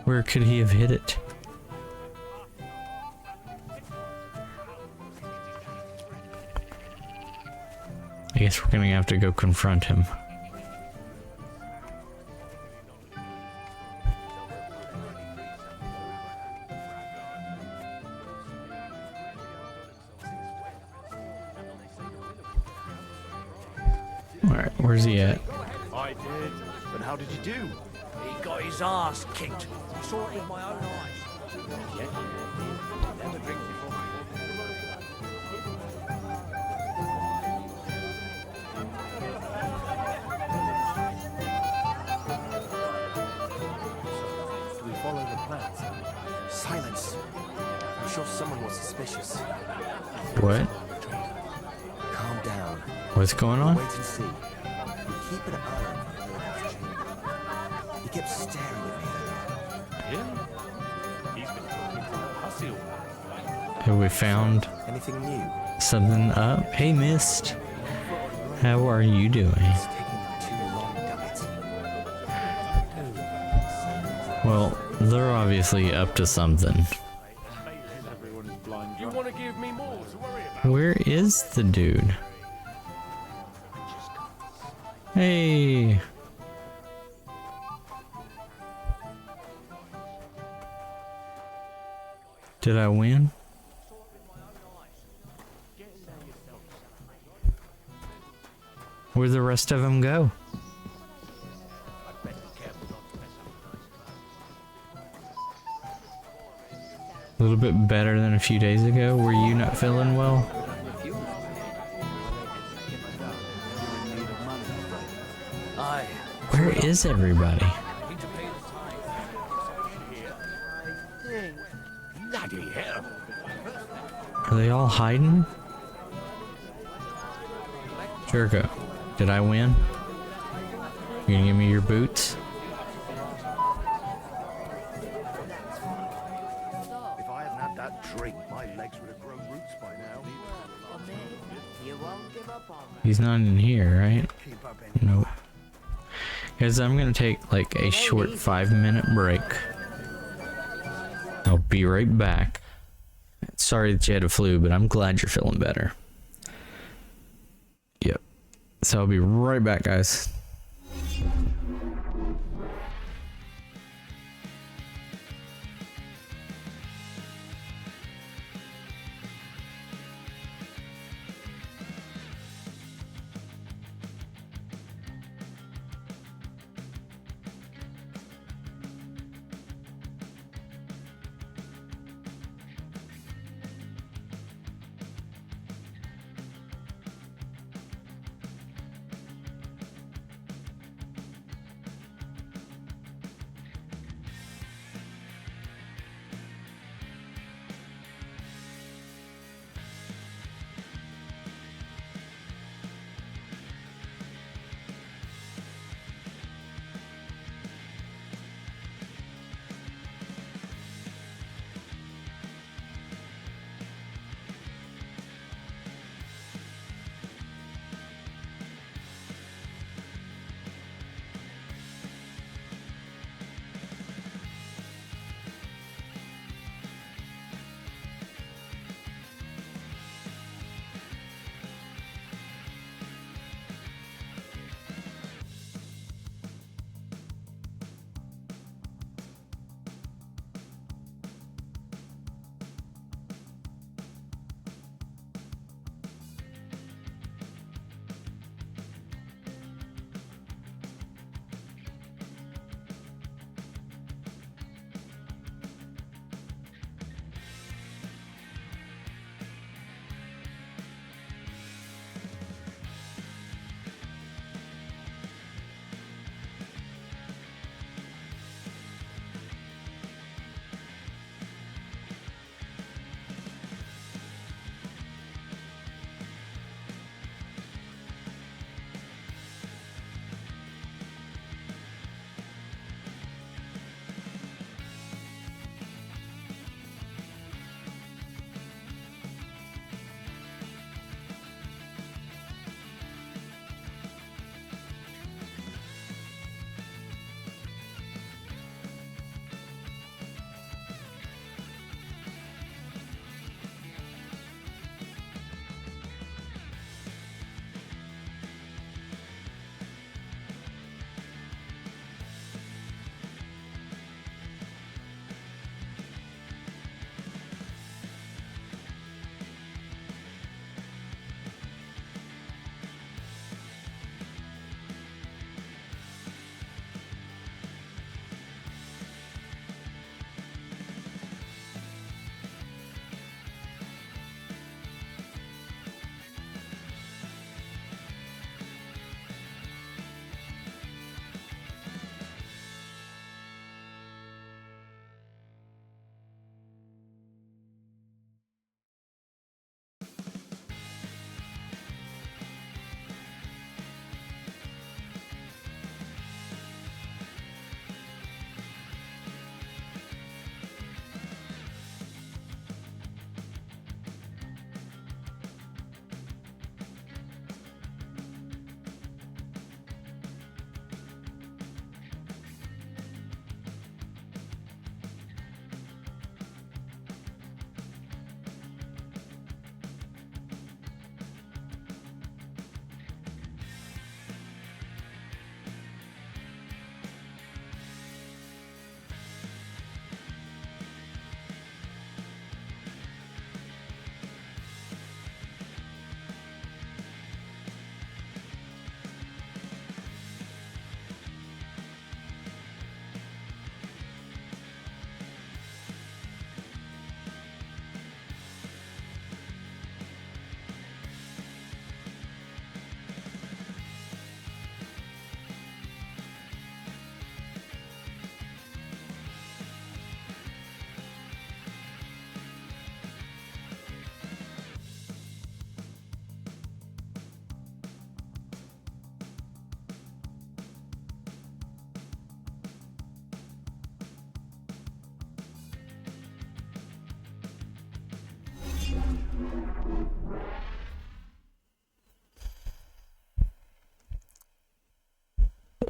Where could he have hid it? I guess we're gonna have to go confront him. Alright, where's he at? I did. But how did you do? He got his ass kicked. I saw it with my own eyes. Never drink before. Do we follow the plans? Silence. I'm sure someone was suspicious. What? Calm down. What's going on? Wait and see. We keep an eye on him. He kept staring at me. Him? He's been talking to the hussy all night. Have we found Anything new? something up? Hey, Mist. How are you doing? Well, they're obviously up to something. You want to give me more to worry about? Where is the dude? Hey. Did I win? Where'd the rest of them go? A little bit better than a few days ago. Were you not feeling well? Where is everybody? Bloody hell. Are they all hiding? Jericho, did I win? You gonna give me your boots? If I hadn't had that drink, my legs would have grown roots by now. You won't give up on me. He's not in here, right? Nope. Guys, I'm gonna take like a short 5-minute break. I'll be right back. Sorry that you had a flu, but I'm glad you're feeling better. Yep. So I'll be right back, guys.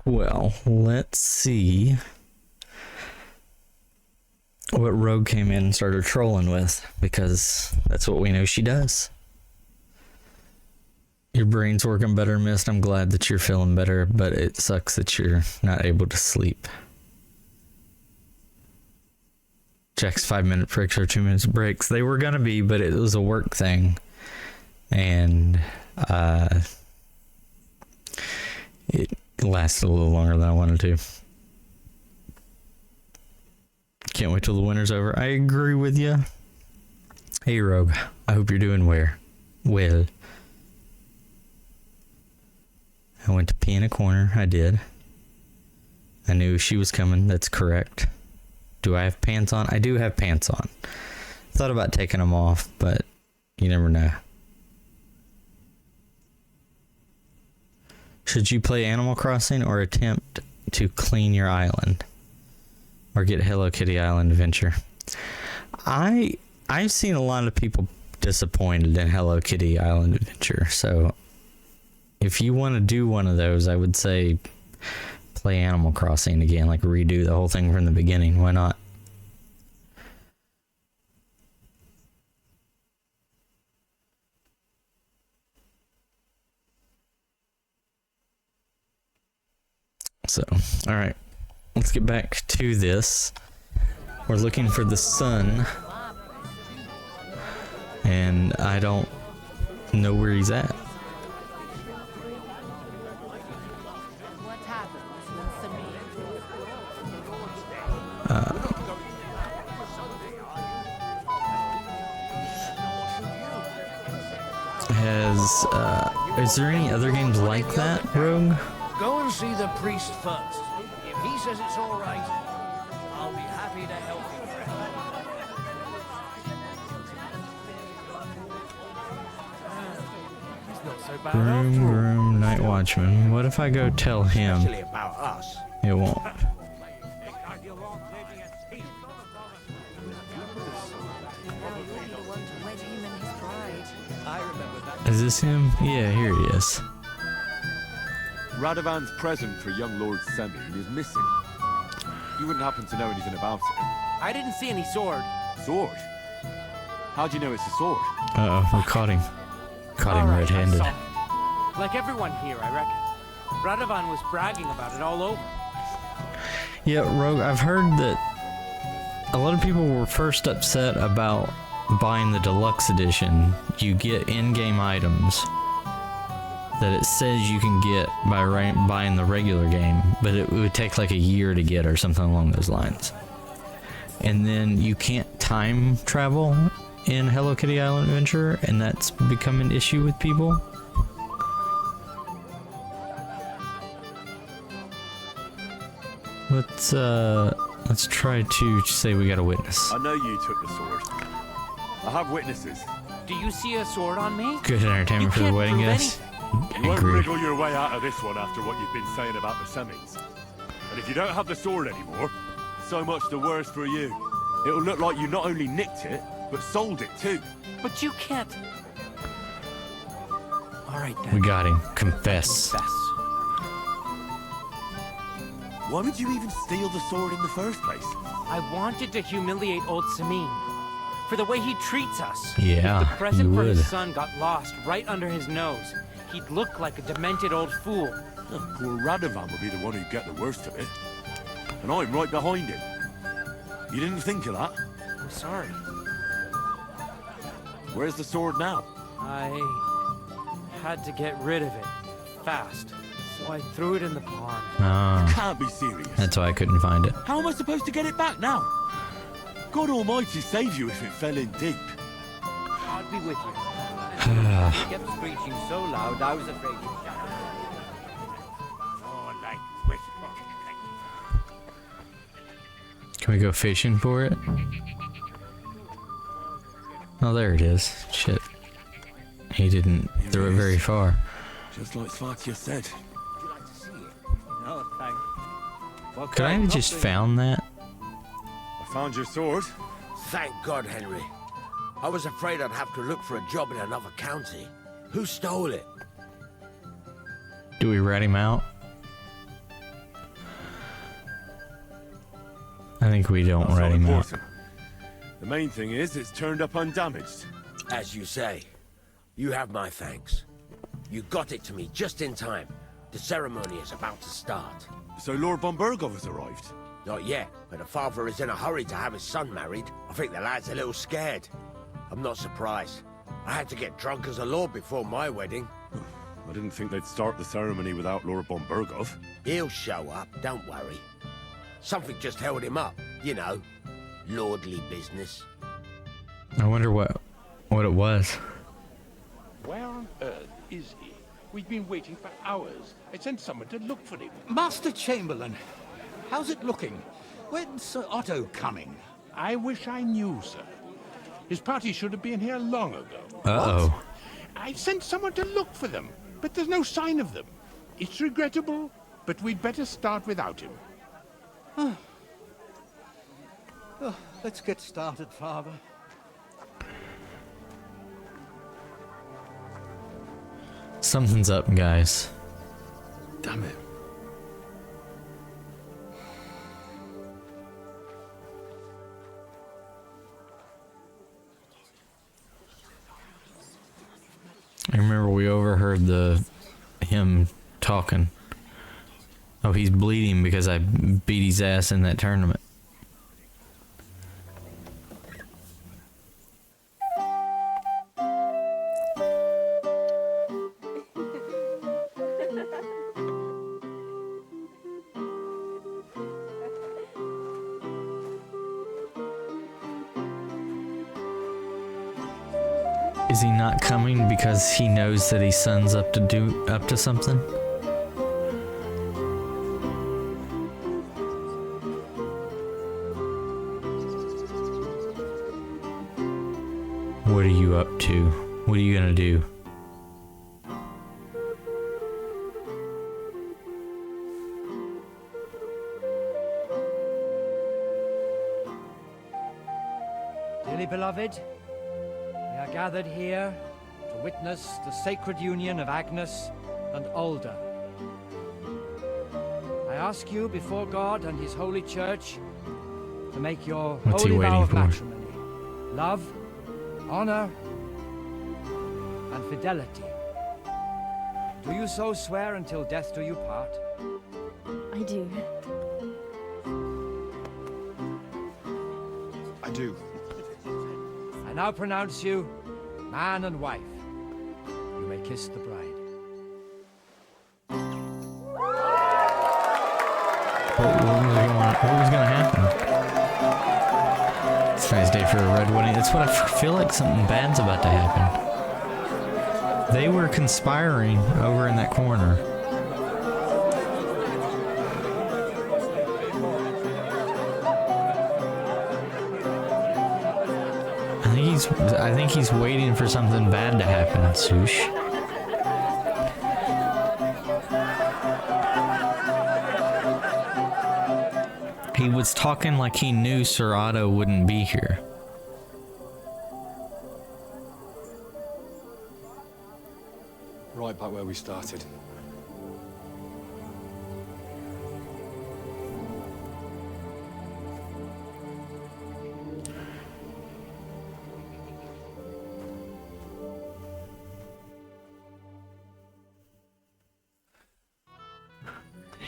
Well, let's see what Rogue came in and started trolling with, because that's what we know she does. Your brain's working better, Mist. I'm glad that you're feeling better, but it sucks that you're not able to sleep. Jack's 5-minute breaks or 2 minutes breaks. They were gonna be, but it was a work thing. And it lasted a little longer than I wanted to. Can't wait till the winter's over. I agree with you. Hey, Rogue. I hope you're doing well. I went to pee in a corner. I did. I knew she was coming. That's correct. Do I have pants on? I do have pants on. Thought about taking them off, but you never know. Should you play Animal Crossing or attempt to clean your island? Or get Hello Kitty Island Adventure? I've seen a lot of people disappointed in Hello Kitty Island Adventure, so if you want to do one of those, I would say play Animal Crossing again, like redo the whole thing from the beginning. Why not? So, all right, let's get back to this. We're looking for the sun, and I don't know where he's at. Is there any other games like that, Rogue? Go and see the priest first. If he says it's all right, I'll be happy to help you. It's not so bad Groom, after all. groom, night watchman. What if I go tell him? Especially about us. It won't. Is this him? Yeah, here he is. Radovan's present for young Lord Semyon is missing. You wouldn't happen to know anything about it? I didn't see any sword. Sword? How do you know it's a sword? Uh-oh, we caught him. Caught him red-handed. Like everyone here, I reckon. Radovan was bragging about it all over. Yeah, Rogue, I've heard that a lot of people were first upset about buying the deluxe edition. You get in-game items that it says you can get by buying the regular game, but it would take like a year to get or something along those lines. And then you can't time travel in Hello Kitty Island Adventure, and that's become an issue with people. Let's try to say we got a witness. I know you took the sword. I have witnesses. Do you see a sword on me? Good entertainment for the wedding guests. You won't wriggle your way out of this one after what you've been saying about the Semings. And if you don't have the sword anymore, so much the worse for you. It'll look like you not only nicked it, but sold it too. But you can't. All right then. We got him. Confess. Why would you even steal the sword in the first place? I wanted to humiliate old Samin for the way he treats us. Yeah, if the present you for his would. son got lost right under his nose, he'd look like a demented old fool. Oh, poor Radovan would be the one who'd get the worst of it. And I'm right behind him. You didn't think of that? I'm sorry. Where's the sword now? I had to get rid of it fast, so I threw it in the pond. Oh, You can't be serious. that's why I couldn't find it. How am I supposed to get it back now? God Almighty save you if it fell in deep. God be with you. He kept screeching so loud, I was afraid he'd die. Oh, like whisper. Can we go fishing for it? Oh, there it is. Shit. He didn't throw it very far. Just like Svatya said. No, thanks. Could I have just found that? I found your sword. Thank God, Henry. I was afraid I'd have to look for a job in another county. Who stole it? Do we rat him out? I think we don't That's rat not him out. important. The main thing is it's turned up undamaged. As you say, you have my thanks. You got it to me just in time. The ceremony is about to start. So Lord von Burgov has arrived? Not yet, but the father is in a hurry to have his son married. I think the lad's a little scared. I'm not surprised. I had to get drunk as a lord before my wedding. I didn't think they'd start the ceremony without Lord von Burgov. He'll show up, don't worry. Something just held him up, you know. Lordly business. I wonder what it was. Where on earth is he? We've been waiting for hours. I sent someone to look for him. Master Chamberlain, how's it looking? When's Sir Otto coming? I wish I knew, sir. His party should have been here long ago. Uh-oh. What? I sent someone to look for them, but there's no sign of them. It's regrettable, but we'd better start without him. Oh, let's get started, Father. Something's up, guys. Damn it. I remember we overheard him talking. Oh, he's bleeding because I beat his ass in that tournament. Is he not coming because he knows that his son's up to something? What are you up to? What are you gonna do? Dearly beloved, we are gathered here to witness the sacred union of Agnes and Alda. I ask you before God and His holy church to make your What's he holy vow waiting of for? matrimony, love, honor, and fidelity. Do you so swear until death do you part? I do. I do. I now pronounce you man and wife. You may kiss the bride. What was gonna happen? It's a nice day for a red wedding. That's what I feel like. Something bad's about to happen. They were conspiring over in that corner. I think he's waiting for something bad to happen, Sush. He was talking like he knew Sir Otto wouldn't be here. Right back where we started.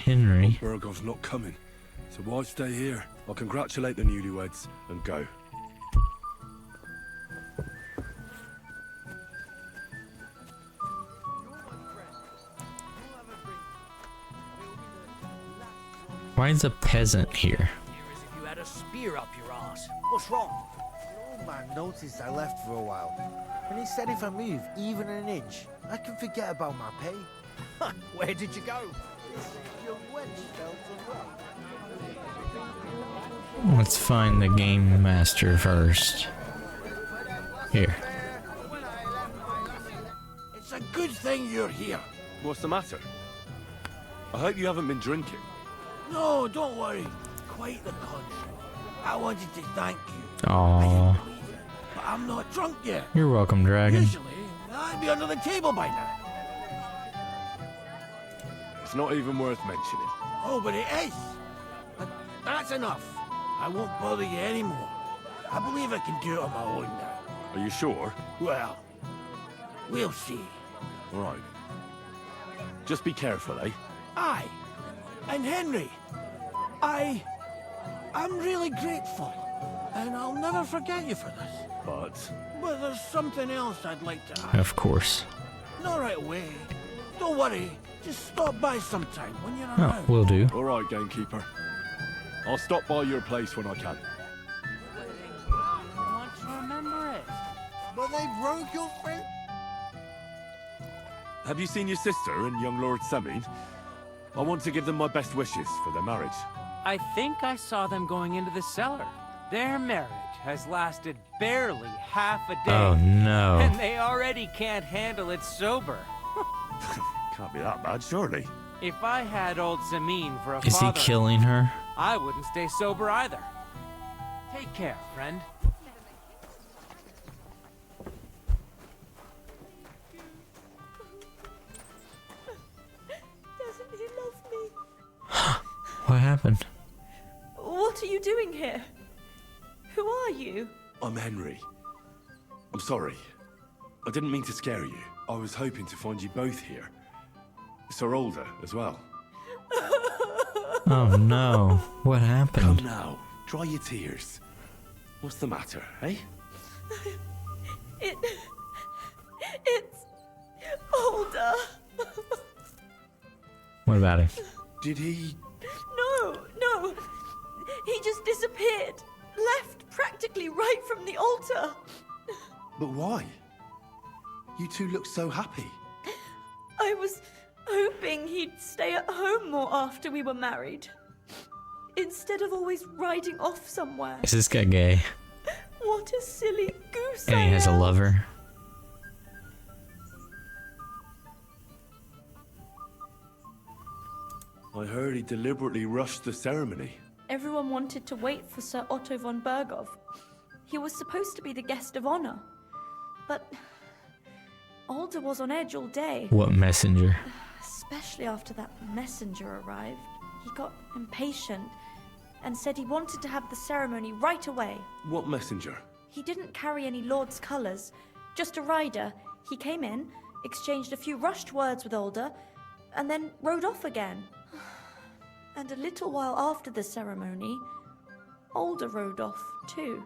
Henry. Burgov's not coming, so why stay here? I'll congratulate the newlyweds and go. Why is a peasant here? You had a spear up your ass. What's wrong? The old man noticed I left for a while, and he said if I move even an inch, I can forget about my pay. Where did you go? This young wench fell to well. Let's find the game master first. Here. It's a good thing you're here. What's the matter? I hope you haven't been drinking. No, don't worry. Quite the contrary. I wanted to thank you. Aww. But I'm not drunk yet. You're welcome, dragon. Usually, I'd be under the table by now. It's not even worth mentioning. Oh, but it is. And that's enough. I won't bother you anymore. I believe I can do it on my own now. Are you sure? Well, we'll see. All right. Just be careful, eh? Aye. And Henry, I'm really grateful. And I'll never forget you for this. But there's something else I'd like to ask. Of course. Not right away. Don't worry. Just stop by sometime when you're Oh, around. will do. All right, gamekeeper. I'll stop by your place when I can. I want to remember it. But they broke your face. Have you seen your sister and young Lord Semin? I want to give them my best wishes for their marriage. I think I saw them going into the cellar. Their marriage has lasted barely half a day. Oh, no. And they already can't handle it sober. Can't be that bad, surely. If I had old Samin for a Is he father, killing her? I wouldn't stay sober either. Take care, friend. Doesn't he love me? What happened? What are you doing here? Who are you? I'm Henry. I'm sorry. I didn't mean to scare you. I was hoping to find you both here. Sir Older as well. Oh no. What happened? Come now. Dry your tears. What's the matter, eh? It's Older. What about him? Did he... No. He just disappeared. Left practically right from the altar. But why? You two look so happy. I was hoping he'd stay at home more after we were married. Instead of always riding off somewhere. Is this guy gay? What a silly goose And he has a lover? I heard he deliberately rushed the ceremony. Everyone wanted to wait for Sir Otto von Bergov. He was supposed to be the guest of honor. But Alder was on edge all day. What messenger? Especially after that messenger arrived. He got impatient and said he wanted to have the ceremony right away. What messenger? He didn't carry any lord's colours, just a rider. He came in, exchanged a few rushed words with Alder, and then rode off again. And a little while after the ceremony, Alder rode off too.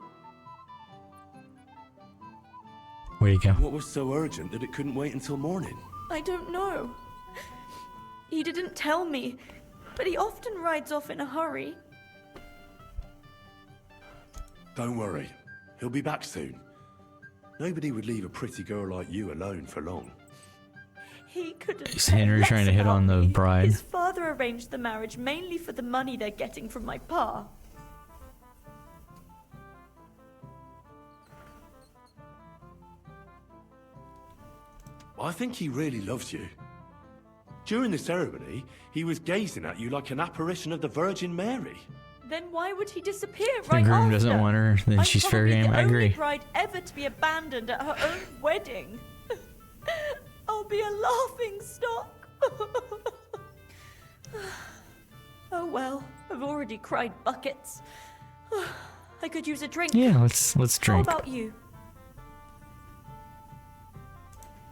Where'd he go? What was so urgent that it couldn't wait until morning? I don't know. He didn't tell me, but he often rides off in a hurry. Don't worry. He'll be back soon. Nobody would leave a pretty girl like you alone for long. He couldn't. Is Henry care trying to less hit on about the me. bride? His father arranged the marriage mainly for the money they're getting from my pa. I think he really loves you. During the ceremony, he was gazing at you like an apparition of the Virgin Mary. Then why would he disappear The right groom after? doesn't want her, then I'm she's fair probably game. the I agree. only bride ever to be abandoned at her own wedding. I'll be a laughing stock. Oh well, I've already cried buckets. I could use a drink. Yeah, let's drink. How about you?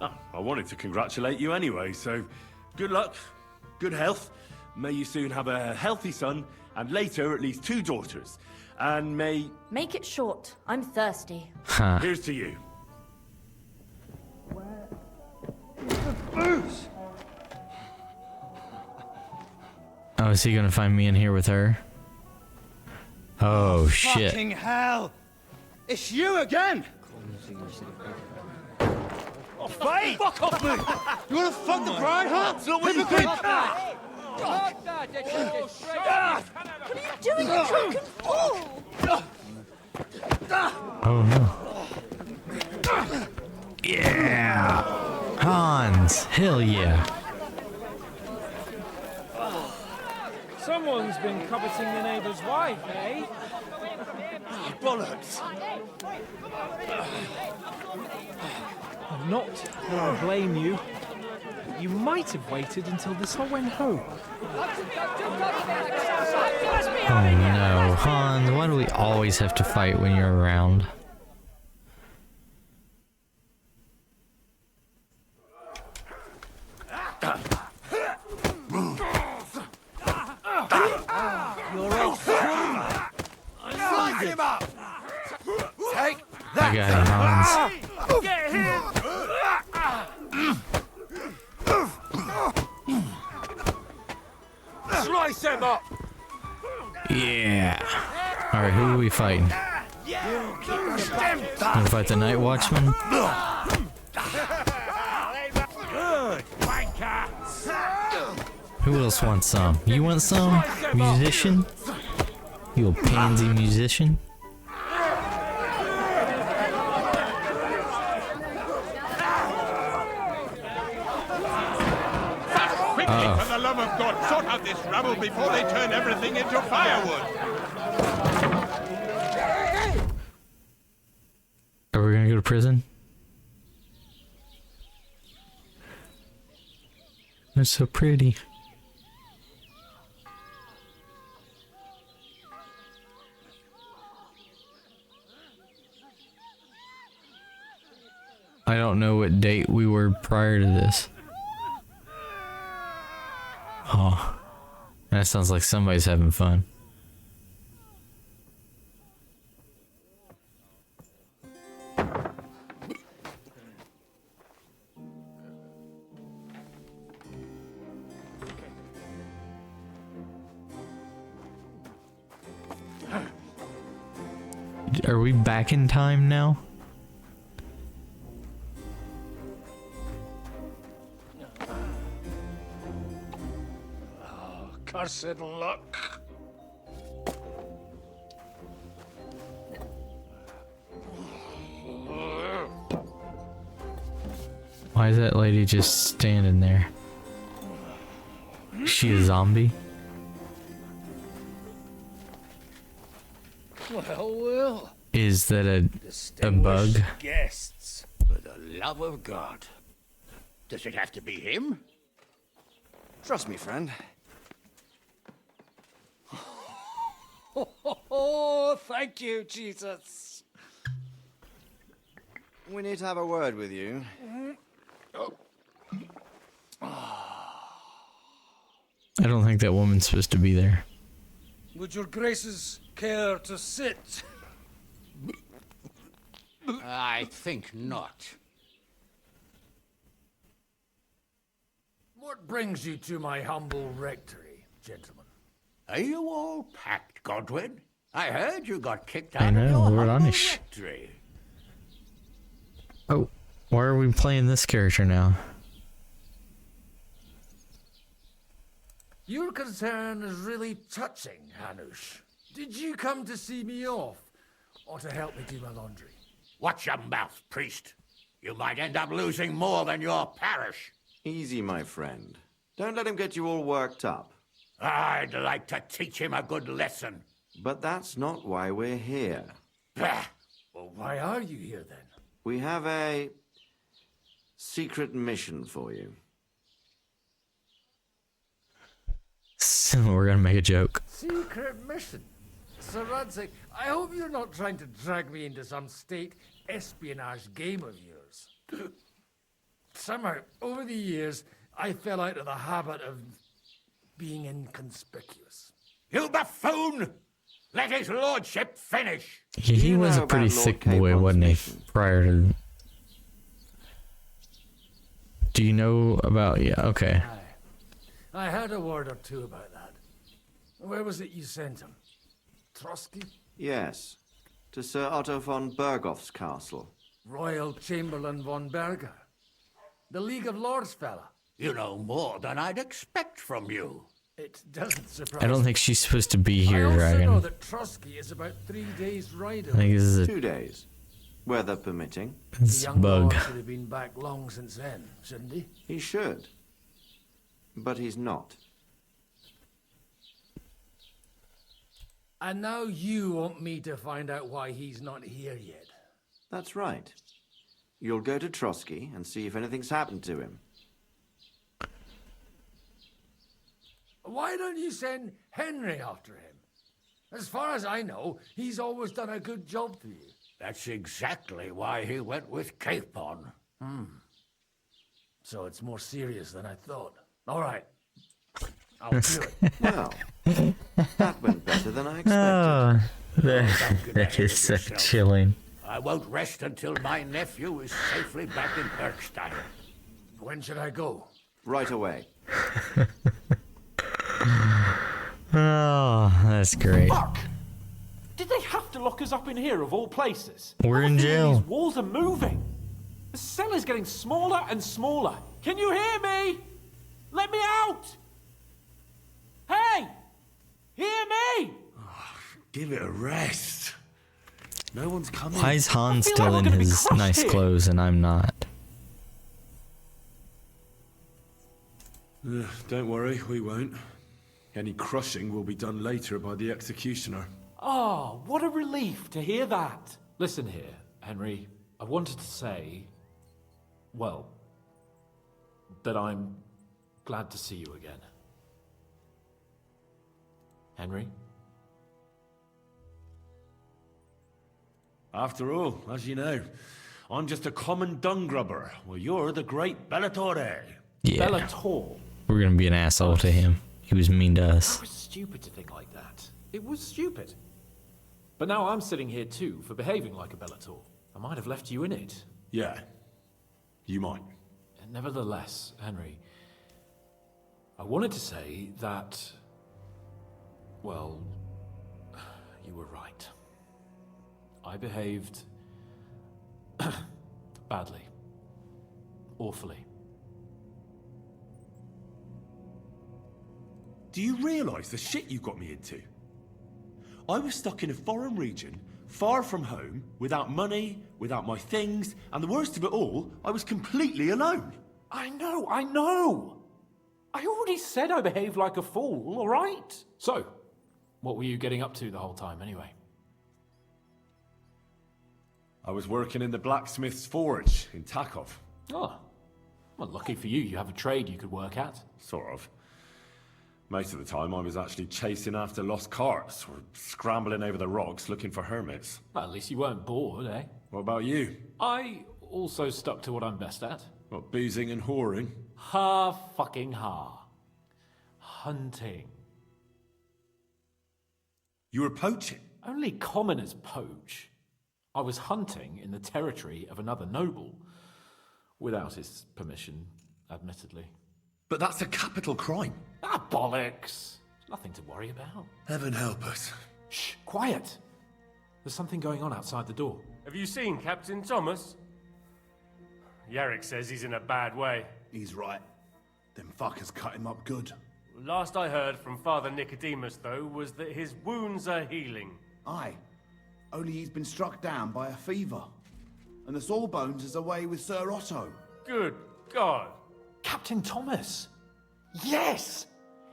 Oh, I wanted to congratulate you anyway, so good luck, good health. May you soon have a healthy son, and later at least 2 daughters. And may... Make it short. I'm thirsty. Huh. Here's to you. Booze! Oh, is he gonna find me in here with her? Oh, shit. Fucking hell! It's you again! Oh, fight! Fuck off me! You wanna fuck the bride, huh? It's not what you think! What are you doing, you drunken fool? Oh no. Yeah! Hans! Hell yeah! Someone's been coveting the neighbor's wife, eh? Bollocks! I'm not gonna blame you. You might have waited until this all went home. Oh no, Hans, why do we always have to fight when you're around? You're all Slice him up! Take that! I got him, Hans. Get him! Slice him up! Yeah. Alright, who are we fighting? Gonna fight the Night Watchman? Good wanker! Who else wants some? You want some? Musician? You a pansy musician? Quickly, for the love of God, sort out this rubble before they turn everything into firewood. Are we gonna go to prison? They're so pretty. I don't know what date we were prior to this. Oh, that sounds like somebody's having fun. Are we back in time now? Cursed luck. Why is that lady just standing there? Is she a zombie? Well. Is that a bug? Guests, for the love of God. Does it have to be him? Trust me, friend. Oh, thank you, Jesus. We need to have a word with you. I don't think that woman's supposed to be there. Would your graces care to sit? I think not. What brings you to my humble rectory, gentlemen? Are you all packed, Godwin? I heard you got kicked I out know, of your Lord humble Anish. rectory. Oh, why are we playing this character now? Your concern is really touching, Hanush. Did you come to see me off, or to help me do my laundry? Watch your mouth, priest. You might end up losing more than your parish. Easy, my friend. Don't let him get you all worked up. I'd like to teach him a good lesson. But that's not why we're here. Bah! Well, why are you here then? We have a secret mission for you. We're gonna make a joke. Secret mission? Sir Radzig, I hope you're not trying to drag me into some state espionage game of yours. Somehow, over the years, I fell out of the habit of being inconspicuous. You buffoon! Let his lordship finish! Yeah, he was a pretty thick boy, wasn't he? Prior to... Do you know about... Yeah, okay. I heard a word or two about that. Where was it you sent him? Trotsky? Yes, to Sir Otto von Bergoff's castle. Royal Chamberlain von Berger. The League of Lords fella. You know more than I'd expect from you. It doesn't surprise I don't think she's supposed to be here, I also Dragon. know that Trotsky is about 3 days' ride I think this is a... 2 days. Weather permitting. It's The a young bug. lord should have been back long since then, shouldn't he? He should. But he's not. And now you want me to find out why he's not here yet. That's right. You'll go to Trotsky and see if anything's happened to him. Why don't you send Henry after him? As far as I know, he's always done a good job for you. That's exactly why he went with Capon. So it's more serious than I thought. All right. I'll do it. Well, that went better than I expected. Oh, that is so chilling. I won't rest until my nephew is safely back in Berkstein. When should I go? Right away. Oh, that's great. Fuck! Did they have to lock us up in here of all places? We're in jail. These walls are moving. The cell is getting smaller and smaller. Can you hear me? Let me out! Hey! Hear me! Give it a rest. No one's coming. Why is Han still in his nice clothes and I'm not? Don't worry, we won't. Any crushing will be done later by the executioner. Oh, what a relief to hear that. Listen here, Henry. I wanted to say, well, that I'm glad to see you again. Henry? After all, as you know, I'm just a common dung grubber, while you're the great Bellatore. Yeah. Bellator. We're gonna be an asshole to him. He was mean to us. It was stupid to think like that. It was stupid. But now I'm sitting here too for behaving like a Bellator. I might have left you in it. Yeah, you might. And nevertheless, Henry, I wanted to say that, well, you were right. I behaved badly. Awfully. Do you realise the shit you got me into? I was stuck in a foreign region, far from home, without money, without my things, and the worst of it all, I was completely alone. I know! I already said I behaved like a fool, all right? So, what were you getting up to the whole time anyway? I was working in the blacksmith's forge in Takov. Oh, well, lucky for you, you have a trade you could work at. Sort of. Most of the time I was actually chasing after lost carts, or scrambling over the rocks looking for hermits. Well, at least you weren't bored, eh? What about you? I also stuck to what I'm best at. What, boozing and whoring? Ha-fucking-ha. Hunting. You were poaching? Only commoners poach. I was hunting in the territory of another noble. Without his permission, admittedly. But that's a capital crime. Ah, bollocks. Nothing to worry about. Heaven help us. Shh, quiet. There's something going on outside the door. Have you seen Captain Thomas? Yarrick says he's in a bad way. He's right. Them fuckers cut him up good. Last I heard from Father Nicodemus, though, was that his wounds are healing. Aye. Only he's been struck down by a fever. And the Sawbones is away with Sir Otto. Good God. Captain Thomas! Yes!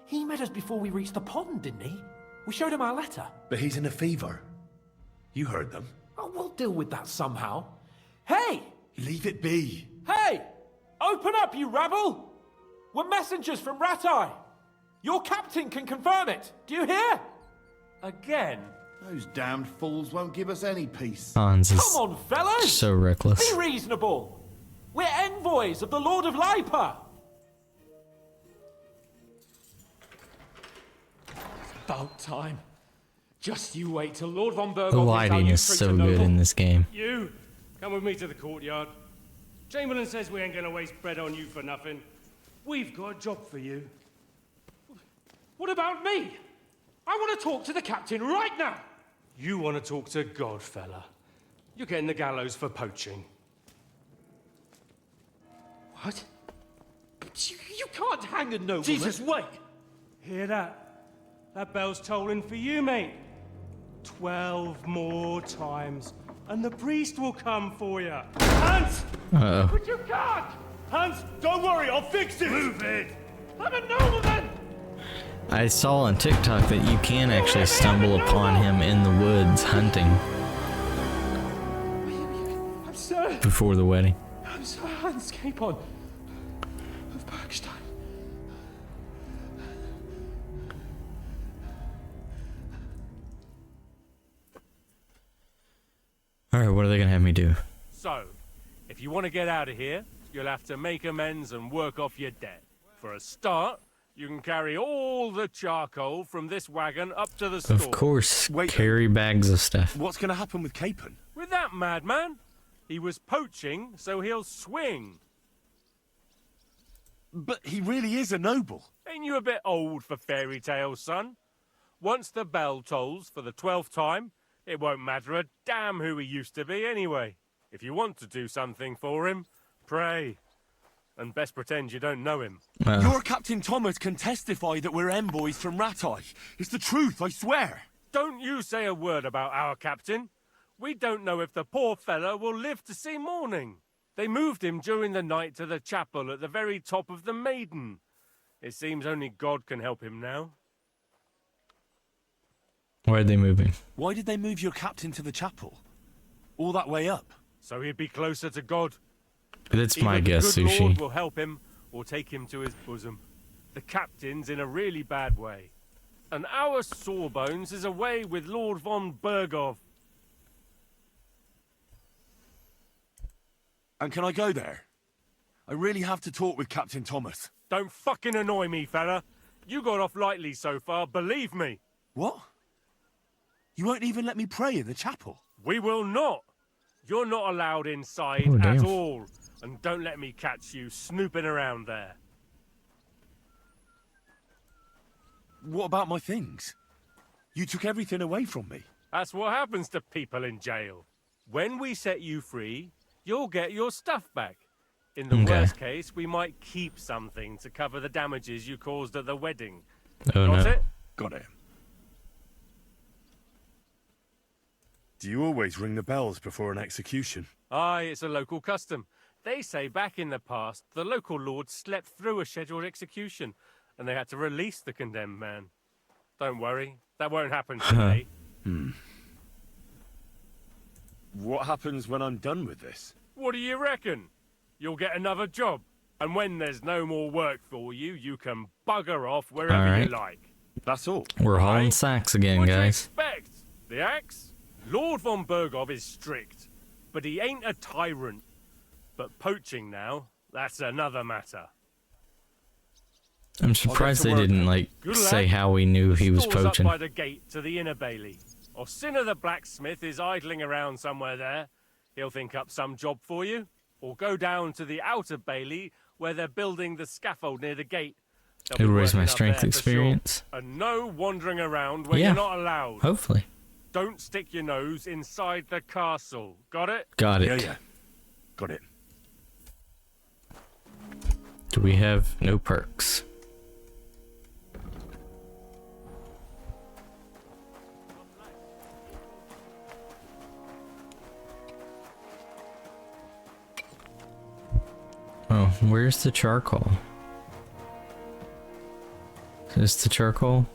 He met us before we reached the pond, didn't he? We showed him our letter. But he's in a fever. You heard them. Oh, we'll deal with that somehow. Hey! Leave it be. Hey! Open up, you rabble! We're messengers from Ratai. Your captain can confirm it. Do you hear? Again? Those damned fools won't give us any peace. Hans is Come on, fellas! so reckless. Be reasonable. We're envoys of the Lord of Lipa. About time. Just you wait till Lord von Berg. The lighting is so good in this game. You, come with me to the courtyard. Chamberlain says we ain't gonna waste bread on you for nothing. We've got a job for you. What about me? I want to talk to the captain right now. You want to talk to God, fella. You're getting the gallows for poaching. What? You can't hang a nobleman. Jesus, wait! Hear that? That bell's tolling for you, mate. 12 more times, and the priest will come for you. Hans! Uh-oh. But you can't! Hans, don't worry, I'll fix it! Move it! I'm a nobleman! I saw on TikTok that you can actually stumble upon him in the woods hunting I'm Sir... before the wedding. I'm Sir Hans Capon of Bergstein. Alright, what are they gonna have me do? So, if you want to get out of here, you'll have to make amends and work off your debt. For a start, you can carry all the charcoal from this wagon up to the store. Of course, carry bags of stuff. What's going to happen with Capon? With that madman? He was poaching, so he'll swing. But he really is a noble. Ain't you a bit old for fairy tales, son? Once the bell tolls for the 12th time, it won't matter a damn who he used to be anyway. If you want to do something for him, pray. And best pretend you don't know him. Your Captain Thomas can testify that we're envoys from Rattay. It's the truth, I swear. Don't you say a word about our captain. We don't know if the poor fellow will live to see morning. They moved him during the night to the chapel at the very top of the Maiden. It seems only God can help him now. Why are they moving? Why did they move your captain to the chapel? All that way up? So he'd be closer to God. That's my Either guess, the good Sushi. Lord will help him or take him to his bosom. The captain's in a really bad way. And our Sawbones is away with Lord von Bergov. And can I go there? I really have to talk with Captain Thomas. Don't fucking annoy me, fella. You got off lightly so far, believe me. What? You won't even let me pray in the chapel? We will not. You're not allowed inside Oh, at damn. all. And don't let me catch you snooping around there. What about my things? You took everything away from me. That's what happens to people in jail. When we set you free, you'll get your stuff back. In the Okay. worst case, we might keep something to cover the damages you caused at the wedding. Oh, Got no. it? Got it. Do you always ring the bells before an execution? Aye, it's a local custom. They say back in the past, the local lord slept through a scheduled execution, and they had to release the condemned man. Don't worry, that won't happen today. What happens when I'm done with this? What do you reckon? You'll get another job, and when there's no more work for you, you can bugger off wherever you Alright. like. That's all. We're hauling sacks again, What'd you guys. expect? The axe? Lord von Bergov is strict, but he ain't a tyrant. But poaching now, that's another matter. I'm surprised they work. didn't, like, Good say lad. how we knew he was Store's poaching. up by the gate to the inner bailey. Or Sinner the blacksmith is idling around somewhere there. He'll think up some job for you. Or go down to the outer bailey where they're building the scaffold near the gate. They'll be It'll raise my working up strength there for sure. experience. And no wandering around when Yeah. you're not allowed. Hopefully. Don't stick your nose inside the castle. Got it? Got it. Yeah. Got it. Do we have no perks? Oh, where's the charcoal? Is this the charcoal?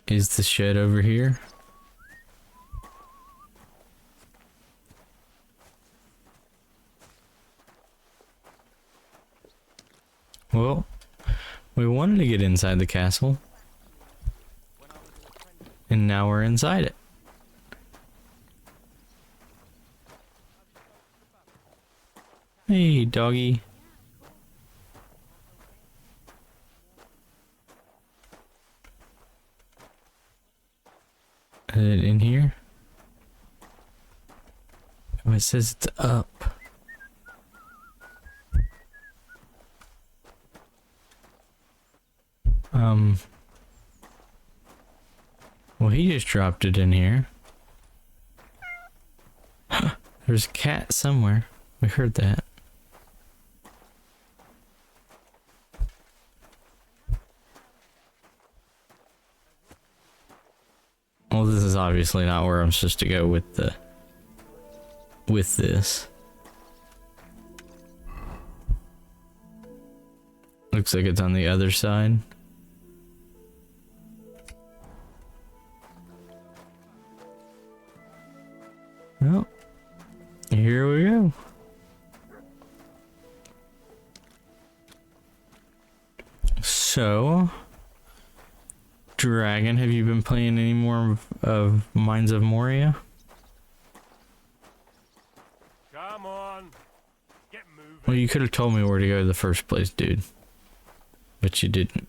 Is the shed over here? Well, we wanted to get inside the castle. And now we're inside it. Hey, doggy. Is it in here? Oh, it says it's up. Well, he just dropped it in here. There's a cat somewhere. We heard that. Well, this is obviously not where I'm supposed to go with the... with this. Looks like it's on the other side. Well, here we go. So, Dragon, have you been playing any more of Mines of Moria? Come on. Get moving. Well, you could have told me where to go in the first place, dude. But you didn't.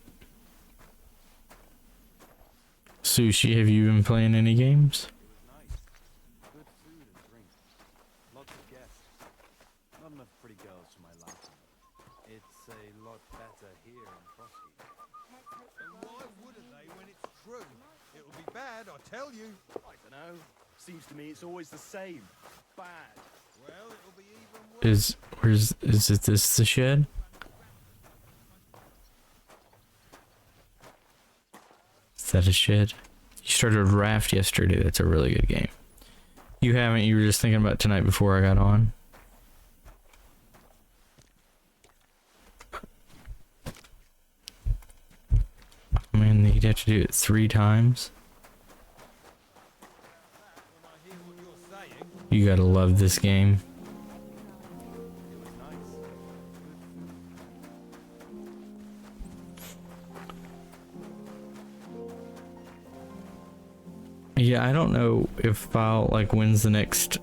Sushi, have you been playing any games? Good food and drink. Lots of guests. Not enough pretty girls for my liking. It's a lot better here in Frosty. And why wouldn't they when it's true? It'll be bad, I tell you. I don't know. Seems to me it's always the same. Bad. Well, it'll be even worse. Is this the shed? Is that a shed? You started Raft yesterday. That's a really good game. You haven't? You were just thinking about tonight before I got on? Man, you'd have to do it 3 times. You gotta love this game. Yeah, I don't know if I'll, like, when's the next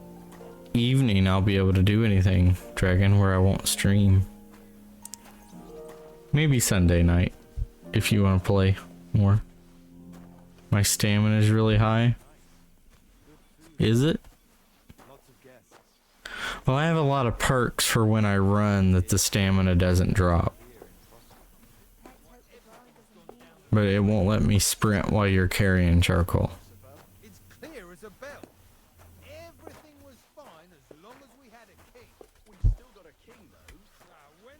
evening I'll be able to do anything, Dragon, where I won't stream. Maybe Sunday night, if you want to play more. My stamina is really high. Is it? Well, I have a lot of perks for when I run that the stamina doesn't drop. But it won't let me sprint while you're carrying charcoal. It's clear as a bell. Everything was fine as long as we had a king. We still got a king, though. When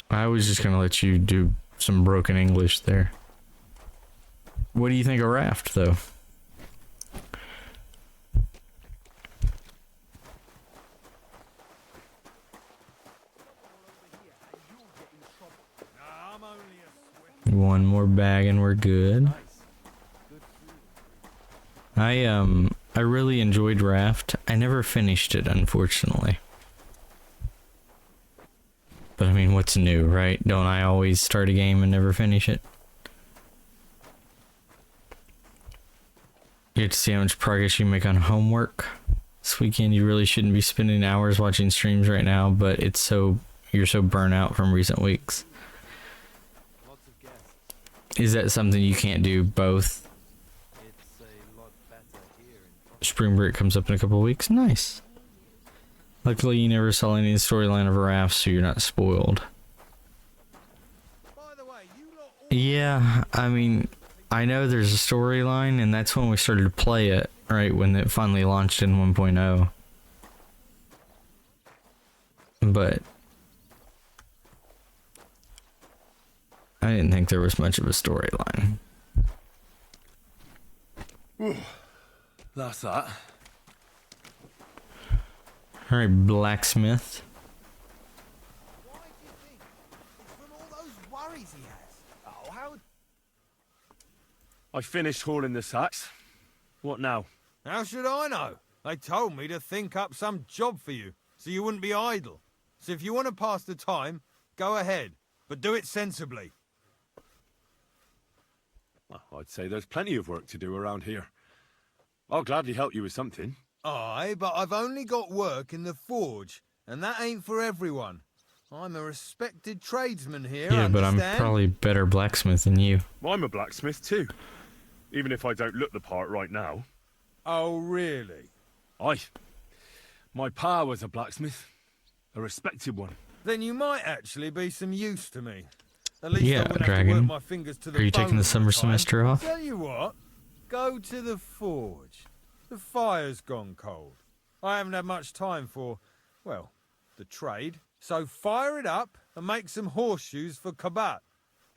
I was just gonna let you do some broken English there. What do you think of Raft, though? One more bag and we're good. I really enjoyed Raft. I never finished it, unfortunately. But I mean, what's new, right? Don't I always start a game and never finish it? You have to see how much progress you make on homework. This weekend you really shouldn't be spending hours watching streams right now, but you're so burnt out from recent weeks. Is that something you can't do both? Spring break comes up in a couple of weeks. Nice. Luckily, you never saw any of the storyline of Raft, so you're not spoiled. Yeah, I mean, I know there's a storyline, and that's when we started to play it, right? When it finally launched in 1.0. But I didn't think there was much of a storyline. That's that. Alright, blacksmith. Why do you think? It's from all those worries he has. Oh, how... I finished hauling the sacks. What now? How should I know? They told me to think up some job for you, so you wouldn't be idle. So if you want to pass the time, go ahead, but do it sensibly. Well, I'd say there's plenty of work to do around here. I'll gladly help you with something. Aye, but I've only got work in the forge, and that ain't for everyone. I'm a respected tradesman here, Yeah, but I'm probably better blacksmith than you. Well, I'm a blacksmith too. Even if I don't look the part right now. Oh, really? Aye. My pa was a blacksmith. A respected one. Then you might actually be some use to me. At least Yeah, I wouldn't have to Dragon. work my fingers to the Are you taking bone the all summer time. semester off? Tell you what, go to the forge. The fire's gone cold. I haven't had much time for, well, the trade. So fire it up and make some horseshoes for Kabat.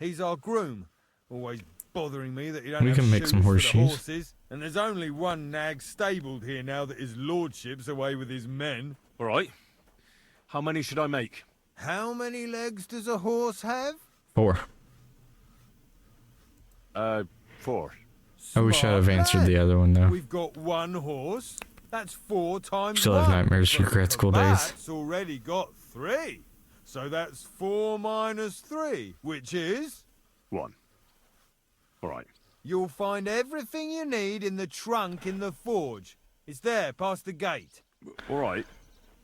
He's our groom. Always bothering me that he don't We have can make shoes some for the horseshoes. horses. And there's only one nag stabled here now that his lordship's away with his men. All right. How many should I make? How many legs does a horse have? 4. 4. I wish I'd have answered the other one, though. We've got one horse, That's 4 times Still have 1. nightmares for But grad the school days. combat's already got 3. So that's 4 minus 3, which is... 1. Alright. You'll find everything you need in the trunk in the forge. It's there, past the gate. Alright.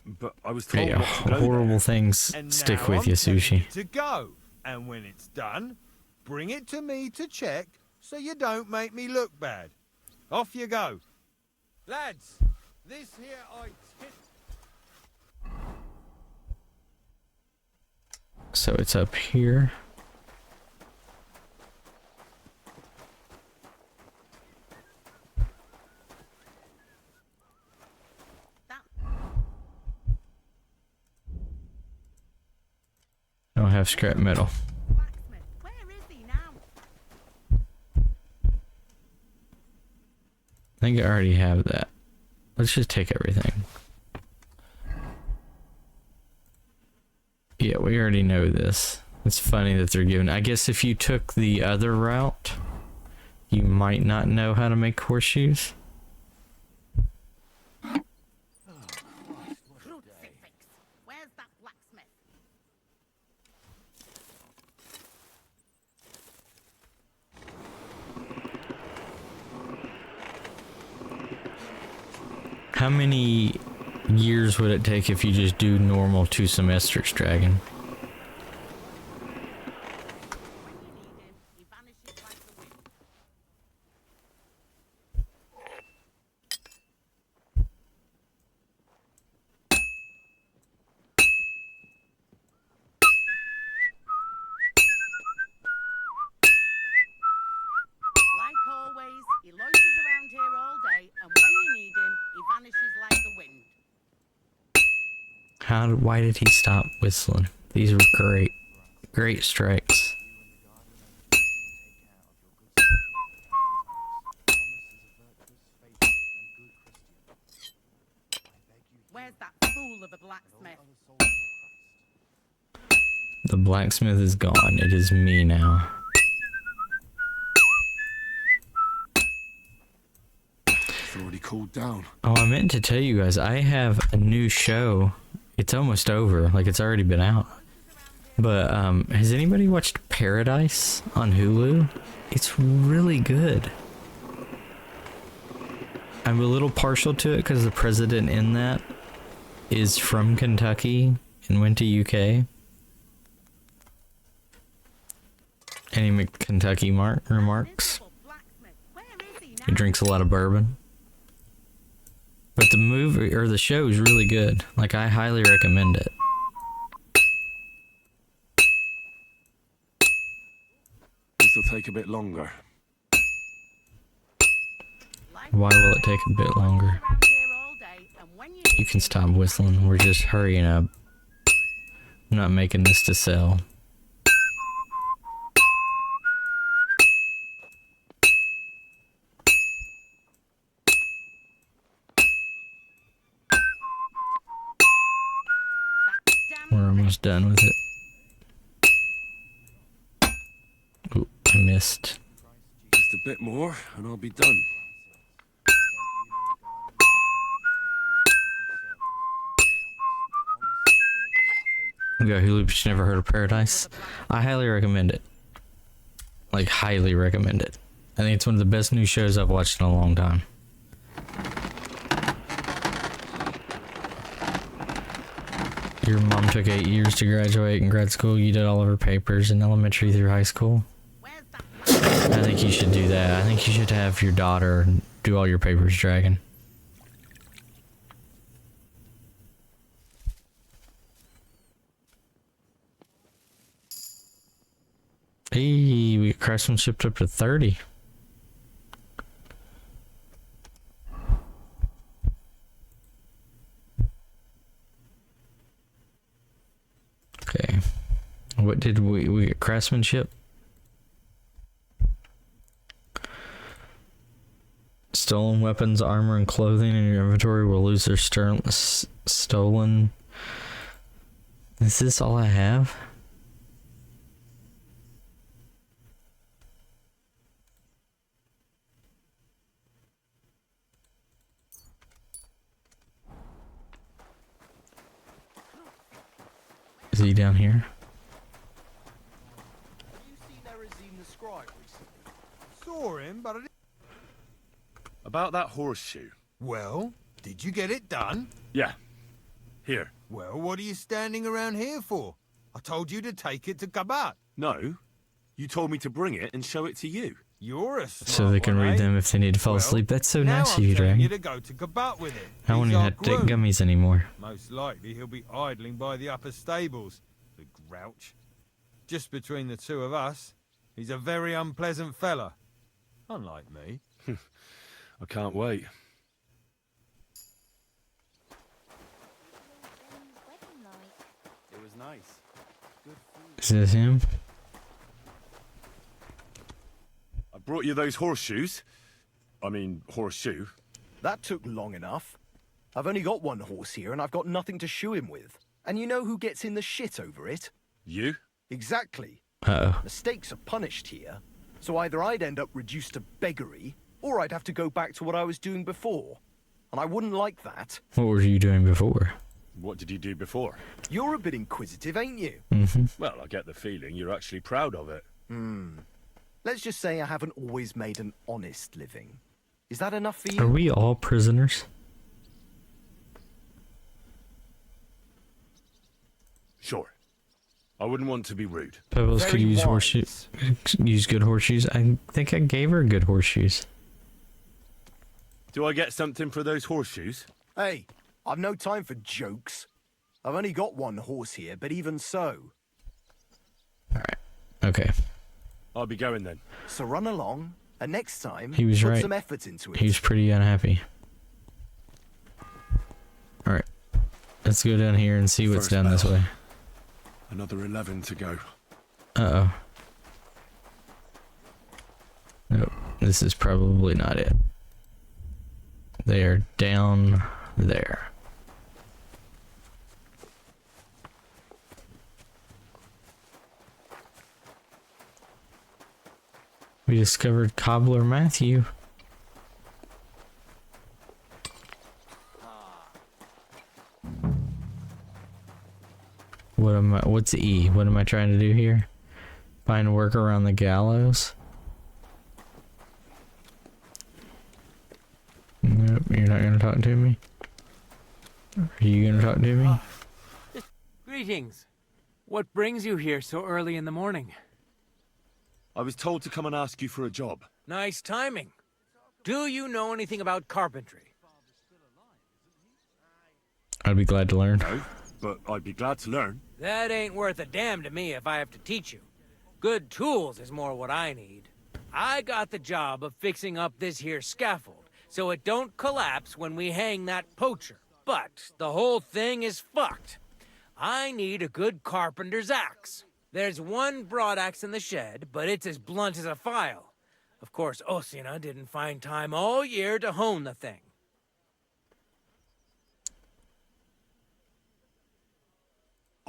But I was told Yeah, not to go horrible there. things And stick now with you, I'm telling Sushi. to go. And when it's done, bring it to me to check so you don't make me look bad. Off you go. Lads, this here So it's up here. I don't have scrap metal. I think I already have that. Let's just take everything. Yeah, we already know this. It's funny that they're giving... I guess if you took the other route, you might not know how to make horseshoes. Where's that blacksmith? How many years would it take if you just do normal 2 semesters, Dragon? Like always, he loiters around here all day, and when you need him, he vanishes like the wind. Why did he stop whistling? These were great. Great strikes. Where's that fool of a blacksmith? The blacksmith is gone. It is me now. It's already cooled down. Oh, I meant to tell you guys, I have a new show. It's almost over. Like, it's already been out. But, has anybody watched Paradise on Hulu? It's really good. I'm a little partial to it because the president in that is from Kentucky and went to UK. Any Kentucky remarks? He drinks a lot of bourbon. But the movie, or the show, is really good. Like, I highly recommend it. This'll take a bit longer. Why will it take a bit longer? You can stop whistling. We're just hurrying up. I'm not making this to sell. We're almost done with it. Ooh, I missed. Just a bit more, and I'll be done. You got Hulu, but you never heard of Paradise? I highly recommend it. Like, highly recommend it. I think it's one of the best new shows I've watched in a long time. Your mom took 8 years to graduate in grad school. You did all of her papers in elementary through high school. I think you should do that. I think you should have your daughter do all your papers, Dragon. Hey, we got craftsmanship up to 30. Okay. What did we get? Craftsmanship? Stolen weapons, armor, and clothing in your inventory will lose their stolen. Is this all I have? Is he down here? Saw him, but I didn't... About that horseshoe. Well, did you get it done? Yeah. Here. Well, what are you standing around here for? I told you to take it to Kabat. No. You told me to bring it and show it to you. You're a So they can read them if they need to fall asleep. That's so nice of you, telling you Dragon. to go to Kabat with it. I won't He's even our have to take groom. gummies anymore. Most likely he'll be idling by the upper stables. The grouch. Just between the two of us, he's a very unpleasant fella. Unlike me. I can't wait. It was nice. Good food. Is this him? I brought you those horseshoes. I mean, horseshoe. That took long enough. I've only got one horse here and I've got nothing to shoe him with. And you know who gets in the shit over it? You? Exactly. Uh-oh. Mistakes are punished here. So either I'd end up reduced to beggary, or I'd have to go back to what I was doing before. And I wouldn't like that. What were you doing before? What did you do before? You're a bit inquisitive, ain't you? Well, I get the feeling you're actually proud of it. Let's just say I haven't always made an honest living. Is that enough for you? Are we all prisoners? Sure. I wouldn't want to be rude. Pebbles could use horseshoes. Use good horseshoes. I think I gave her good horseshoes. Do I get something for those horseshoes? Hey, I've no time for jokes. I've only got one horse here, but even so. Okay. I'll be going then. So run along, and next time, He was put right. some effort into it. He was pretty unhappy. Alright. Let's go down here and see what's First down this bell. way. Another 11 to go. Uh-oh. Nope. This is probably not it. They are down there. We discovered Cobbler Matthew. What's E? What am I trying to do here? Find work around the gallows? Nope, you're not gonna talk to me? Are you gonna talk to me? Greetings. What brings you here so early in the morning? I was told to come and ask you for a job. Nice timing. Do you know anything about carpentry? I'd be glad to learn. No, but I'd be glad to learn. That ain't worth a damn to me if I have to teach you. Good tools is more what I need. I got the job of fixing up this here scaffold, so it don't collapse when we hang that poacher. But the whole thing is fucked. I need a good carpenter's axe. There's one broadaxe in the shed, but it's as blunt as a file. Of course, Osina didn't find time all year to hone the thing.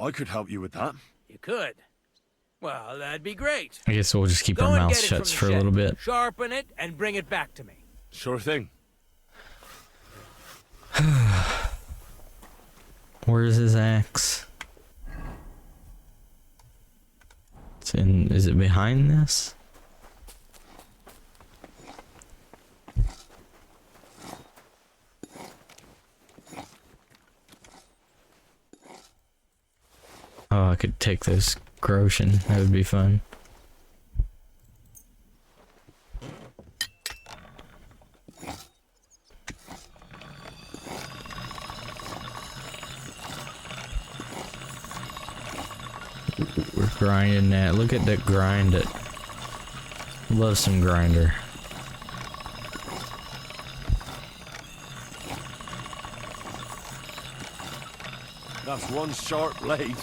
I could help you with that. You could. Well, that'd be great. I guess we'll just keep Go our and mouths get it from shut the for a shed. little bit. Sharpen it and bring it back to me. Sure thing. Where's his axe? It's in. Is it behind this? Oh, I could take this Groshen. That would be fun. We're grinding that. Look at that grind it. Love some grinder. That's one sharp blade.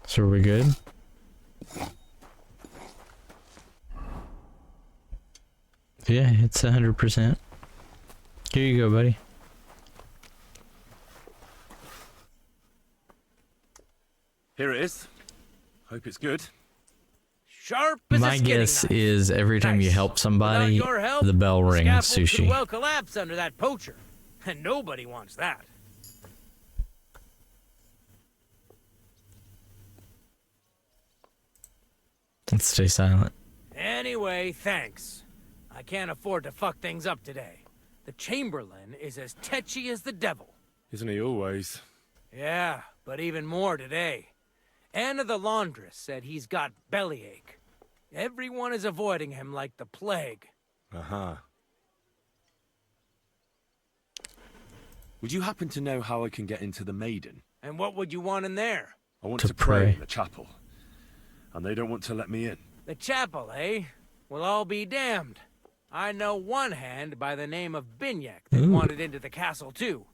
So are we good? Yeah, it's 100%. Here you go, buddy. Here it is. Hope it's good. Sharp as My a skinning guess knife. is every time you help Without somebody, your help, the bell rings. scaffold could Sushi. well collapse under that poacher, and nobody wants that. Let's stay silent. Anyway, thanks. I can't afford to fuck things up today. The Chamberlain is as tetchy as the devil. Isn't he always? Yeah, but even more today. Anna the laundress said he's got bellyache. Everyone is avoiding him like the plague. Uh-huh. Would you happen to know how I can get into the Maiden? And what would you want in there? I want To to pray pray. in the chapel. And they don't want to let me in. The chapel, eh? Well, I'll be damned. I know one hand by the name of Binyek that Ooh. wanted into the castle too.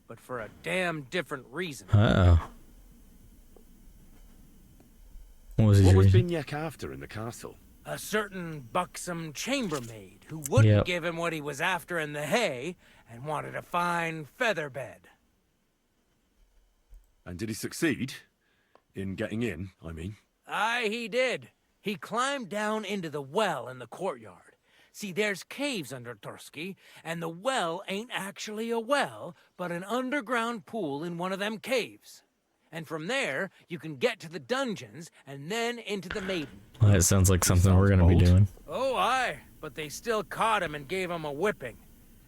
But for a damn different reason. Uh-oh. What was his What was reason? Binyek after in the castle? A certain buxom chambermaid who wouldn't Yep. give him what he was after in the hay and wanted a fine feather bed. And did he succeed? In getting in, I mean. Aye, he did. He climbed down into the well in the courtyard. See, there's caves under Tursky, and the well ain't actually a well, but an underground pool in one of them caves. And from there, you can get to the dungeons, and then into the Maiden. Well, that sounds like something we're gonna be doing. Oh, aye, but they still caught him and gave him a whipping.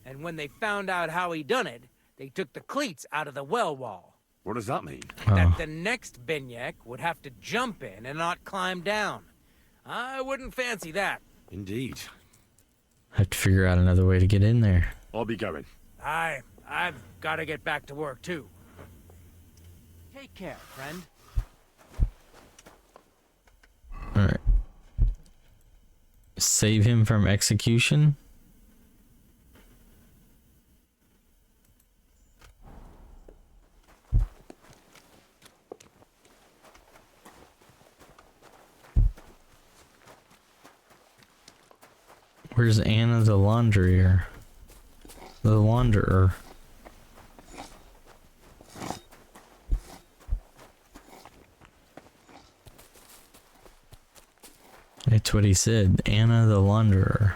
And when they found out how he done it, they took the cleats out of the well wall. What does that mean? That the next Binyek would have to jump in and not climb down. I wouldn't fancy that. Indeed. I have to figure out another way to get in there. I'll be going. I've got to get back to work, too. Take care, friend. Alright. Save him from execution? Where's Anna the laundrier? The launderer. That's what he said. Anna the launderer.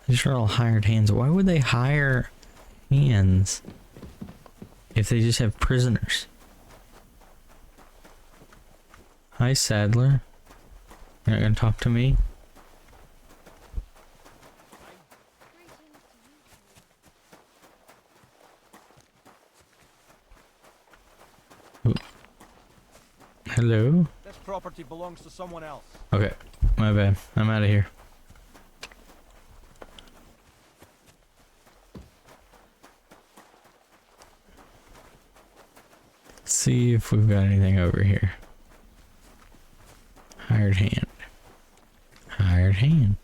These are all hired hands. Why would they hire hands if they just have prisoners? Hi, Sadler. You're not gonna talk to me? Ooh. Hello? This property belongs to someone else. Okay, my bad. I'm out of here. Let's see if we've got anything over here. Hired hand. Hired hand.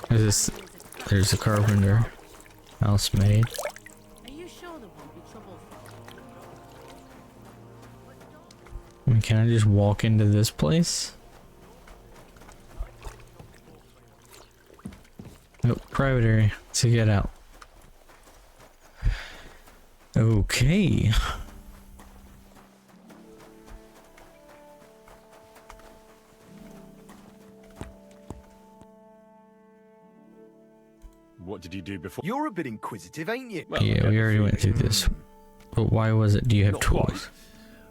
There's a carpenter. Housemaid. Are you sure there won't be trouble? I mean, can I just walk into this place? Nope, private area. Let's get out. Okay. What did you do before? You're a bit inquisitive, ain't you? Well, Yeah, we already went through this. But why was it? Do you have Not tools? quite.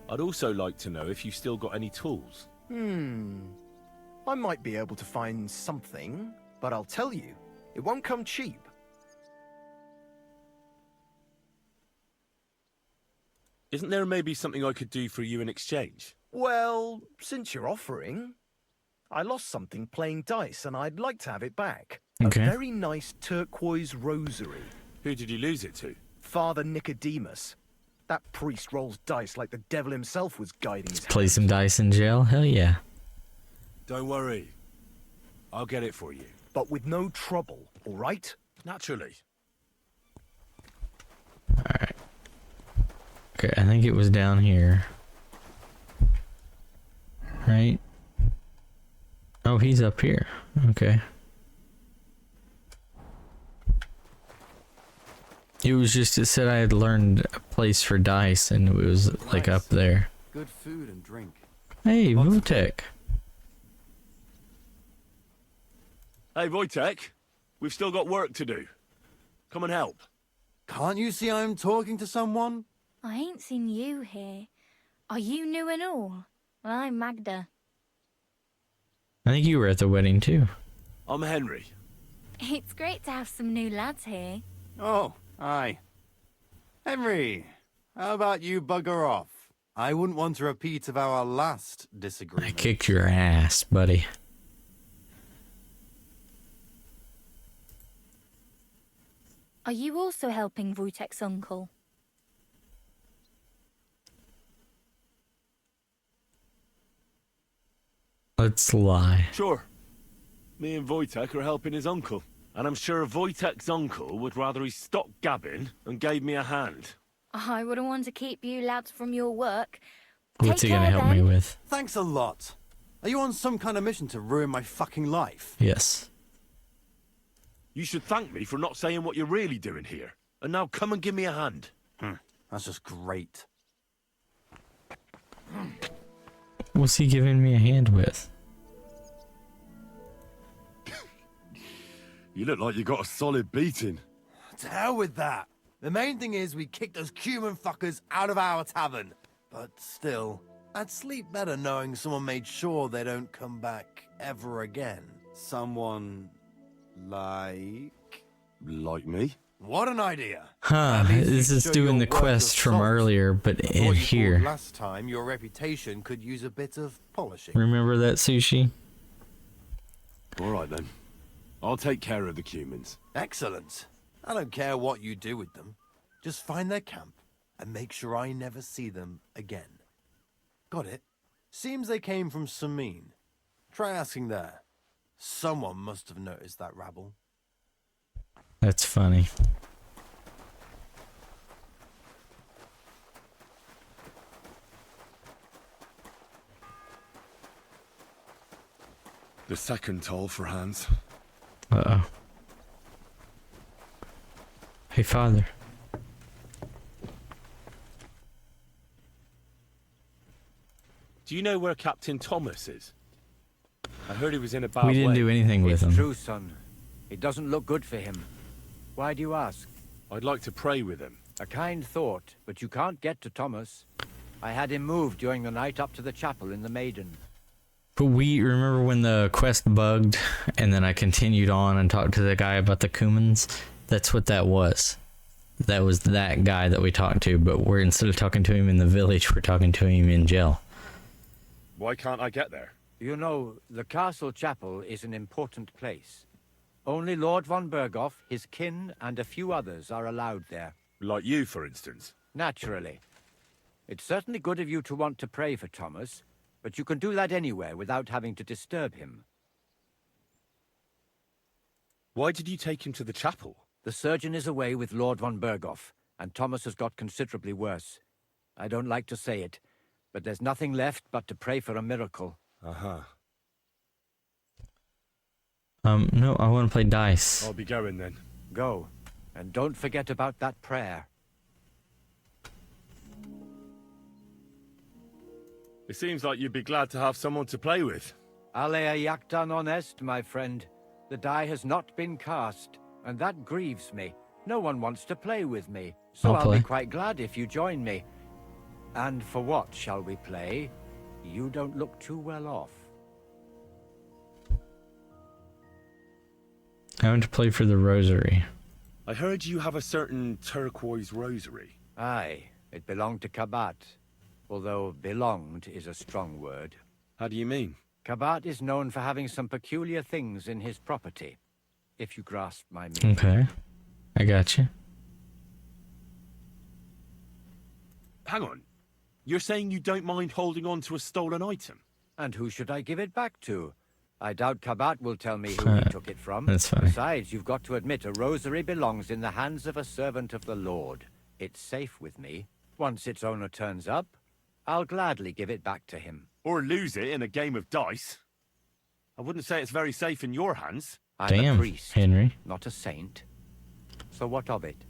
I'd also like to know if you still got any tools. I might be able to find something, but I'll tell you, it won't come cheap. Isn't there maybe something I could do for you in exchange? Well, since you're offering, I lost something playing dice and I'd like to have it back. Okay. A very nice turquoise rosary. Who did you lose it to? Father Nicodemus. That priest rolls dice like the devil himself was guiding his Play some dice in jail? Hell yeah. Don't worry. I'll get it for you. But with no trouble, all right? Naturally. Alright. Okay, I think it was down here. Right? Oh, he's up here. Okay. It was just, it said I had learned a place for dice and it was like up there. Good food and drink. Hey, Vutek. Hey, Wojtek. We've still got work to do. Come and help. Can't you see I'm talking to someone? I ain't seen you here. Are you new and all? Well, I'm Magda. I think you were at the wedding too. I'm Henry. It's great to have some new lads here. Oh, aye. Henry, how about you bugger off? I wouldn't want a repeat of our last disagreement. I kicked your ass, buddy. Are you also helping Wojtek's uncle? Let's lie. Sure. Me and Wojtek are helping his uncle. And I'm sure Wojtek's uncle would rather he stopped gabbing and gave me a hand. I wouldn't want to keep you lads from your work. What's he Take gonna care, help me then. with? Thanks a lot. Are you on some kind of mission to ruin my fucking life? Yes. You should thank me for not saying what you're really doing here. And now come and give me a hand. That's just great. What's he giving me a hand with? You look like you got a solid beating. To hell with that. The main thing is we kicked those human fuckers out of our tavern. But still, I'd sleep better knowing someone made sure they don't come back ever again. Someone like... Like me? What an idea. Huh, this is doing the quest from earlier, but in here. Last time, your reputation could use a bit of polishing. Remember that sushi? Alright then. I'll take care of the Cumans. Excellent. I don't care what you do with them. Just find their camp and make sure I never see them again. Got it? Seems they came from Samin. Try asking there. Someone must have noticed that rabble. That's funny. The second toll for Hans. Uh-oh. Hey, father. Do you know where Captain Thomas is? I heard he was in a bad We didn't way. do anything with It's him. true, son. It doesn't look good for him. Why do you ask? I'd like to pray with him. A kind thought, but you can't get to Thomas. I had him moved during the night up to the chapel in the Maiden. But we remember when the quest bugged, and then I continued on and talked to the guy about the Cumans. That's what that was. That was that guy that we talked to, but we're instead of talking to him in the village, we're talking to him in jail. Why can't I get there? You know, the castle chapel is an important place. Only Lord von Berghoff, his kin, and a few others are allowed there. Like you, for instance. Naturally. It's certainly good of you to want to pray for Thomas, but you can do that anywhere without having to disturb him. Why did you take him to the chapel? The surgeon is away with Lord von Berghoff, and Thomas has got considerably worse. I don't like to say it, but there's nothing left but to pray for a miracle. Uh-huh. No, I want to play dice. I'll be going then. Go, and don't forget about that prayer. It seems like you'd be glad to have someone to play with. Alea jacta non est, my friend. The die has not been cast, and that grieves me. No one wants to play with me, so I'll be quite glad if you join me. And for what shall we play? You don't look too well off. I want to play for the rosary. I heard you have a certain turquoise rosary. Aye, it belonged to Kabat. Although belonged is a strong word. How do you mean? Kabat is known for having some peculiar things in his property, if you grasp my meaning. Okay, I got you. Hang on. You're saying you don't mind holding on to a stolen item? And who should I give it back to? I doubt Kabat will tell me who he took it from. That's funny. Besides, you've got to admit a rosary belongs in the hands of a servant of the Lord. It's safe with me. Once its owner turns up, I'll gladly give it back to him. Or lose it in a game of dice? I wouldn't say it's very safe in your hands. I'm Damn, a priest, Henry. not a saint. So what of it?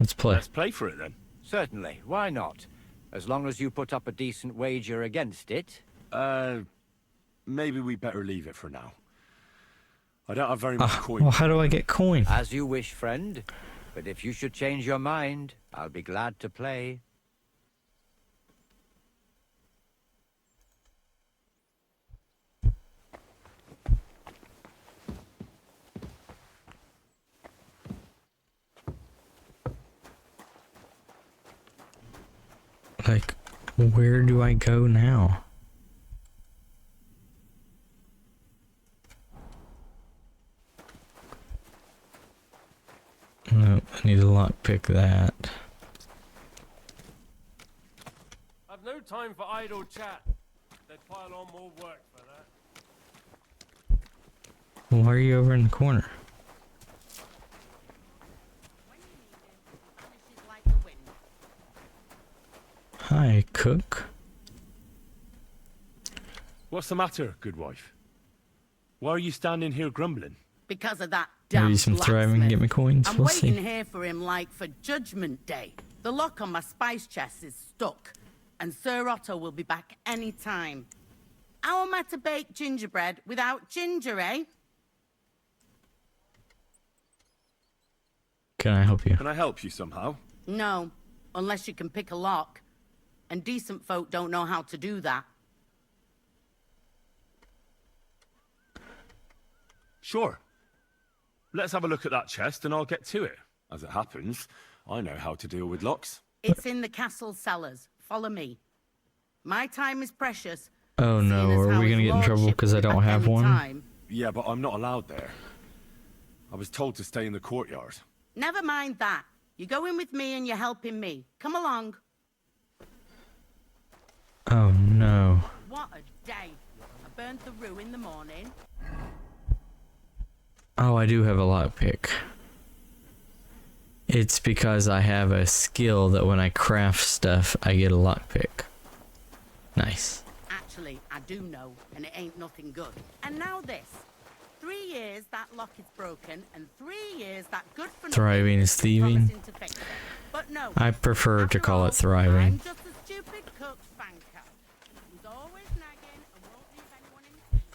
Let's play. Let's play for it then. Certainly, why not? As long as you put up a decent wager against it. Maybe we better leave it for now. I don't have very much coin. Well, how do I get coin? As you wish, friend. But if you should change your mind, I'll be glad to play. Like, where do I go now? No, I need to lockpick that. I've no time for idle chat. They'd pile on more work for that. Why are you over in the corner? Hi, cook. What's the matter, good wife? Why are you standing here grumbling? Because of that damn Maybe some thriving and get me coins. I'm We'll waiting see. here for him like for Judgment Day. The lock on my spice chest is stuck, and Sir Otto will be back any time. How am I to bake gingerbread without ginger, eh? Can I help you? Can I help you somehow? No, unless you can pick a lock. And decent folk don't know how to do that. Sure. Let's have a look at that chest and I'll get to it. As it happens, I know how to deal with locks. It's in the castle cellars. Follow me. My time is precious. Oh no, are we gonna get in trouble because I don't have one? Yeah, but I'm not allowed there. I was told to stay in the courtyard. Never mind that. You're going with me and you're helping me. Come along. Oh no. What a day. I burnt the rue in the morning. Oh, I do have a lockpick. It's because I have a skill that when I craft stuff, I get a lockpick. Nice. Actually, I do know, and it ain't nothing good. And now this. 3 years that lock is broken, and 3 years that good for nothing Thriving is thieving. promising to fix it. But no, I prefer to call it I'm thriving. just a stupid cook spanker who's always nagging and won't leave anyone in peace.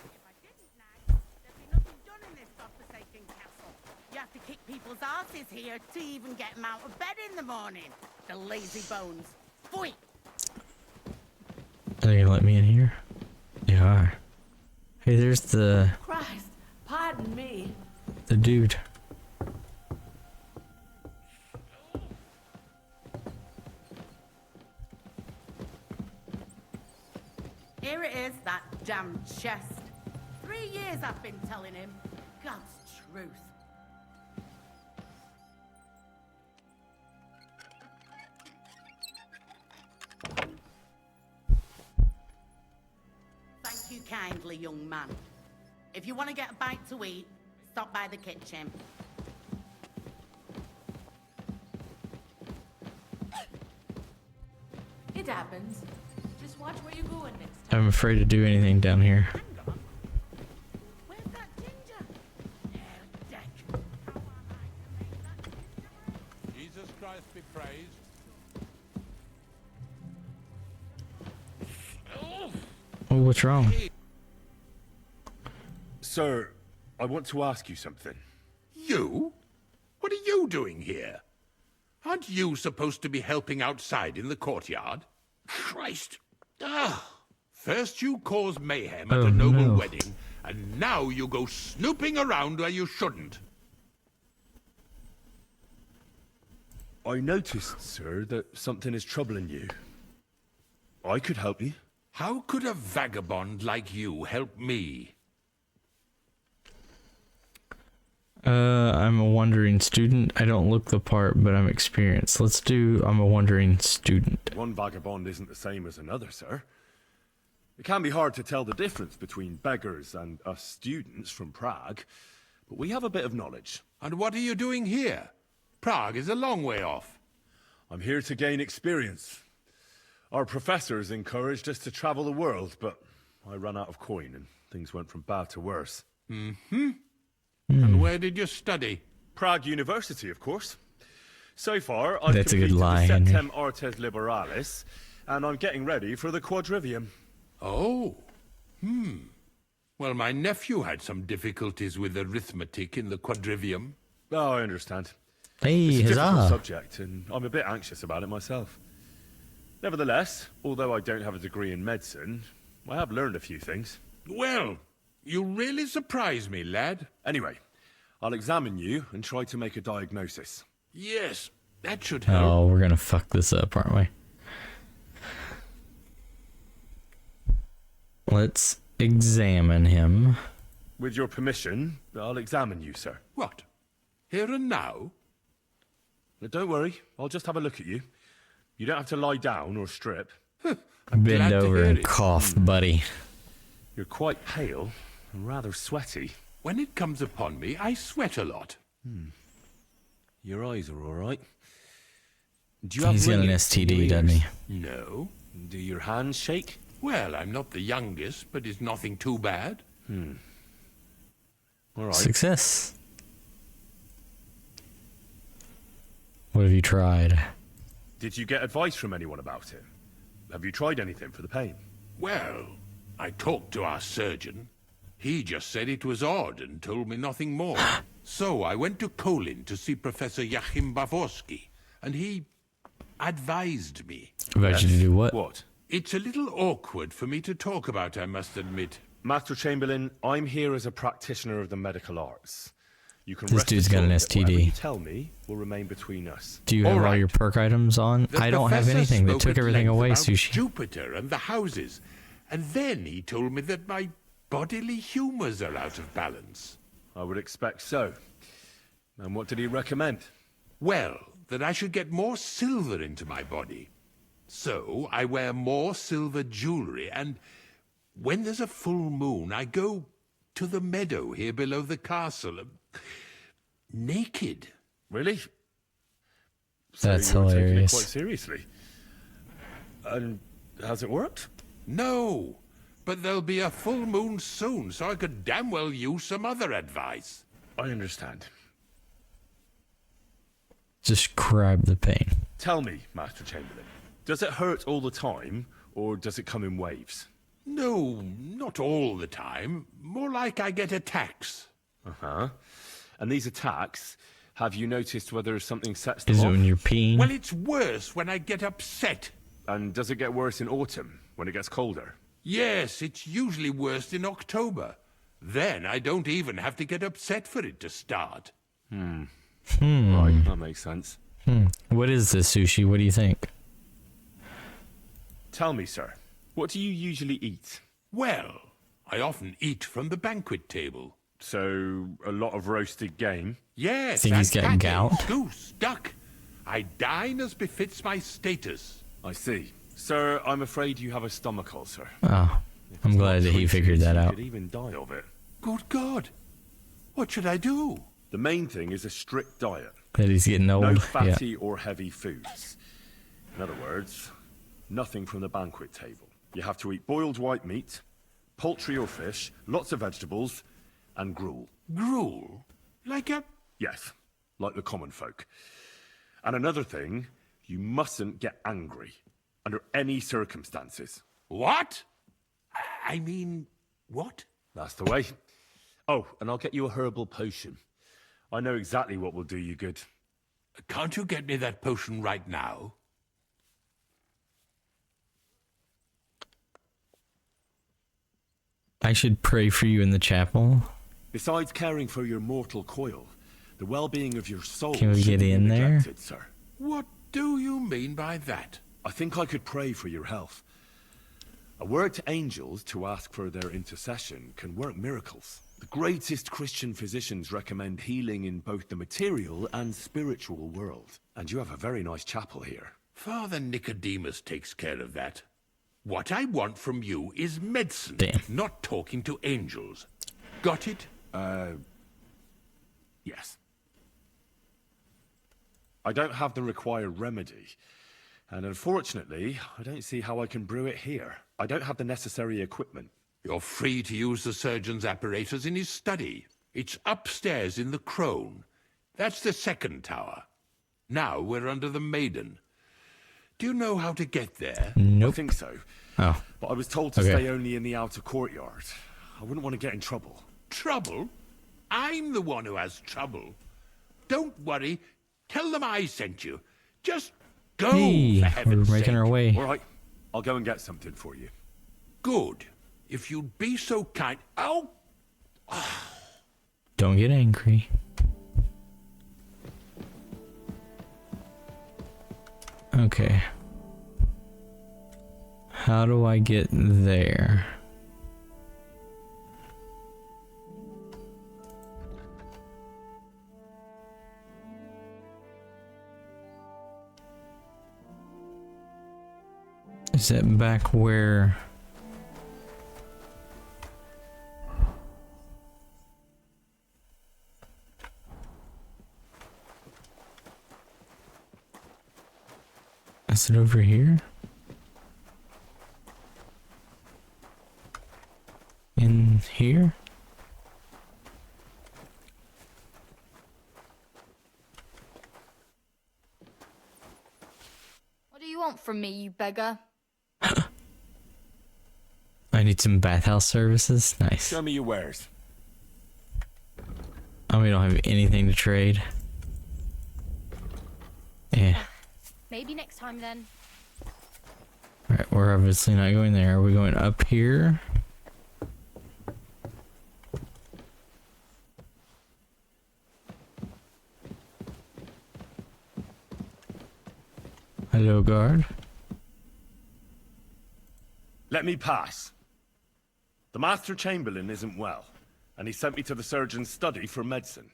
If I didn't nag, there'd be nothing done in this godforsaken castle. You have to kick people's asses here to even get them out of bed in the morning. The lazy bones. Pfui! Are they gonna let me in here? They are. Hey, there's the Christ, pardon me. dude. Here it is, that damn chest. 3 years I've been telling him. God's truth. Thank you kindly, young man. If you want to get a bite to eat, stop by the kitchen. It happens. Just watch where you're going next time. I'm afraid to do anything down here. Jesus Christ be praised. Oh, what's wrong? Sir, I want to ask you something. You? What are you doing here? Aren't you supposed to be helping outside in the courtyard? Christ. First you cause mayhem at a noble wedding, and now you go snooping around where you shouldn't. I noticed, sir, that something is troubling you. I could help you. How could a vagabond like you help me? I'm a wandering student. I don't look the part, but I'm experienced. Let's do I'm a wandering student. One vagabond isn't the same as another, sir. It can be hard to tell the difference between beggars and us students from Prague, but we have a bit of knowledge. And what are you doing here? Prague is a long way off. I'm here to gain experience. Our professors encouraged us to travel the world, but I ran out of coin and things went from bad to worse. Mm-hmm. And where did you study? Prague University, of course. So far, I've That's a good completed lie, the Henry. Septem Artes Liberalis, and I'm getting ready for the Quadrivium. Oh. Well, my nephew had some difficulties with arithmetic in the quadrivium. Oh, I understand. Hey, it's a difficult huzzah. subject, and I'm a bit anxious about it myself. Nevertheless, although I don't have a degree in medicine, I have learned a few things. Well, you really surprise me, lad. Anyway, I'll examine you and try to make a diagnosis. Yes, that should help. Oh, we're gonna fuck this up, aren't we? Let's examine him. With your permission, I'll examine you, sir. What? Here and now? But don't worry, I'll just have a look at you. You don't have to lie down or strip. Bend over and cough, buddy. You're quite pale and rather sweaty. When it comes upon me, I sweat a lot. Your eyes are all right. Do you have He's got an ringing in your STD, doesn't he? ears? No. Do your hands shake? Well, I'm not the youngest, but it's nothing too bad. All right. Success. What have you tried? Did you get advice from anyone about it? Have you tried anything for the pain? Well, I talked to our surgeon. He just said it was odd and told me nothing more. So I went to Kolin to see Professor Joachim Bavorski, and he advised me. Advised you to do what? What? It's a little awkward for me to talk about, I must admit. Master Chamberlain, I'm here as a practitioner of the medical arts. You can This rest dude's got an assured that whatever STD. you tell me will remain between us. Do you have all your perk items on? The I don't have professor anything. They spoke took at everything length away, about Sushi. Jupiter and the houses. And then he told me that my bodily humors are out of balance. I would expect so. And what did he recommend? Well, that I should get more silver into my body. So I wear more silver jewelry, and when there's a full moon, I go to the meadow here below the castle. Naked. Really? That's so you're taking it hilarious. quite seriously. And has it worked? No, but there'll be a full moon soon, so I could damn well use some other advice. I understand. Describe the pain. Tell me, Master Chamberlain, does it hurt all the time, or does it come in waves? No, not all the time. More like I get attacks. Uh-huh. And these attacks, have you noticed whether something sets them Is it off? when you're peeing? Well, it's worse when I get upset. And does it get worse in autumn, when it gets colder? Yes, it's usually worst in October. Then I don't even have to get upset for it to start. Right, that makes sense. What is this, Sushi? What do you think? Tell me, sir, what do you usually eat? Well, I often eat from the banquet table. So, a lot of roasted game? Yes, Think he's and getting cattle, gout? goose, duck. I dine as befits my status. I see. Sir, I'm afraid you have a stomach ulcer. Oh, I'm glad that he figured that You out. could even die of it. Good God. What should I do? The main thing is a strict diet. That he's getting old. No Yeah. fatty or heavy foods. In other words, nothing from the banquet table. You have to eat boiled white meat, poultry or fish, lots of vegetables, and gruel. Gruel? Like a... Yes, like the common folk. And another thing, you mustn't get angry, under any circumstances. What? I mean, what? That's the way. Oh, and I'll get you a herbal potion. I know exactly what will do you good. Can't you get me that potion right now? I should pray for you in the chapel. Besides caring for your mortal coil, the well-being of your soul Can we shouldn't get be in there? neglected, sir. What do you mean by that? I think I could pray for your health. A word to angels to ask for their intercession can work miracles. The greatest Christian physicians recommend healing in both the material and spiritual world. And you have a very nice chapel here. Father Nicodemus takes care of that. What I want from you is medicine, not talking to angels. Got it? Yes. I don't have the required remedy. And unfortunately, I don't see how I can brew it here. I don't have the necessary equipment. You're free to use the surgeon's apparatus in his study. It's upstairs in the crone. That's the second tower. Now we're under the Maiden. Do you know how to get there? Nope. I think so. Oh. But I was told to Okay. stay only in the outer courtyard. I wouldn't want to get in trouble. Trouble? I'm the one who has trouble. Don't worry. Tell them I sent you. Just go, Hey, for we're heaven's making sake. our way. All right, I'll go and get something for you. Good. If you'd be so kind... Oh! Don't get angry. Okay. How do I get there? Is that back where... Is it over here? In here? What do you want from me, you beggar? I need some bathhouse services. Nice. Show me your wares. Oh, we don't have anything to trade. Yeah. Maybe next time then. Alright, we're obviously not going there. Are we going up here? Hello, guard. Let me pass. The Master Chamberlain isn't well, and he sent me to the surgeon's study for medicine.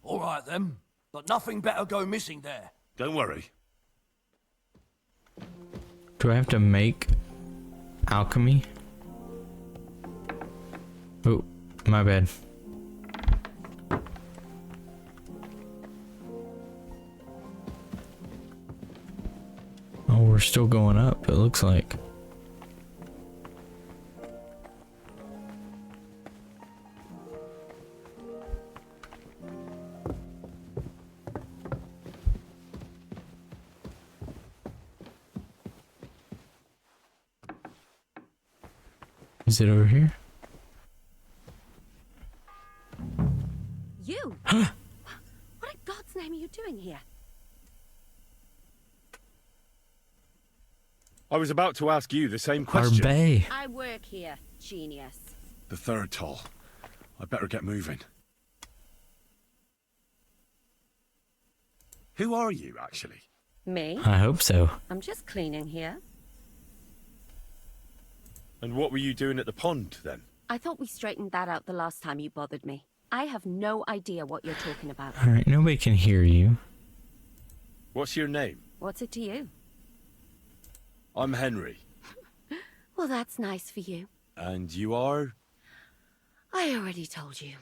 All right then, but nothing better go missing there. Don't worry. Do I have to make alchemy? Oh, my bad. Oh, we're still going up, it looks like. Is it over here? You? What in God's name are you doing here? I was about to ask you the same question. Bay. I work here, genius. The third toll. I better get moving. Who are you, actually? Me? I hope so. I'm just cleaning here. And what were you doing at the pond, then? I thought we straightened that out the last time you bothered me. I have no idea what you're talking about. Alright, nobody can hear you. What's your name? What's it to you? I'm Henry. Well, that's nice for you. And you are? I already told you.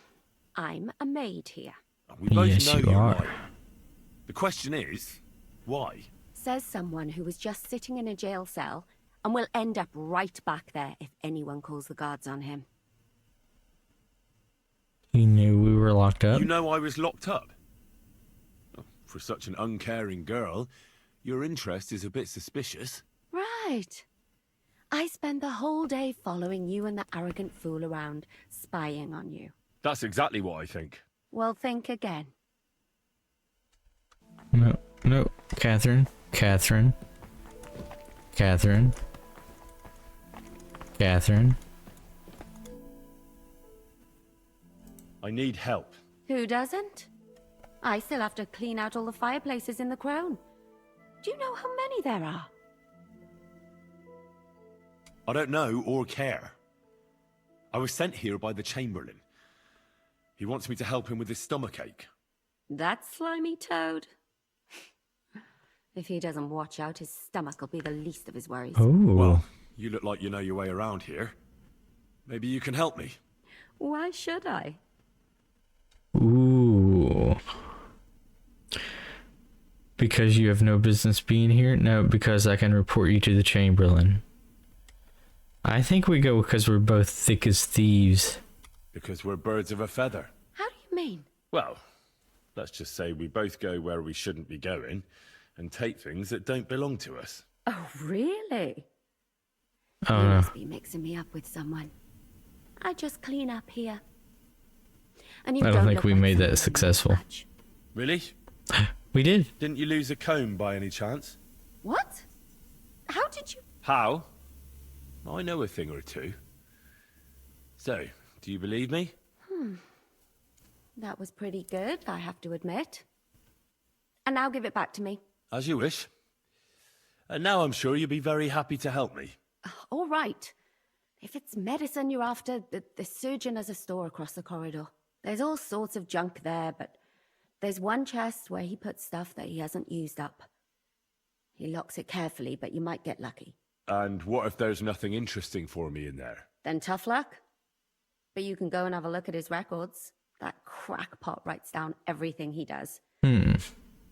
I'm a maid here. We both Yes, know you you're are. right. The question is, why? Says someone who was just sitting in a jail cell and will end up right back there if anyone calls the guards on him. You knew we were locked up? You know I was locked up? For such an uncaring girl, your interest is a bit suspicious. Right. I spend the whole day following you and the arrogant fool around, spying on you. That's exactly what I think. Well, think again. No, no. Catherine. Catherine. Catherine. Catherine. I need help. Who doesn't? I still have to clean out all the fireplaces in the crown. Do you know how many there are? I don't know or care. I was sent here by the Chamberlain. He wants me to help him with his stomachache. That slimy toad? If he doesn't watch out, his stomach will be the least of his worries. Oh. Well, you look like you know your way around here. Maybe you can help me. Why should I? Ooh. Because you have no business being here? No, because I can report you to the Chamberlain. I think we go because we're both thick as thieves. Because we're birds of a feather. How do you mean? Well, let's just say we both go where we shouldn't be going and take things that don't belong to us. Oh, really? Oh, You no. must be mixing me up with someone. I just clean up here? And you I don't think look we like made someone that successful. Really? We did. Didn't you lose a comb by any chance? What? How did you? How? I know a thing or two. So, do you believe me? That was pretty good, I have to admit. And now give it back to me. As you wish. And now I'm sure you'll be very happy to help me. All right. If it's medicine you're after, the surgeon has a store across the corridor. There's all sorts of junk there, but there's one chest where he puts stuff that he hasn't used up. He locks it carefully, but you might get lucky. And what if there's nothing interesting for me in there? Then tough luck. But you can go and have a look at his records. That crackpot writes down everything he does.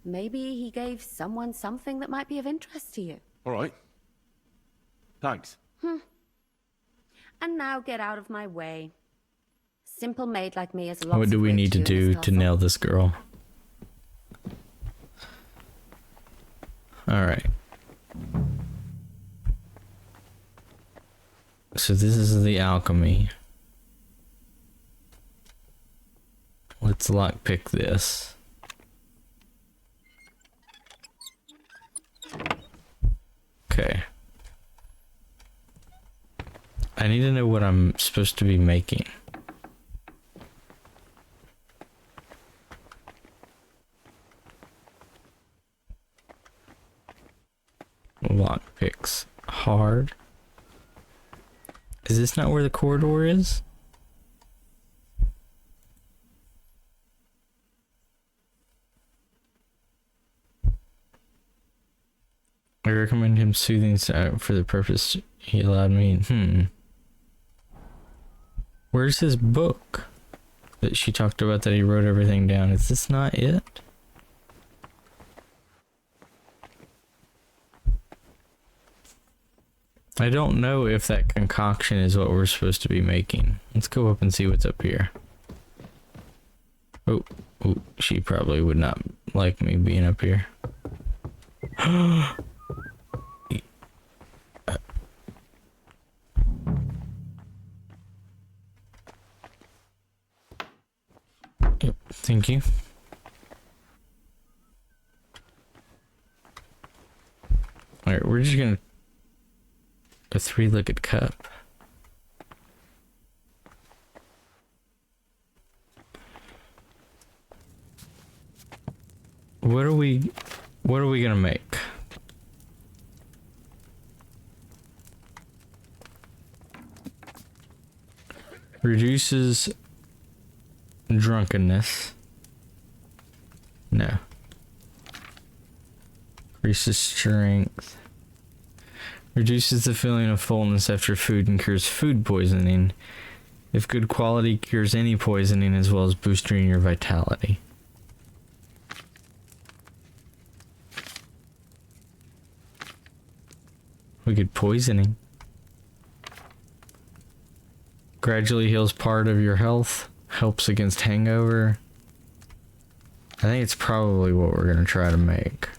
Maybe he gave someone something that might be of interest to you. All right. Thanks. And now get out of my way. Simple maid like me has lots What do of we work need to in this do to castle. nail this girl? Alright. So this is the alchemy. Let's lockpick this. Okay. I need to know what I'm supposed to be making. Lockpicks. Hard. Is this not where the corridor is? I recommend him soothing for the purpose he allowed me. Where's his book that she talked about that he wrote everything down? Is this not it? I don't know if that concoction is what we're supposed to be making. Let's go up and see what's up here. Oh, she probably would not like me being up here. Thank you. Alright, we're just gonna... A three-legged cup. What are we gonna make? Reduces drunkenness. No. Increases strength. Reduces the feeling of fullness after food and cures food poisoning. If good quality, cures any poisoning as well as boosting your vitality. We get poisoning. Gradually heals part of your health. Helps against hangover. I think it's probably what we're gonna try to make.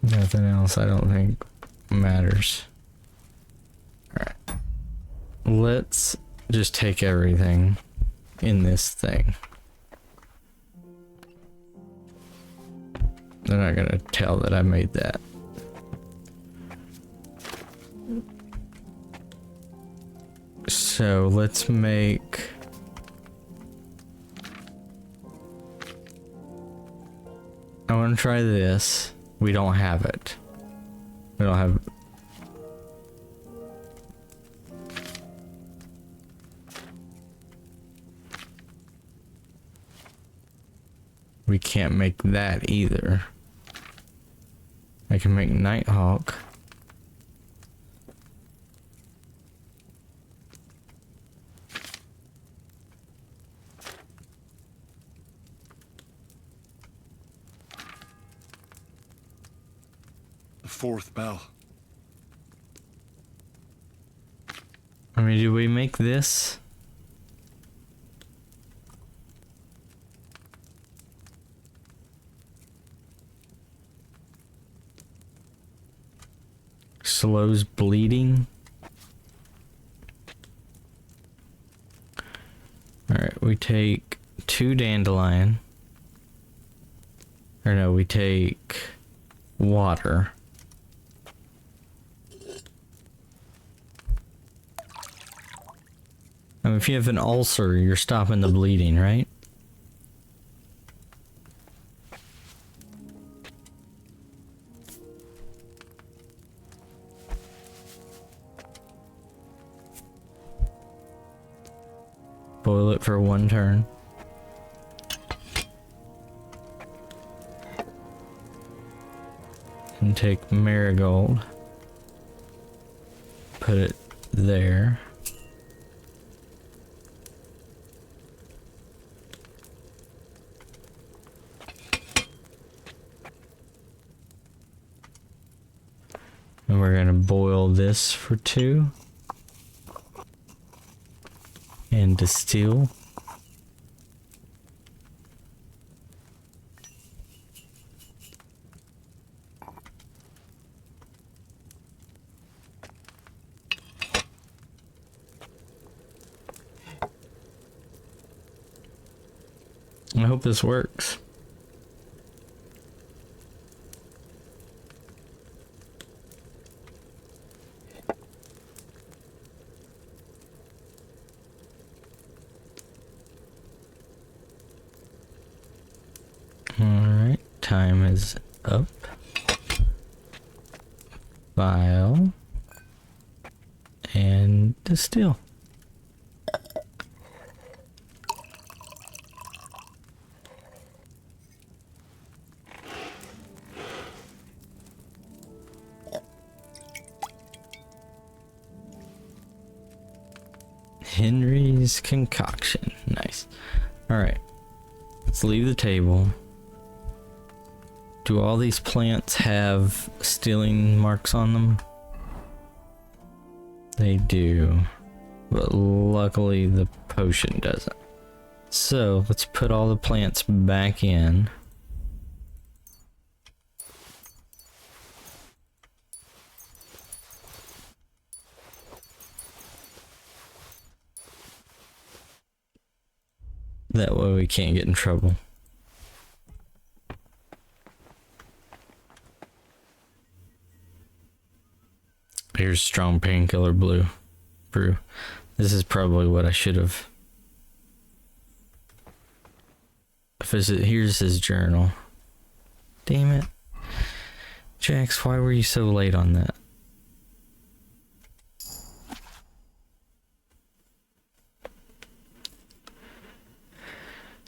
Nothing else I don't think matters. Alright. Let's just take everything in this thing. They're not gonna tell that I made that. So let's make... I want to try this. We don't have it. We don't have... We can't make that either. I can make Nighthawk. The fourth bell. mean, do we make this? Slows bleeding. Alright, we take 2 dandelion. Or no, we take water. I mean, if you have an ulcer, you're stopping the bleeding, right? Boil it for 1 turn. And take marigold. Put it there. And we're gonna boil this for 2. And distill. I hope this works. Alright, time is up. File. And distill. Henry's concoction. Nice. Alright. Let's leave the table. Do all these plants have stealing marks on them? They do. But luckily the potion doesn't. So let's put all the plants back in. That way we can't get in trouble. Here's strong painkiller brew. This is probably what I should have. Here's his journal. Damn it. Jax, why were you so late on that?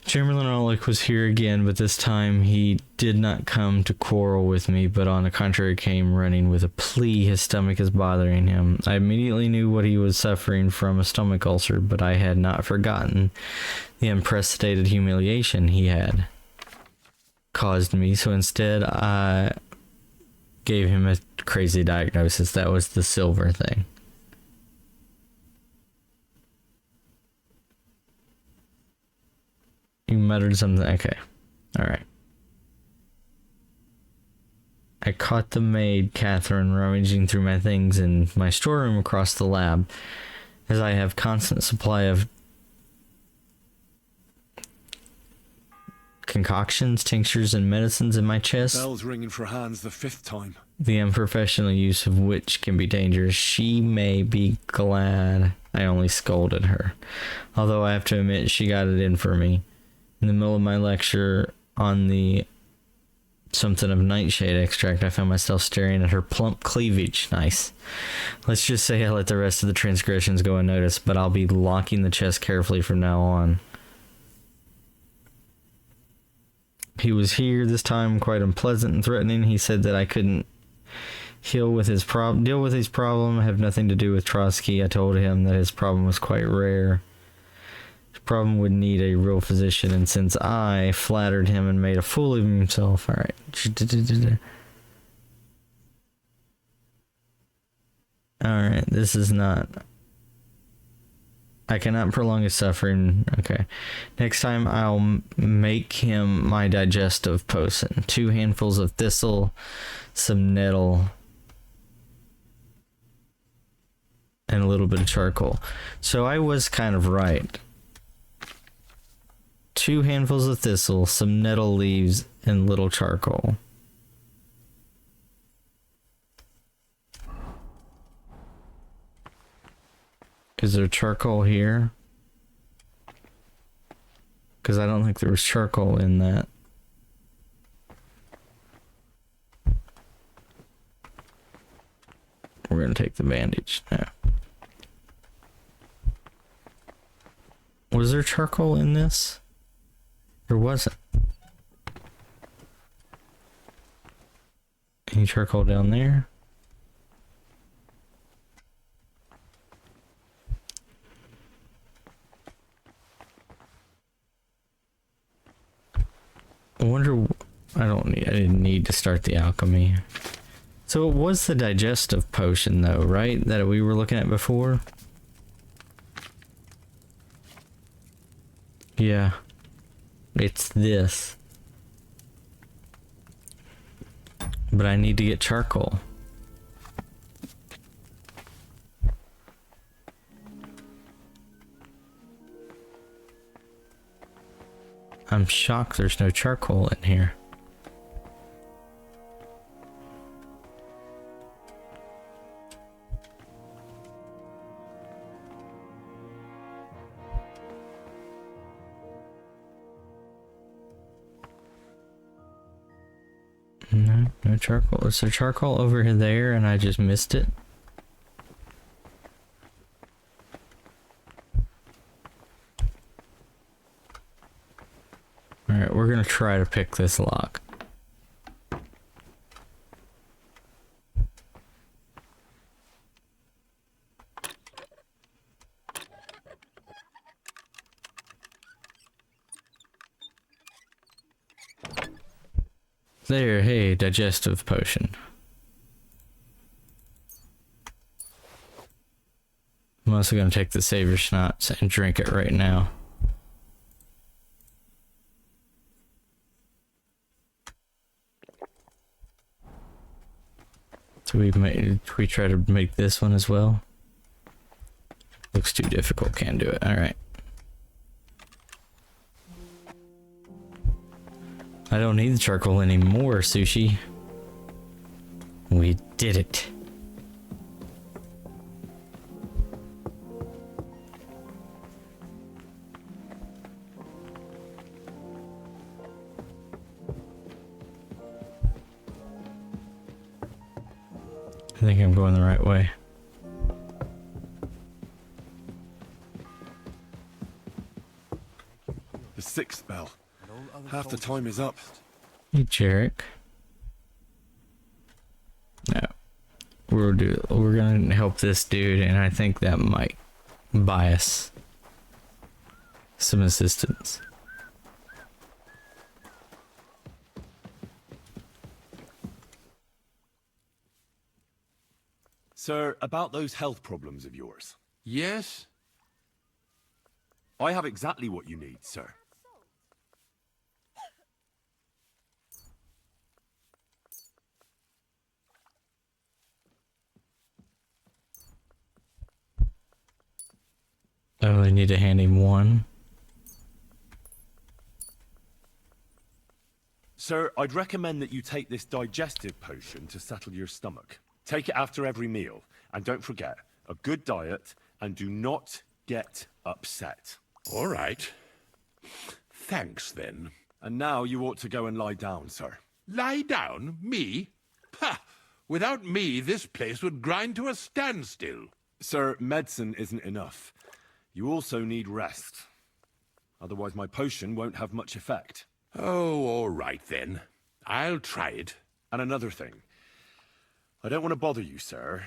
Chamberlain Orlick was here again, but this time he did not come to quarrel with me, but on the contrary came running with a plea his stomach is bothering him. I immediately knew what he was suffering from, a stomach ulcer, but I had not forgotten the unprecedented humiliation he had caused me, so instead I gave him a crazy diagnosis. That was the silver thing. You muttered something. Okay. Alright. I caught the maid, Catherine, rummaging through my things in my storeroom across the lab, as I have constant supply of concoctions, tinctures, and medicines in my chest. Bell's ringing for Hans the 5th time. The unprofessional use of which can be dangerous. She may be glad I only scolded her, although I have to admit she got it in for me. In the middle of my lecture on the something of nightshade extract, I found myself staring at her plump cleavage. Nice. Let's just say I let the rest of the transgressions go unnoticed, but I'll be locking the chest carefully from now on. He was here this time, quite unpleasant and threatening. He said that I couldn't deal with his problem, have nothing to do with Trotsky. I told him that his problem was quite rare. Problem would need a real physician, and since I flattered him and made a fool of himself, alright. Alright, this is not I cannot prolong his suffering. Okay. Next time I'll make him my digestive potion. 2 handfuls of thistle, some nettle, and a little bit of charcoal. So I was kind of right. 2 handfuls of thistle, some nettle leaves, and little charcoal. Is there charcoal here? Because I don't think there was charcoal in that. We're going to take the bandage now. Was there charcoal in this? There wasn't. Any charcoal down there? I wonder. I didn't need to start the alchemy. So it was the digestive potion, though, right? That we were looking at before. Yeah. It's this. But I need to get charcoal. I'm shocked there's no charcoal in here. No charcoal. Is there charcoal over there and I just missed it? Alright, we're gonna try to pick this lock. There, hey, digestive potion. I'm also gonna take the saber schnapps and drink it right now. So we try to make this one as well. Looks too difficult, can't do it. Alright. I don't need the charcoal anymore, Sushi. We did it. I think I'm going the right way. The 6th bell. Half the time is up. Hey, Jarek. No. We're gonna help this dude, and I think that might buy us some assistance. Sir, about those health problems of yours. Yes? I have exactly what you need, sir. I only need to hand him one. Sir, I'd recommend that you take this digestive potion to settle your stomach. Take it after every meal, and don't forget, a good diet, and do not get upset. All right. Thanks, then. And now you ought to go and lie down, sir. Lie down? Me? Pah! Without me, this place would grind to a standstill. Sir, medicine isn't enough. You also need rest. Otherwise my potion won't have much effect. Oh, all right then. I'll try it. And another thing. I don't want to bother you, sir,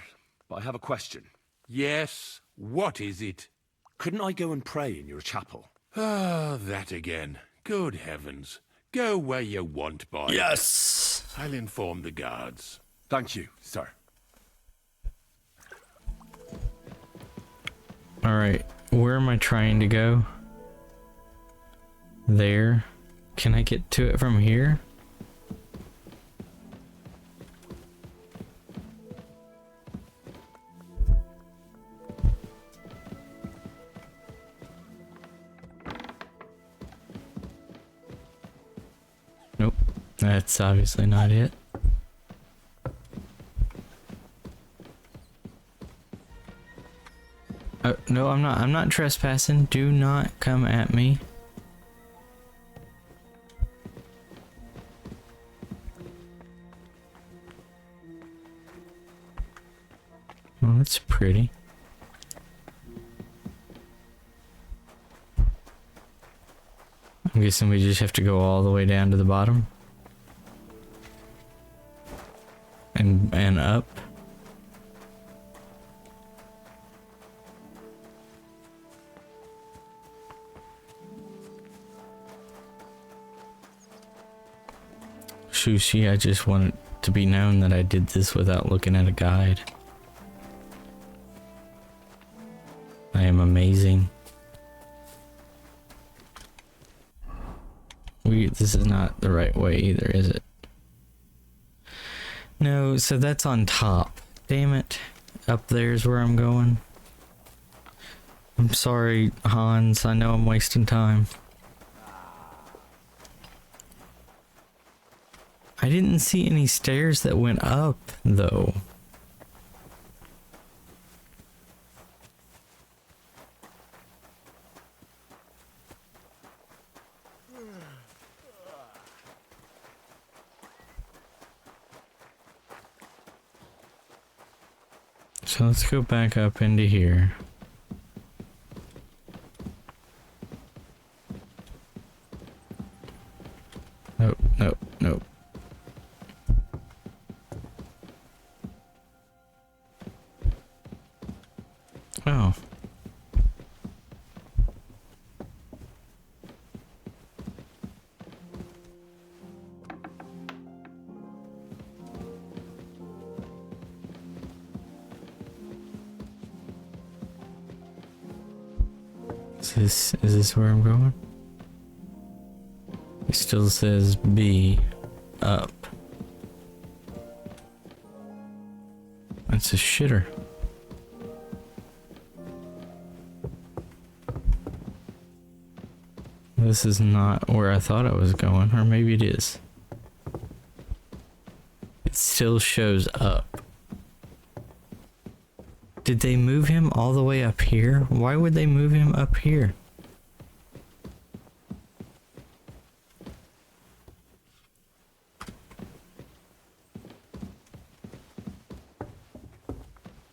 but I have a question. Yes? What is it? Couldn't I go and pray in your chapel? Ah, that again. Good heavens. Go where you want, boy. Yes! I'll inform the guards. Thank you, sir. Alright. where am I trying to go? There. Can I get to it from here? Nope. That's obviously not it. No, I'm not trespassing. Do not come at me. Oh, that's pretty. I'm guessing we just have to go all the way down to the bottom. And up. Sushi, I just want it to be known that I did this without looking at a guide. I am amazing. This is not the right way either, is it? No, so that's on top. Damn it. Up there's where I'm going. I'm sorry, Hans. I know I'm wasting time. I didn't see any stairs that went up, though. So let's go back up into here. Nope, nope, nope. Oh. Is this where I'm going? It still says B up. That's a shitter. This is not where I thought I was going, or maybe it is. It still shows up. Did they move him all the way up here? Why would they move him up here?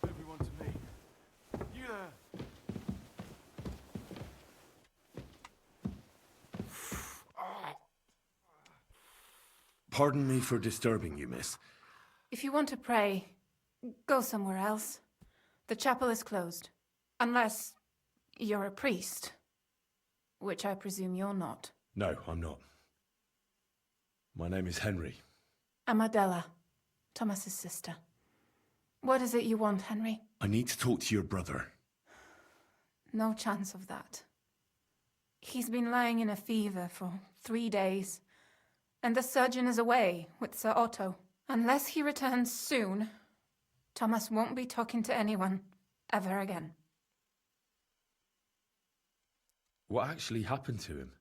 Everyone to me. You there? Pardon me for disturbing you, miss. If you want to pray, go somewhere else. The chapel is closed. Unless you're a priest. Which I presume you're not. No, I'm not. My name is Henry. I'm Adela, Thomas's sister. What is it you want, Henry? I need to talk to your brother. No chance of that. He's been lying in a fever for 3 days. And the surgeon is away with Sir Otto. Unless he returns soon, Thomas won't be talking to anyone ever again. What actually happened to him?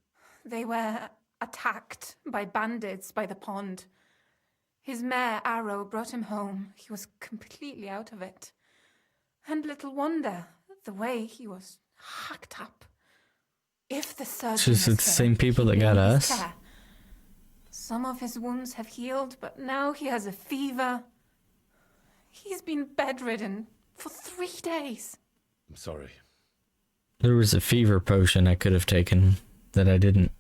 They were attacked by bandits by the pond. His mare, Arrow, brought him home. He was completely out of it. And little wonder, the way he was hacked up. If the surgeon It's just the same people that got us. Care. Some of his wounds have healed, but now he has a fever. He's been bedridden for 3 days. I'm sorry. There was a fever potion I could have taken that I didn't.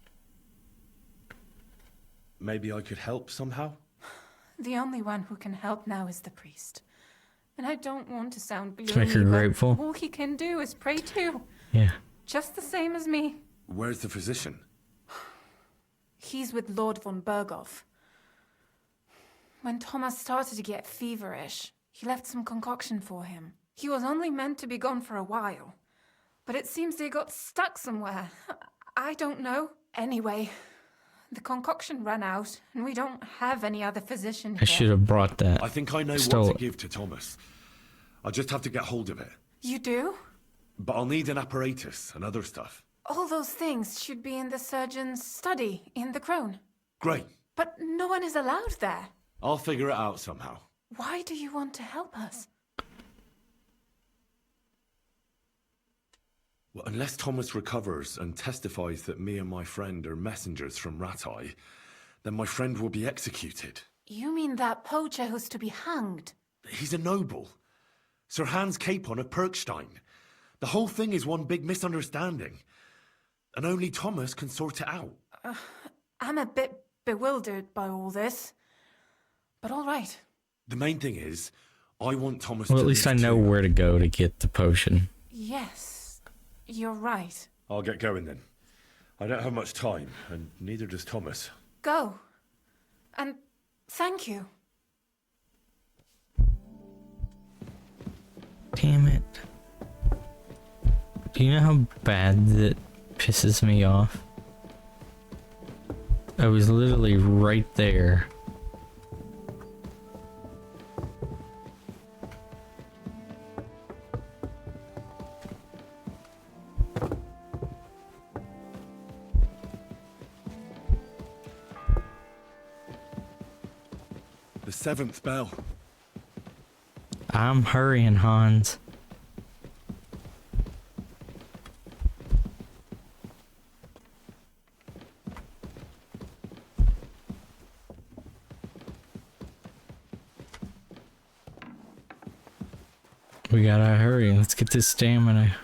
Maybe I could help somehow? The only one who can help now is the priest. And I don't want to sound gloomy, Make her grateful. All he can do is pray too. Yeah. Just the same as me. Where's the physician? He's with Lord von Berghoff. When Thomas started to get feverish, he left some concoction for him. He was only meant to be gone for a while. but it seems they got stuck somewhere. I don't know. Anyway, the concoction ran out, and we don't have any other physician here. I should have brought that. I think I know Stole what it. to give to Thomas. I'll just have to get hold of it. You do? But I'll need an apparatus and other stuff. All those things should be in the surgeon's study in the crone. Great. But no one is allowed there. I'll figure it out somehow. Why do you want to help us? Well, unless Thomas recovers and testifies that me and my friend are messengers from Ratai, then my friend will be executed. You mean that poacher who's to be hanged? He's a noble. Sir Hans Capon of Perkstein. The whole thing is one big misunderstanding. And only Thomas can sort it out. I'm a bit bewildered by all this. But all right. The main thing is, I want Thomas Well, to at least I live know too. where to go to get the potion. Yes, you're right. I'll get going then. I don't have much time, and neither does Thomas. Go. And thank you. Damn it. Do you know how bad that pisses me off? I was literally right there. The 7th bell. I'm hurrying, Hans. We gotta hurry. Let's get this stamina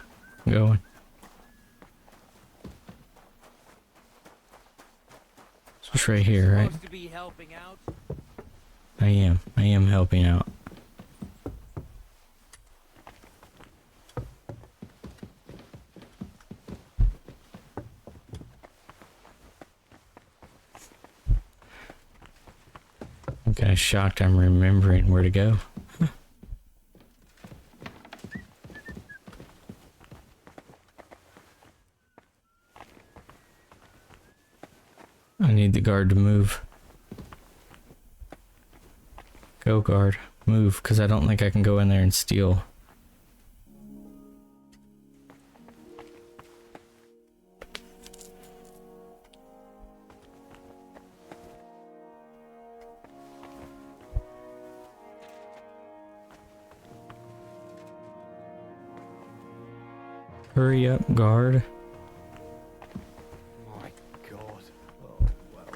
going. So it's right here, right? Supposed to be helping out. I am helping out. I'm kinda shocked I'm remembering where to go. I need the guard to move. Go, guard. Move, because I don't think I can go in there and steal. Hurry up, guard. My God. Oh, well.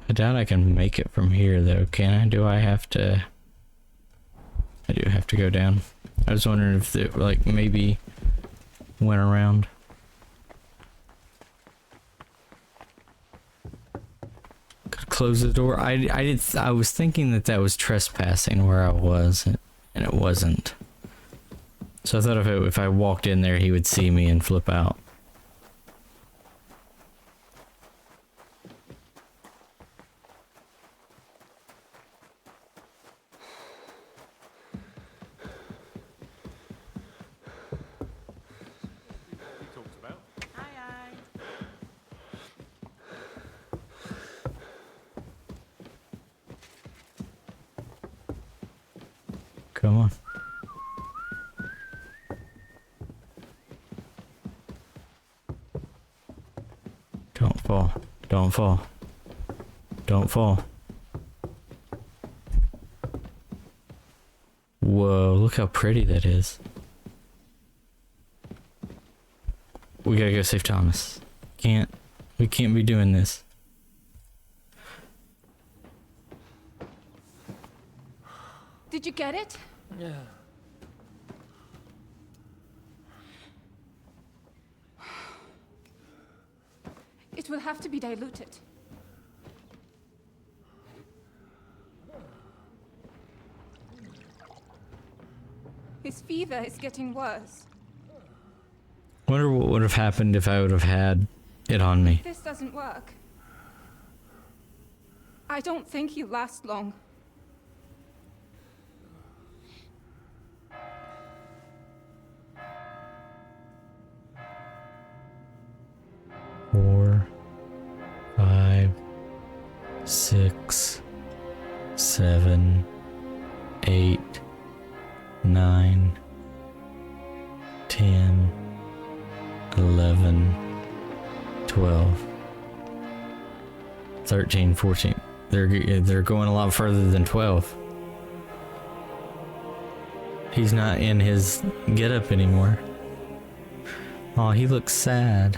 I doubt I can make it from here, though. Can I? Do I have to? I do have to go down. I was wondering if it, like, maybe went around. Could close the door. I was thinking that was trespassing where I was, and it wasn't. So I thought if I walked in there, he would see me and flip out. Come on. Don't fall. Don't fall. Don't fall. Whoa, look how pretty that is. We gotta go save Thomas. We can't be doing this. Did you get it? Yeah. It will have to be diluted. His fever is getting worse. Wonder what would have happened if I would have had it on me. This doesn't work. I don't think you last long. Four, 5, 6, 7, 8, 9, 10, 11, 12, 13, 14. They're going a lot further than 12. He's not in his getup anymore. Oh, he looks sad.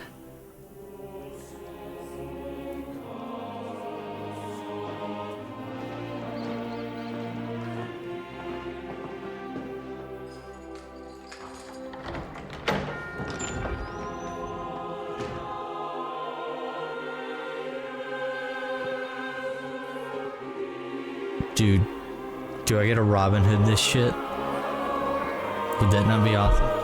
Dude, do I get a Robin Hood this shit? Would that not be awesome?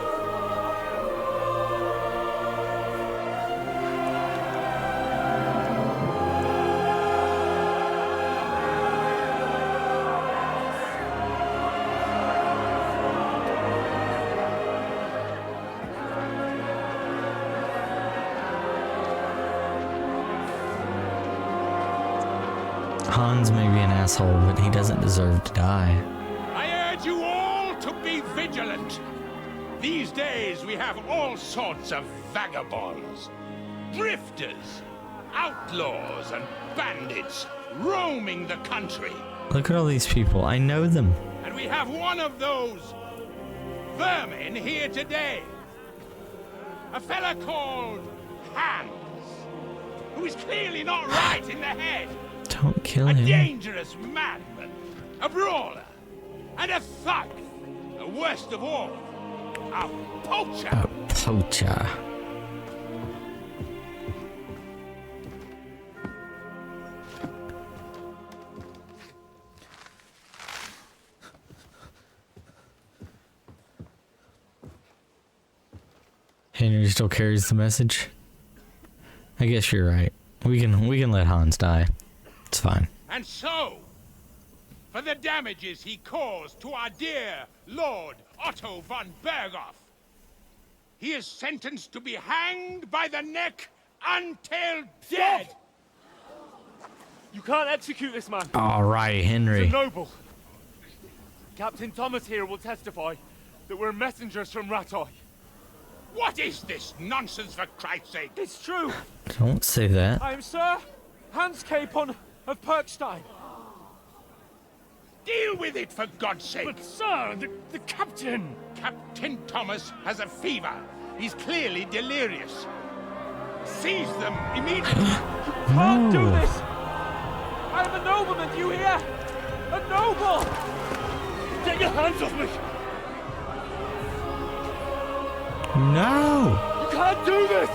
Hans may be an asshole, but he doesn't deserve to die. I urge you all to be vigilant. These days we have all sorts of vagabonds, drifters, outlaws, and bandits roaming the country. Look at all these people. I know them. And we have one of those vermin here today. A fella called Hans, who is clearly not right in the head. Don't kill A him. dangerous madman, a brawler, and a thug. The worst of all, a poacher. A poacher. Henry still carries the message. I guess you're right. We can let Hans die. It's fine. And so, for the damages he caused to our dear Lord Otto von Berghoff, he is sentenced to be hanged by the neck until dead. You can't execute this man. All right, Henry. He's a noble. Captain Thomas here will testify that we're messengers from Ratoi. What is this nonsense, for Christ's sake? It's true. Don't say that. I am Sir Hans Capon of Perkstein. Deal with it, for God's sake. But sir, the captain. Captain Thomas has a fever. He's clearly delirious. Seize them immediately. You can't do this. I am a nobleman, you hear? A noble. Get your hands off me. No. You can't do this.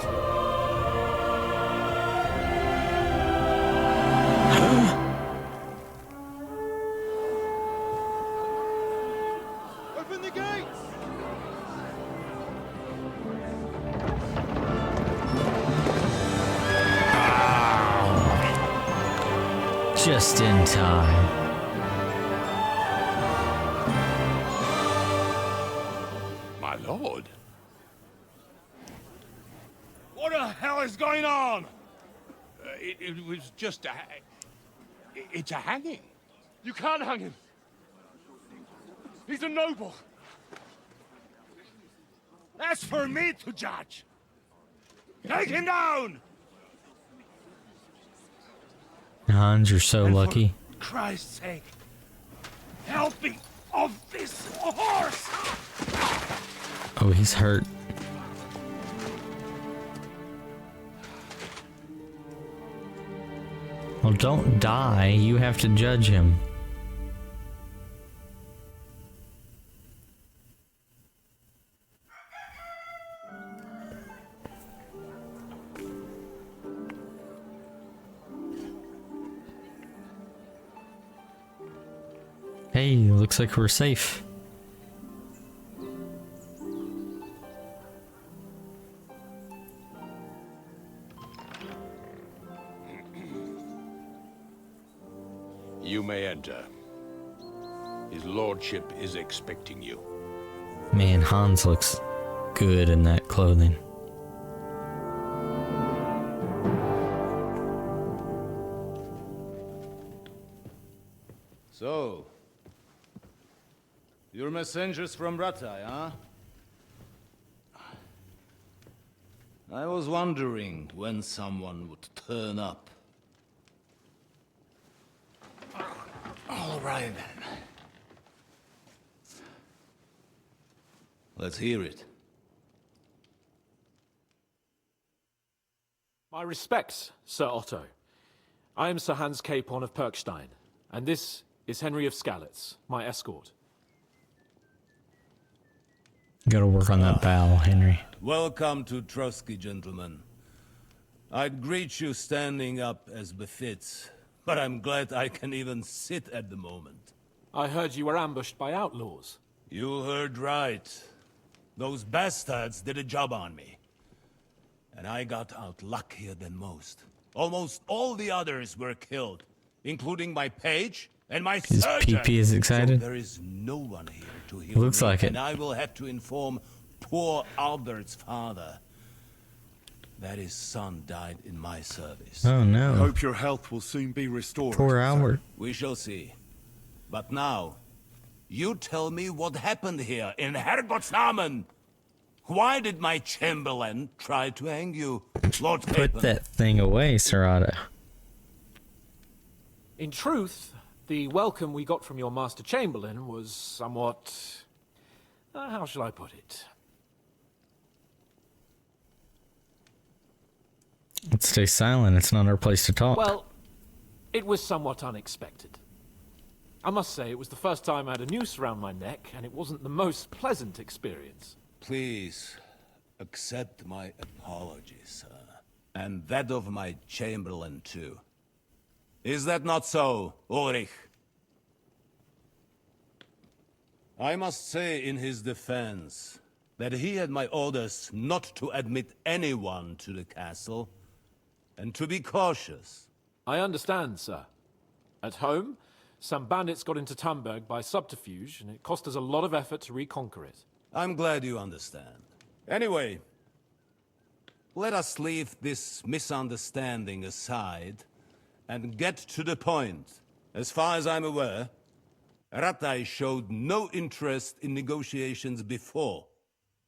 Open the gates! Just in time. My lord. What the hell is going on? It was just it's a hanging. You can't hang him. He's a noble. That's for me to judge. Take him down! Hans, you're so lucky. For Christ's sake, help me off this horse! Oh, he's hurt. Well, don't die. You have to judge him. Hey, looks like we're safe. You may enter. His lordship is expecting you. Man, Hans looks good in that clothing. So, you're messengers from Rattay, huh? I was wondering when someone would turn up. All right, then. Let's hear it. My respects, Sir Otto. I am Sir Hans Capon of Perkstein, and this is Henry of Skalitz, my escort. Gotta work on that bow, Henry. Welcome to Trotsky, gentlemen. I'd greet you standing up as befits, but I'm glad I can even sit at the moment. I heard you were ambushed by outlaws. You heard right. Those bastards did a job on me. And I got out luckier than most. Almost all the others were killed, including my page and my His surgeon. PP is excited. So there is no one here to heal Looks me, like it. and I will have to inform poor Albert's father that his son died in my service. Oh no. I hope your health will soon be restored. Poor Albert. We shall see. But now, you tell me what happened here in Herrgottsnamen. Why did my chamberlain try to hang you, Lord Put Capon? that thing away, Sir Otto. In truth, the welcome we got from your Master Chamberlain was somewhat... how shall I put it? Let's stay silent. It's not our place to talk. Well, it was somewhat unexpected. I must say, it was the first time I had a noose around my neck, and it wasn't the most pleasant experience. Please, accept my apologies, sir. And that of my chamberlain, too. Is that not so, Ulrich? I must say in his defense that he had my orders not to admit anyone to the castle, and to be cautious. I understand, sir. At home, some bandits got into Tamberg by subterfuge, and it cost us a lot of effort to reconquer it. I'm glad you understand. Anyway, let us leave this misunderstanding aside and get to the point. As far as I'm aware, Rattay showed no interest in negotiations before,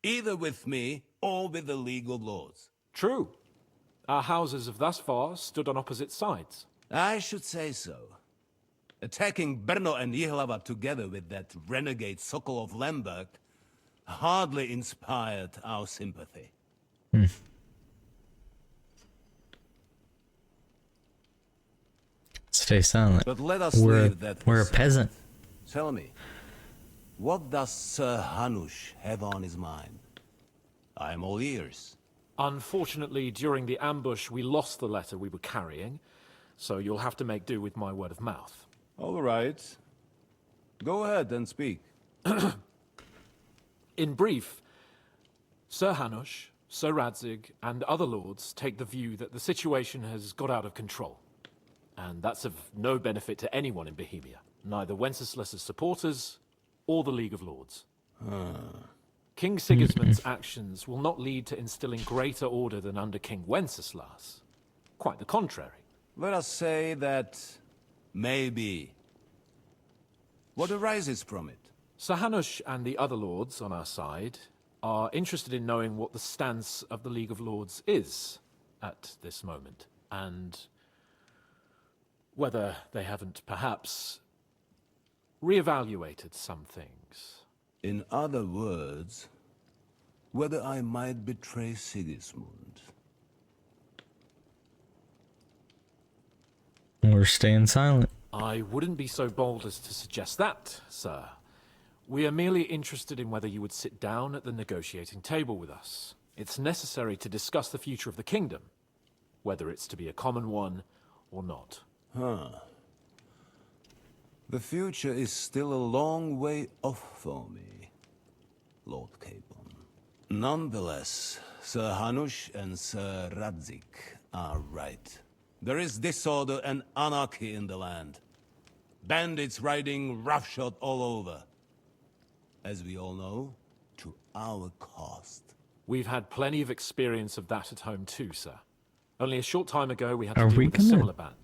either with me or with the League of Lords. True. Our houses have thus far stood on opposite sides. I should say so. Attacking Brno and Jihlava together with that renegade Sokol of Lemberg hardly inspired our sympathy. Stay silent. But let us we're leave that we're a aside. peasant. Tell me, what does Sir Hanush have on his mind? I am all ears. Unfortunately, during the ambush, we lost the letter we were carrying, so you'll have to make do with my word of mouth. All right. Go ahead and speak. In brief, Sir Hanush, Sir Radzig, and other lords take the view that the situation has got out of control. And that's of no benefit to anyone in Bohemia, neither Wenceslas's supporters or the League of Lords. King Sigismund's actions will not lead to instilling greater order than under King Wenceslas. Quite the contrary. Let us say that maybe. What arises from it? Sir Hanush and the other lords on our side are interested in knowing what the stance of the League of Lords is at this moment, and whether they haven't perhaps reevaluated some things. In other words, whether I might betray Sigismund. We're staying silent. I wouldn't be so bold as to suggest that, sir. We are merely interested in whether you would sit down at the negotiating table with us. It's necessary to discuss the future of the kingdom, whether it's to be a common one or not. The future is still a long way off for me, Lord Capon. Nonetheless, Sir Hanush and Sir Radzig are right. There is disorder and anarchy in the land. Bandits riding roughshod all over. As we all know, to our cost. We've had plenty of experience of that at home too, sir. Only a short time ago we had to Are deal we with a gonna similar band.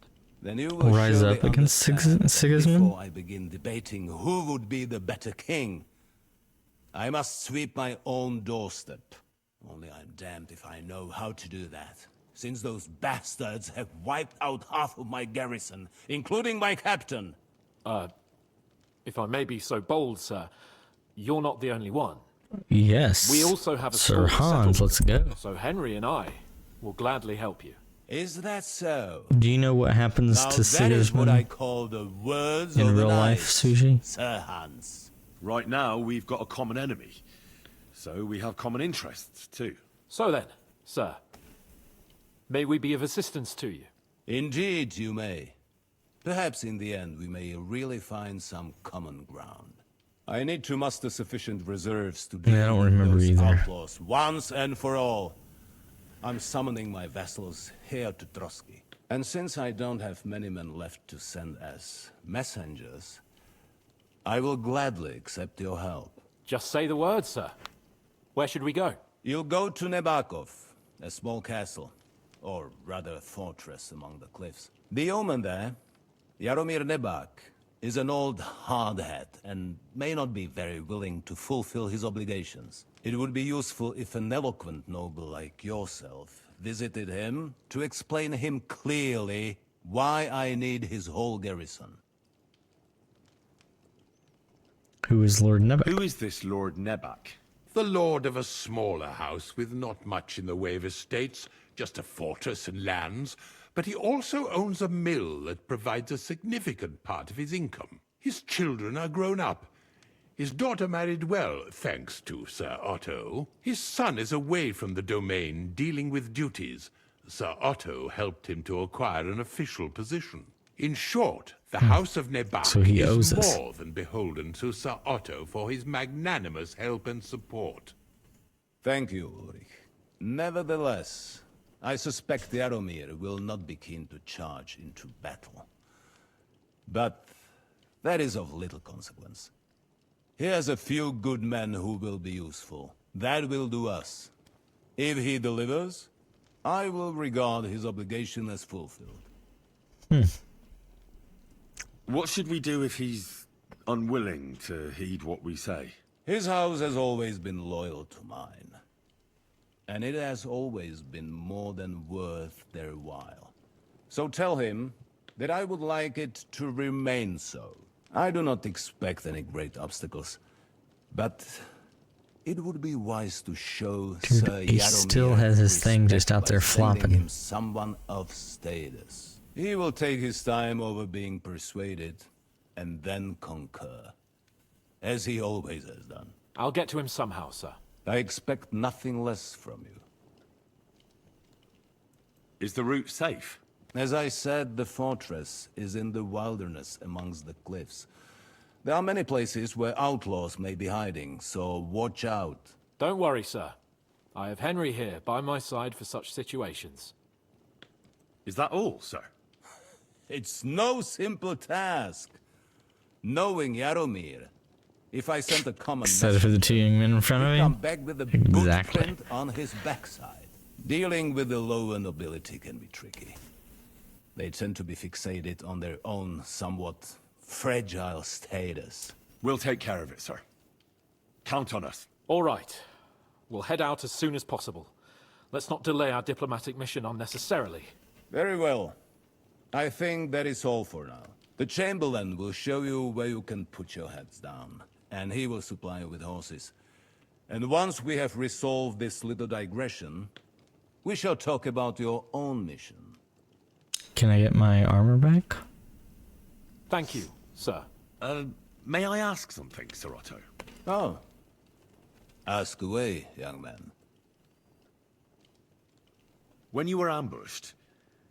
Then you will rise surely up against understand that Sigismund? before I begin debating who would be the better king, I must sweep my own doorstep. Only I'm damned if I know how to do that, since those bastards have wiped out half of my garrison, including my captain. If I may be so bold, sir, you're not the only one. Yes. We also have a Sir small Hans, let's go. So Henry and I will gladly help you. Is that so? Do you know what happens Now to that is what I Sigismund call the words in of real the life, night, Suji? Sir Hans. Right now, we've got a common enemy. So we have common interests, too. So then, sir, may we be of assistance to you? Indeed, you may. Perhaps in the end we may really find some common ground. I need to muster sufficient reserves to deal Yeah, I don't with remember those either. outlaws once and for all. I'm summoning my vassals here to Trotsky. And since I don't have many men left to send as messengers, I will gladly accept your help. Just say the word, sir. Where should we go? You'll go to Nebakov, a small castle, or rather a fortress among the cliffs. The yeoman there, Jaromir Nebak, is an old hardhat and may not be very willing to fulfill his obligations. It would be useful if an eloquent noble like yourself visited him to explain him clearly why I need his whole garrison. Who is Lord Nebak? Who is this Lord Nebak? The lord of a smaller house with not much in the way of estates, just a fortress and lands, but he also owns a mill that provides a significant part of his income. His children are grown up. His daughter married well, thanks to Sir Otto. His son is away from the domain, dealing with duties. Sir Otto helped him to acquire an official position. In short, the House of Nebak So he owes is us. more than beholden to Sir Otto for his magnanimous help and support. Thank you, Ulrich. Nevertheless, I suspect Jaromir will not be keen to charge into battle. But that is of little consequence. He has a few good men who will be useful. That will do us. If he delivers, I will regard his obligation as fulfilled. What should we do if he's unwilling to heed what we say? His house has always been loyal to mine. And it has always been more than worth their while. So tell him that I would like it to remain so. I do not expect any great obstacles, but it would be wise to show Dude, Sir he Jaromir still has his thing just respect out there by sending flopping. him someone of status. He will take his time over being persuaded, and then concur, as he always has done. I'll get to him somehow, sir. I expect nothing less from you. Is the route safe? As I said, the fortress is in the wilderness amongst the cliffs. There are many places where outlaws may be hiding, so watch out. Don't worry, sir. I have Henry here by my side for such situations. Is that all, sir? It's no simple task. Knowing Jaromir, if I sent a common Except for the two young men in front he'd of come me. back with a Exactly. boot print on his backside. Dealing with the lower nobility can be tricky. They tend to be fixated on their own somewhat fragile status. We'll take care of it, sir. Count on us. All right. We'll head out as soon as possible. Let's not delay our diplomatic mission unnecessarily. Very well. I think that is all for now. The Chamberlain will show you where you can put your heads down, and he will supply you with horses. And once we have resolved this little digression, we shall talk about your own mission. Can I get my armor back? Thank you, sir. May I ask something, Sir Otto? Oh. Ask away, young man. When you were ambushed,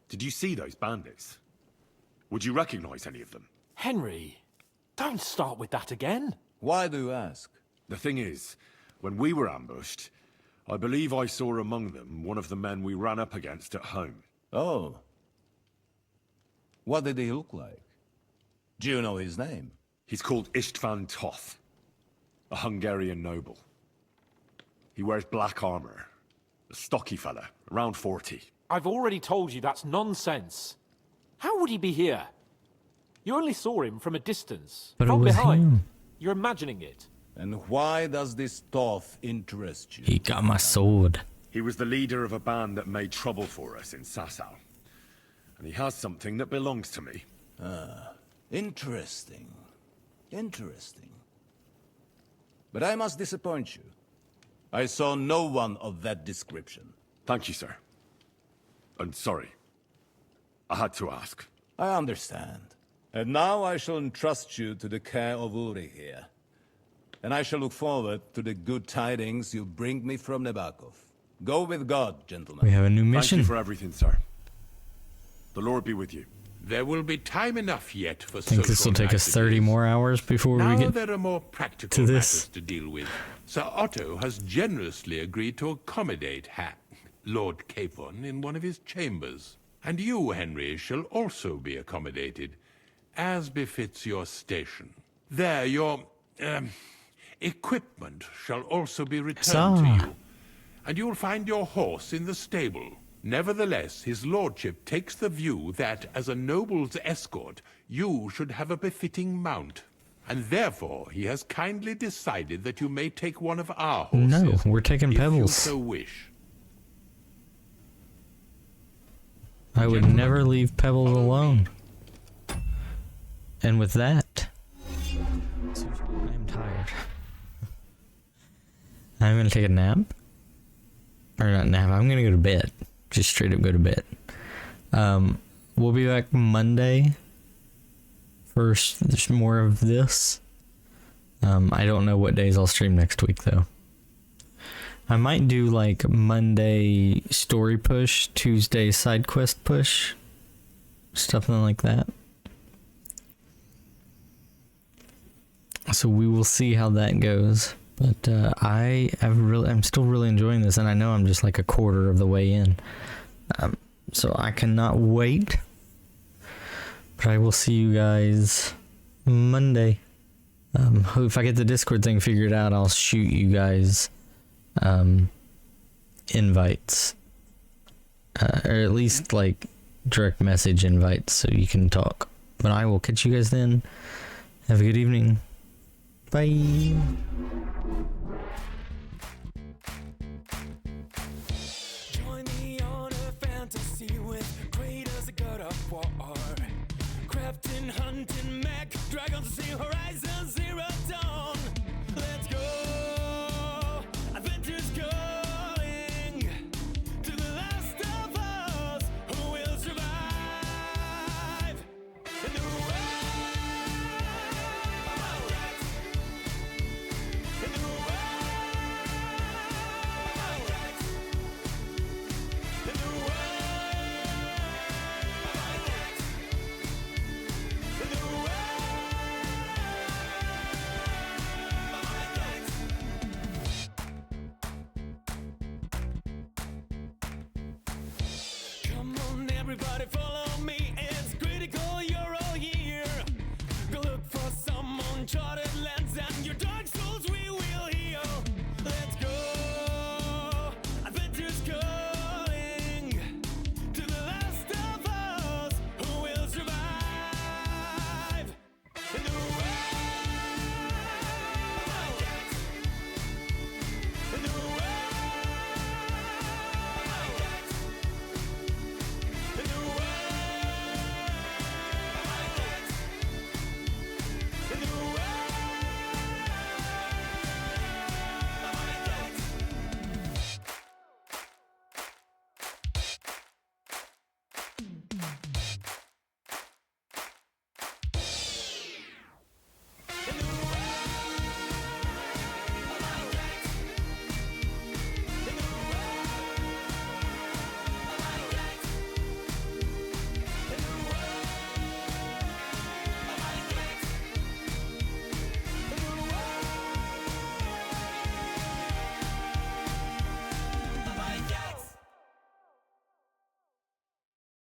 did you see those bandits? Would you recognize any of them? Henry, don't start with that again. Why do you ask? The thing is, when we were ambushed, I believe I saw among them one of the men we ran up against at home. Oh. What did he look like? Do you know his name? He's called Istvan Toth, a Hungarian noble. He wears black armor. A stocky fella, around 40. I've already told you that's nonsense. How would he be here? You only saw him from a distance. But from it was behind. him. You're imagining it. And why does this Toth interest you? He got my sword. He was the leader of a band that made trouble for us in Sasau. And he has something that belongs to me. Ah, interesting. Interesting. But I must disappoint you. I saw no one of that description. Thank you, sir. And sorry. I had to ask. I understand. And now I shall entrust you to the care of Uri here. And I shall look forward to the good tidings you bring me from Nebakov. Go with God, gentlemen. We have a new mission. Thank you for everything, sir. The Lord be with you. There will be time enough yet for I think this will social take us 30 more hours before now we get there are more practical to this. matters to deal with. Sir Otto has generously agreed to accommodate Lord Capon in one of his chambers. And you, Henry, shall also be accommodated, as befits your station. There, your equipment shall also be returned to you. And you'll find your horse in the stable. Nevertheless, his lordship takes the view that, as a noble's escort, you should have a befitting mount. And therefore, he has kindly decided that you may take one of our horses. No, we're taking if Pebbles. you so wish. I would never leave Pebbles alone. And with that, I'm tired. I'm gonna take a nap. Or not nap, I'm gonna go to bed. Just straight up go to bed. We'll be back Monday. First, there's more of this. I don't know what days I'll stream next week though. I might do like Monday story push, Tuesday side quest push, something like that. So we will see how that goes. But I'm still really enjoying this, and I know I'm just like a quarter of the way in. So I cannot wait. But I will see you guys Monday. If I get the Discord thing figured out, I'll shoot you guys invites. Or at least like direct message invites so you can talk. But I will catch you guys then. Have a good evening. Bye. Join me on a fantasy with creators of God of War. Crafting, hunting, mech, dragons, see horizon.